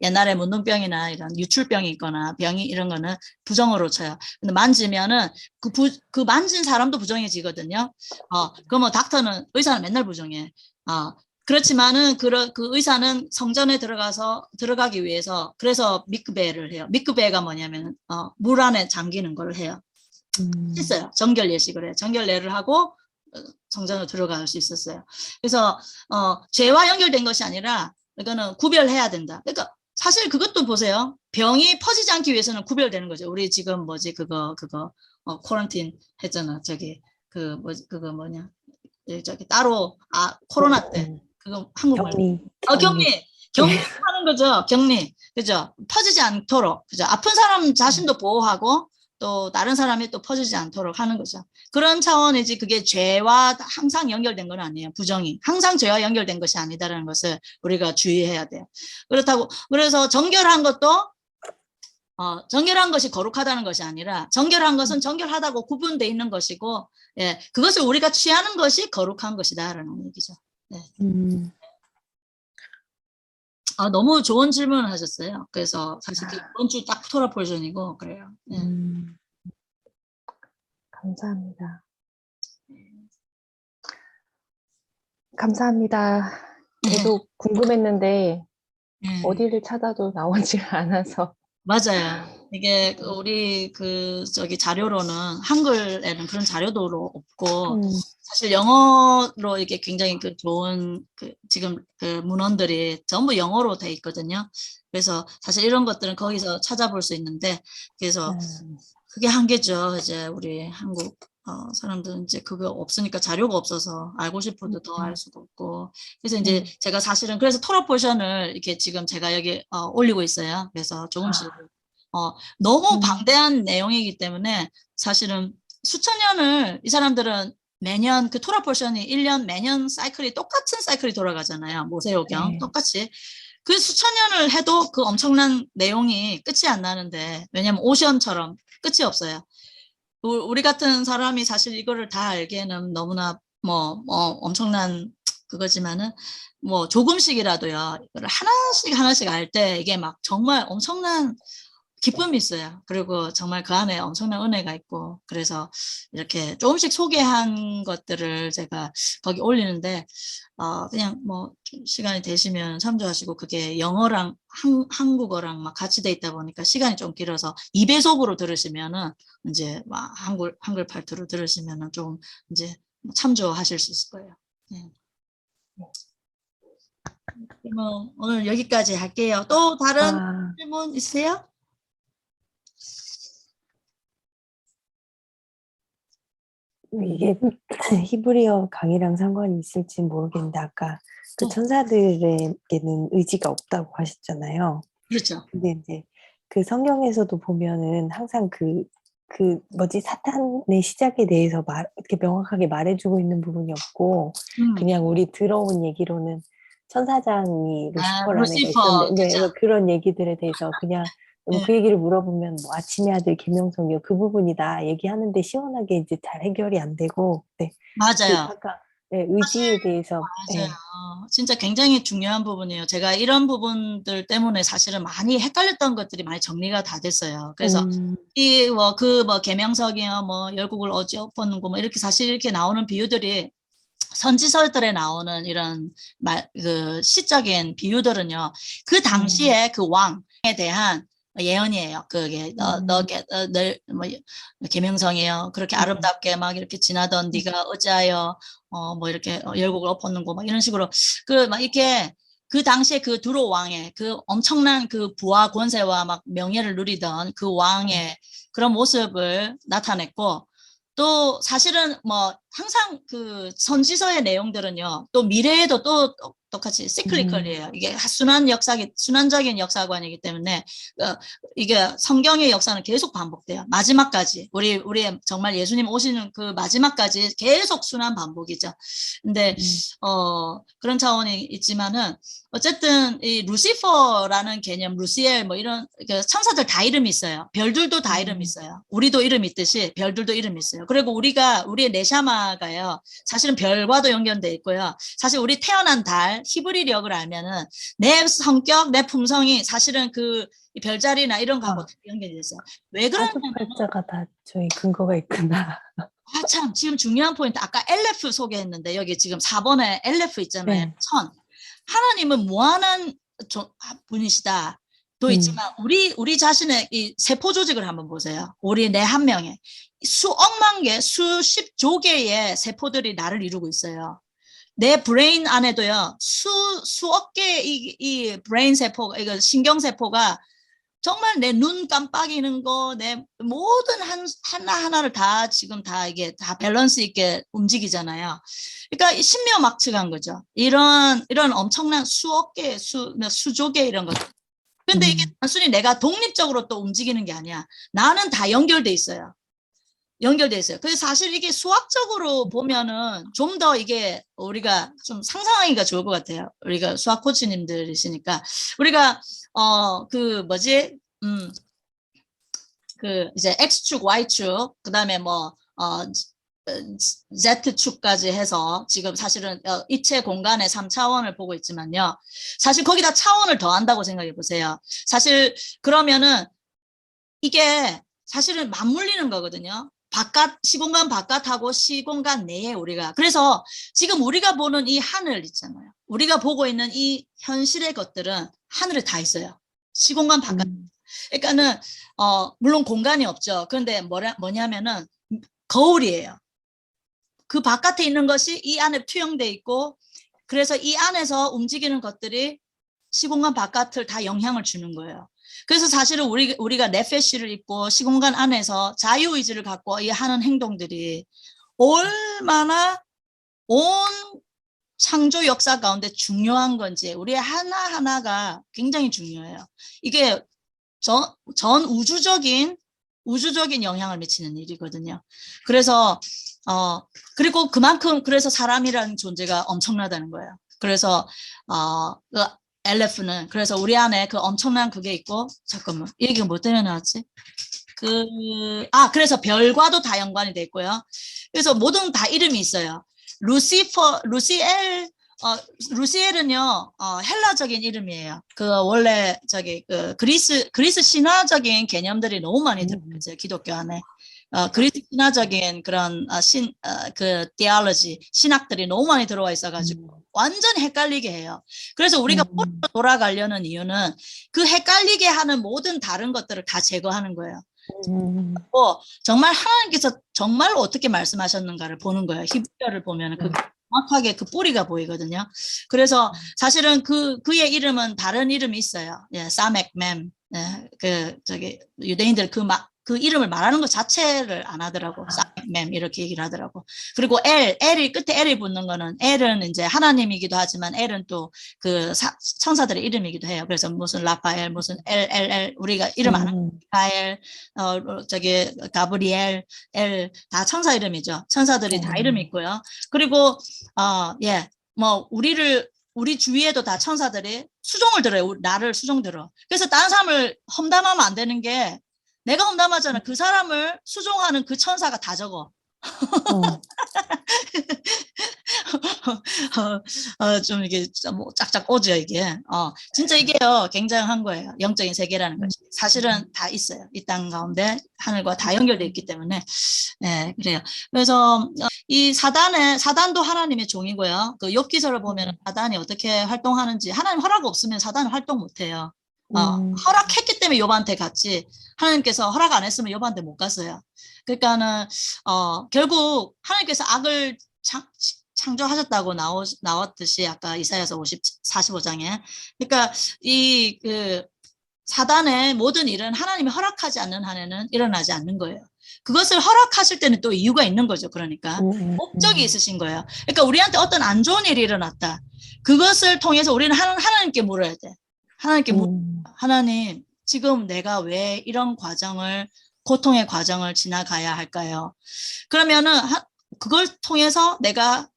옛날에 문둥병이나 이런 유출병이 있거나 병이 이런 거는 부정으로 쳐요. 근데 만지면은 그 만진 사람도 부정해지거든요. 그러면 의사는 맨날 부정해. 그렇지만은 그 의사는 성전에 들어가기 위해서 그래서 미크베를 해요. 미크베가 뭐냐면 물 안에 잠기는 걸 해요. 했어요. 정결 예식을 해요. 정결례를 하고 성전으로 들어갈 수 있었어요. 그래서 죄와 연결된 것이 아니라 이거는 구별해야 된다. 그러니까 사실 그것도 보세요. 병이 퍼지지 않기 위해서는 구별되는 거죠. 우리 지금 그거 쿼런틴 했잖아. 그거 뭐냐? 따로 코로나 때 그거 한국말 격리하는 거죠. 격리. 그죠? 퍼지지 않도록. 그죠? 아픈 사람 자신도 보호하고 또 다른 사람이 또 퍼지지 않도록 하는 거죠. 그런 차원이지 그게 죄와 항상 연결된 건 아니에요. 부정이. 항상 죄와 연결된 것이 아니다라는 것을 우리가 주의해야 돼요. 그래서 정결한 것이 거룩하다는 것이 아니라 정결한 것은 정결하다고 구분되어 있는 것이고 그것을 우리가 취하는 것이 거룩한 것이다라는 얘기죠. 네. 너무 좋은 질문을 하셨어요. 그래서 사실 이번 주 딱 토라 포지션이고 그래요. 네. 감사합니다. 감사합니다. 계속 궁금했는데 어디를 찾아도 나오지 않아서 맞아요. 이게 우리 저기 자료로는 한글에는 그런 자료도 없고 사실 영어로 이게 굉장히 좋은 지금 문헌들이 전부 영어로 돼 있거든요. 그래서 사실 이런 것들은 거기서 찾아볼 수 있는데 그래서 그게 한계죠. 이제 우리 한국 사람들은 이제 그거 없으니까 자료가 없어서 알고 싶어도 더 알 수가 없고 그래서 이제 제가 사실은 그래서 토론 포션을 이렇게 지금 제가 여기 올리고 있어요. 그래서 조금씩 너무 방대한 내용이기 때문에 사실은 수천 년을 이 사람들은 매년 그 토라 포션이 1년 매년 사이클이 똑같은 사이클이 돌아가잖아요. 모세오경 네. 똑같이. 그 수천 년을 해도 그 엄청난 내용이 끝이 안 나는데 왜냐면 오션처럼 끝이 없어요. 우리 같은 사람이 사실 이거를 다 알기에는 너무나 엄청난 그거지만은 뭐 조금씩이라도요. 이거를 하나씩 알 때 이게 막 정말 엄청난 기쁨이 있어요. 그리고 정말 그 안에 엄청난 은혜가 있고 그래서 이렇게 조금씩 소개한 것들을 제가 거기 올리는데 그냥 뭐 시간이 되시면 참조하시고 그게 영어랑 한국어랑 막 같이 돼 있다 보니까 시간이 좀 길어서 2배속으로 들으시면은 이제 막 한글 파트로 들으시면은 좀 이제 참조하실 수 있을 거예요. 네. 그러면 오늘 여기까지 할게요. 또 다른 질문 있으세요? 이게 히브리어 강의랑 상관이 있을지 모르겠는데 아까 그 어. 천사들에게는 의지가 없다고 하셨잖아요. 그렇죠. 근데 이제 그 성경에서도 보면은 항상 사탄의 시작에 대해서 이렇게 명확하게 말해주고 있는 부분이 없고 그냥 우리 들어온 얘기로는 천사장이 루시퍼라는 애가 루시퍼, 있었는데 네, 그죠? 그런 얘기들에 대해서 그냥 네. 그 얘기를 물어보면 뭐 아침의 아들 김영성이요 그 부분이다 얘기하는데 시원하게 이제 잘 해결이 안 되고 네. 맞아요. 아까 네, 의지에 대해서 맞아요. 네. 진짜 굉장히 중요한 부분이에요. 제가 이런 부분들 때문에 사실은 많이 헷갈렸던 것들이 많이 정리가 다 됐어요. 그래서 계명석이요, 열국을 어찌엎었는고 이렇게 사실 이렇게 나오는 비유들이 선지서들에 나오는 이런 시적인 비유들은요, 그 당시에 그 왕에 대한 예언이에요. 그게 계명성이요. 그렇게 아름답게 막 이렇게 지나던 네가 어찌하여 이렇게 열국을 엎었는고 막 이런 식으로 막 이렇게 그 당시에 그 두로 왕의 그 엄청난 그 부와 권세와 막 명예를 누리던 그 왕의 그런 모습을 나타냈고 또 사실은 항상 그 선지서의 내용들은요 또 미래에도 또 똑같이 시클리컬이에요. 이게 순환적인 역사관이기 때문에 이게 성경의 역사는 계속 반복돼요. 마지막까지 우리의 정말 예수님 오시는 그 마지막까지 계속 순환 반복이죠. 근데 그런 차원이 있지만은 어쨌든 이 루시퍼라는 개념, 루시엘 이런 천사들 다 이름이 있어요. 별들도 다 이름이 있어요. 우리도 이름이 있듯이 별들도 이름이 있어요. 그리고 우리의 네샤마가요. 사실은 별과도 연결돼 있고요. 사실 우리 태어난 달 히브리력을 알면은 내 성격, 내 품성이 사실은 그 별자리나 이런 거하고 연결이 됐어요. 왜 그러냐면 사주팔자가 다 저희 근거가 있구나. 참 지금 중요한 포인트 아까 엘레프 소개했는데 여기 지금 4번에 엘레프 있잖아요. 네. 천. 하나님은 무한한 분이시다. 또 있지만 우리 자신의 이 세포 조직을 한번 보세요. 우리 내 한 명에 수억만 개, 수십조 개의 세포들이 나를 이루고 있어요. 내 브레인 안에도요 수억 개의 이 브레인 세포, 이거 신경 세포가 정말 내 눈 깜빡이는 거, 내 모든 하나하나를 다 지금 다 이게 다 밸런스 있게 움직이잖아요. 그러니까 신묘막측한 거죠. 이런 엄청난 수억 개, 수조 개 이런 것들. 근데 이게 단순히 내가 독립적으로 또 움직이는 게 아니야. 나는 다 연결돼 있어요. 연결돼 있어요. 그래서 사실 이게 수학적으로 보면은 좀 더 이게 우리가 좀 상상하기가 좋을 것 같아요. 우리가 수학 코치님들이시니까 우리가 이제 X축, Y축, 그 다음에 Z축까지 해서 지금 사실은 입체 공간의 3차원을 보고 있지만요. 사실 거기다 차원을 더한다고 생각해 보세요. 사실 그러면은 이게 사실은 맞물리는 거거든요. 시공간 바깥하고 시공간 내에 우리가. 그래서 지금 우리가 보는 이 하늘 있잖아요. 우리가 보고 있는 이 현실의 것들은 하늘에 다 있어요. 시공간 바깥. 그러니까는 물론 공간이 없죠. 그런데 뭐냐면은 거울이에요. 그 바깥에 있는 것이 이 안에 투영돼 있고, 그래서 이 안에서 움직이는 것들이 시공간 바깥을 다 영향을 주는 거예요. 그래서 사실은 우리가 네페시를 입고 시공간 안에서 자유의지를 갖고 이 하는 행동들이 얼마나 온 창조 역사 가운데 중요한 건지, 우리의 하나하나가 굉장히 중요해요. 이게 전 우주적인 영향을 미치는 일이거든요. 그래서 그리고 그만큼 그래서 사람이라는 존재가 엄청나다는 거예요. 그래서 그 LF는 그래서 우리 안에 그 엄청난 그게 있고, 잠깐만, 이 얘기가 뭐 때문에 나왔지? 그래서 별과도 다 연관이 돼 있고요. 그래서 모든 다 이름이 있어요. 루시엘은요, 헬라적인 이름이에요. 그 원래 그 그리스 신화적인 개념들이 너무 많이 들어있어요. 기독교 안에. 그리스 신화적인 그런 그 theology, 신학들이 너무 많이 들어와 있어가지고 완전 헷갈리게 해요. 그래서 우리가 돌아가려는 이유는 그 헷갈리게 하는 모든 다른 것들을 다 제거하는 거예요. 정말 하나님께서 정말 어떻게 말씀하셨는가를 보는 거예요. 히브리어를 보면 그 정확하게 그 뿌리가 보이거든요. 그래서 사실은 그의 이름은 다른 이름이 있어요. 예, 사멕mem. 예, 유대인들 그 이름을 말하는 것 자체를 안 하더라고. 사멕mem 이렇게 얘기를 하더라고. 그리고 L이 끝에 L이 붙는 거는, L은 이제 하나님이기도 하지만 L은 또 그 천사들의 이름이기도 해요. 그래서 무슨 라파엘, 무슨 L 우리가 이름 안 하는 미카엘, 가브리엘, L 다 천사 이름이죠. 천사들이 다 이름이 있고요. 그리고 우리 주위에도 다 천사들이 수종을 들어요. 나를 수종 들어. 그래서 다른 사람을 험담하면 안 되는 게, 내가 험담하잖아. 그 사람을 수종하는 그 천사가 다 적어. 좀 이게 뭐 짝짝 오죠, 이게. 진짜 이게요, 굉장한 거예요. 영적인 세계라는 것이. 사실은 다 있어요. 이 땅 가운데 하늘과 다 연결되어 있기 때문에. 네, 그래요. 그래서 이 사단도 하나님의 종이고요. 그 욥기서를 보면 사단이 어떻게 활동하는지, 하나님 허락 없으면 사단은 활동 못 해요. 허락했기 때문에 욥한테 갔지, 하나님께서 허락 안 했으면 욥한테 못 갔어요. 그러니까는 결국 하나님께서 악을 창조하셨다고 나왔듯이 아까 이사야서 45장에, 그러니까 그 사단의 모든 일은 하나님이 허락하지 않는 한에는 일어나지 않는 거예요. 그것을 허락하실 때는 또 이유가 있는 거죠. 그러니까 목적이 있으신 거예요. 그러니까 우리한테 어떤 안 좋은 일이 일어났다. 그것을 통해서 우리는 하나님께 물어야 돼. 하나님, 지금 내가 왜 이런 고통의 과정을 지나가야 할까요? 그러면은 그걸 통해서 내가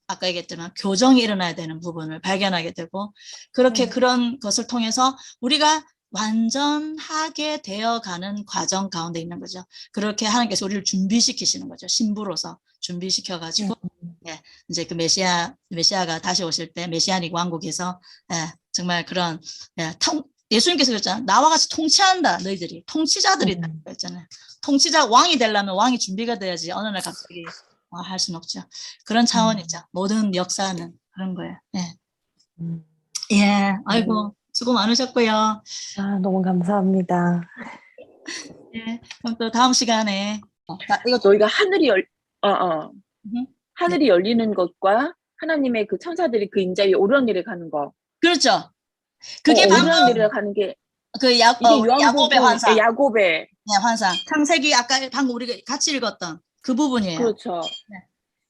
아까 얘기했지만 교정이 일어나야 되는 부분을 발견하게 되고, 그렇게 그런 것을 통해서 우리가 완전하게 되어가는 과정 가운데 있는 거죠. 그렇게 하나님께서 우리를 준비시키시는 거죠. 신부로서 준비시켜가지고, 이제 그 메시아가 다시 오실 때 메시아닉 왕국에서 정말 그런 예수님께서 그랬잖아요. 나와 같이 통치한다. 너희들이 통치자들이 있다고 했잖아요. 통치자 왕이 되려면 왕이 준비가 돼야지 어느 날 갑자기 할 수는 없죠. 그런 차원이죠. 모든 역사는 그런 거예요. 아이고 수고 많으셨고요. 너무 감사합니다. 그럼 또 다음 시간에 이거 저희가 하늘이 열리는 것과 하나님의 그 천사들이 그 인자 위에 오르락내리락 가는 거. 그렇죠. 그게 오르락내리락 가는 게 그 이게 야곱의 환상. 야곱의 환상. 창세기 아까 방금 우리가 같이 읽었던 그 부분이에요. 그렇죠.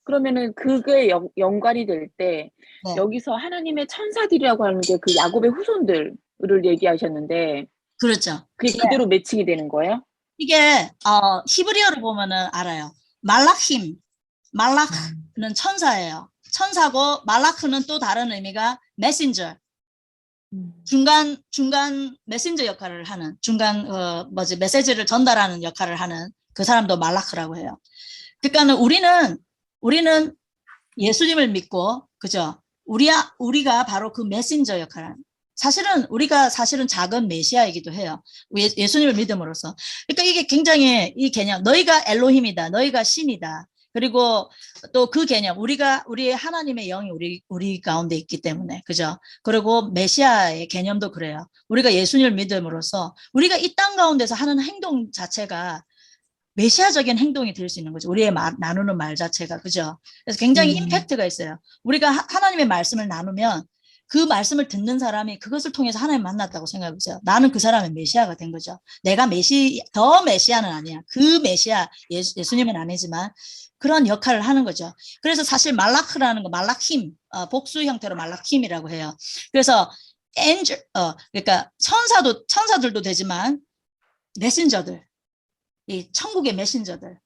그러면은 그게 연관이 될 때 여기서 하나님의 천사들이라고 하는 게 그 야곱의 후손들을 얘기하셨는데, 그렇죠. 그게 그대로 매칭이 되는 거예요? 이게 히브리어를 보면은 알아요. 말라크는 천사예요. 천사고, 말라크는 또 다른 의미가 메신저. 중간 메신저 역할을 하는, 메시지를 전달하는 역할을 하는 그 사람도 말라크라고 해요. 그러니까는 우리는 예수님을 믿고, 그죠? 우리가 바로 그 메신저 역할을 하는. 우리가 작은 메시아이기도 해요. 예수님을 믿음으로써. 그러니까 이게 굉장히 이 개념, 너희가 엘로힘이다, 너희가 신이다. 그리고 또 그 개념, 우리의 하나님의 영이 우리 가운데 있기 때문에, 그죠? 그리고 메시아의 개념도 그래요. 우리가 예수님을 믿음으로써 우리가 이 땅 가운데서 하는 행동 자체가 메시아적인 행동이 될 수 있는 거죠. 우리의 나누는 말 자체가, 그죠? 그래서 굉장히 임팩트가 있어요. 우리가 하나님의 말씀을 나누면 그 말씀을 듣는 사람이 그것을 통해서 하나님 만났다고 생각해보세요. 나는 그 사람의 메시아가 된 거죠. 내가 더 메시아는 아니야. 그 메시아, 예수님은 아니지만 그런 역할을 하는 거죠. 그래서 사실 말라크라는 거, 말라킴, 복수 형태로 말라킴이라고 해요. 그래서 그러니까 천사들도 되지만 메신저들, 이 천국의 메신저들,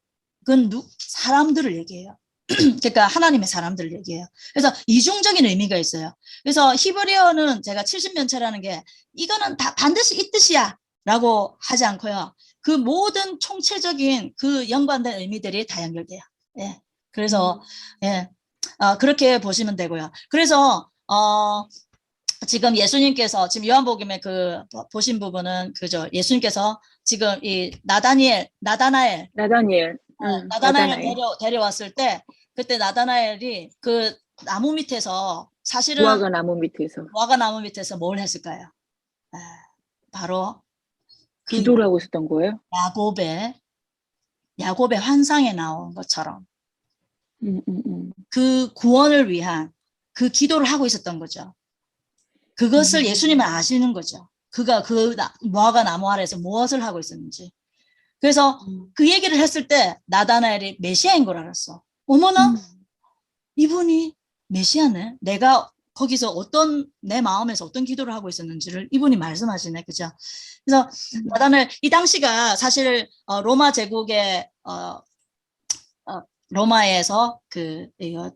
그건 사람들을 얘기해요. 그러니까 하나님의 사람들을 얘기해요. 그래서 이중적인 의미가 있어요. 그래서 히브리어는 제가 70면체라는 게 이거는 다 반드시 이 뜻이야 라고 하지 않고요. 그 모든 총체적인 그 연관된 의미들이 다 연결돼요. 예. 그래서 예. 그렇게 보시면 되고요. 그래서 지금 예수님께서 지금 요한복음에 그 보신 부분은 그죠. 예수님께서 지금 이 나다나엘 데려왔을 때 그때 나다나엘이 그 나무 밑에서 사실은 무화과 나무 밑에서 뭘 했을까요? 바로 그 기도를 하고 있었던 거예요? 야곱의 환상에 나온 것처럼 그 구원을 위한 그 기도를 하고 있었던 거죠. 그것을 예수님은 아시는 거죠. 그가 그 무화과 나무 아래에서 무엇을 하고 있었는지. 그래서 그 얘기를 했을 때 나다나엘이 메시아인 걸 알았어. 어머나, 이분이 메시아네. 내가 거기서 내 마음에서 어떤 기도를 하고 있었는지를 이분이 말씀하시네. 그죠? 그래서 나다나엘, 이 당시가 사실 로마 제국의 로마에서 그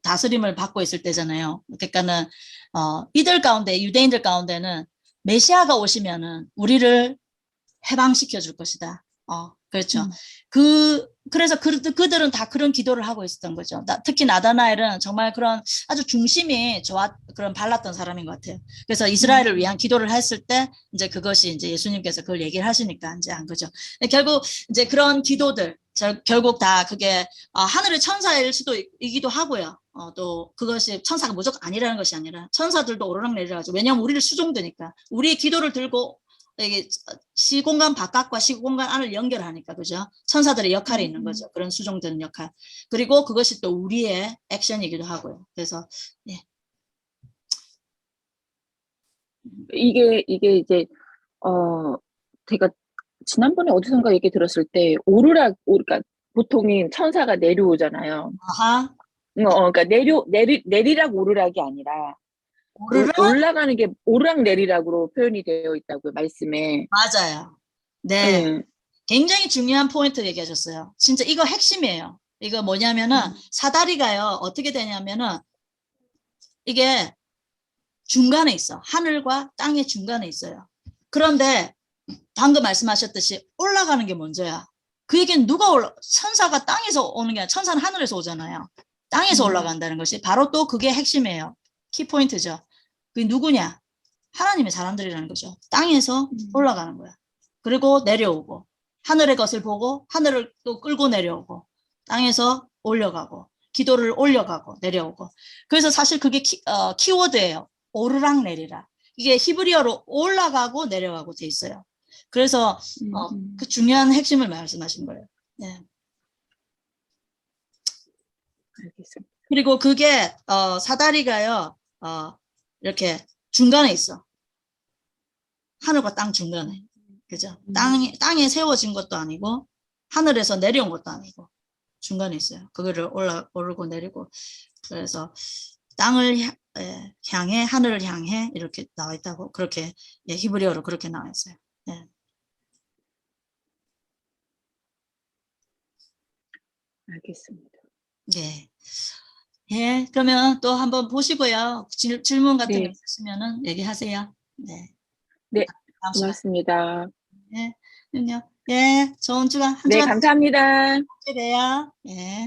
다스림을 받고 있을 때잖아요. 그러니까는 이들 가운데, 유대인들 가운데는 메시아가 오시면은 우리를 해방시켜 줄 것이다. 그렇죠. 그래서 그들은 다 그런 기도를 하고 있었던 거죠. 특히 나다나엘은 정말 그런 아주 중심이 그런 발랐던 사람인 것 같아요. 그래서 이스라엘을 위한 기도를 했을 때 이제 그것이 이제 예수님께서 그걸 얘기를 하시니까 이제 한 거죠. 결국 이제 그런 기도들 결국 다 그게 하늘의 천사일 수도이기도 하고요. 또 그것이 천사가 무조건 아니라는 것이 아니라 천사들도 오르락내리락하죠. 왜냐하면 우리를 수종드니까 우리의 기도를 들고 이게 시공간 바깥과 시공간 안을 연결하니까, 그죠? 천사들의 역할이 있는 거죠. 그런 수종되는 역할. 그리고 그것이 또 우리의 액션이기도 하고요. 그래서 예. 이게 이제 제가 지난번에 어디선가 얘기 들었을 때 그러니까 보통은 천사가 내려오잖아요. 아하. 그러니까 내리락 오르락이 아니라 올라가는 게 오르락 내리락으로 표현이 되어 있다고요, 말씀에. 맞아요. 네. 굉장히 중요한 포인트 얘기하셨어요. 진짜 이거 핵심이에요. 이거 뭐냐면은 사다리가요, 어떻게 되냐면은 이게 중간에 있어. 하늘과 땅의 중간에 있어요. 그런데 방금 말씀하셨듯이 올라가는 게 먼저야. 그 얘기는 천사가 땅에서 오는 게 아니라 천사는 하늘에서 오잖아요. 땅에서 올라간다는 것이 바로 또 그게 핵심이에요. 키포인트죠. 그게 누구냐? 하나님의 사람들이라는 거죠. 땅에서 올라가는 거야. 그리고 내려오고 하늘의 것을 보고 하늘을 또 끌고 내려오고 땅에서 올려가고 기도를 올려가고 내려오고. 그래서 사실 그게 키워드예요. 오르락 내리락. 이게 히브리어로 올라가고 내려가고 돼 있어요. 그래서 그 중요한 핵심을 말씀하신 거예요. 네. 알겠습니다. 그리고 그게 사다리가요. 이렇게 중간에 있어. 하늘과 땅 중간에. 그죠? 땅에 세워진 것도 아니고 하늘에서 내려온 것도 아니고 중간에 있어요. 그거를 오르고 내리고. 그래서 땅을 향해 하늘을 향해 이렇게 나와 있다고 그렇게 히브리어로 그렇게 나와 있어요. 네. 알겠습니다. 네. 예, 그러면 또 한번 보시고요. 질문 같은 거 네. 있으시면은 얘기하세요. 네. 네, 다음 시간. 고맙습니다. 네, 예, 좋은 주간 한 네, 주간 감사합니다. 되세요. 예.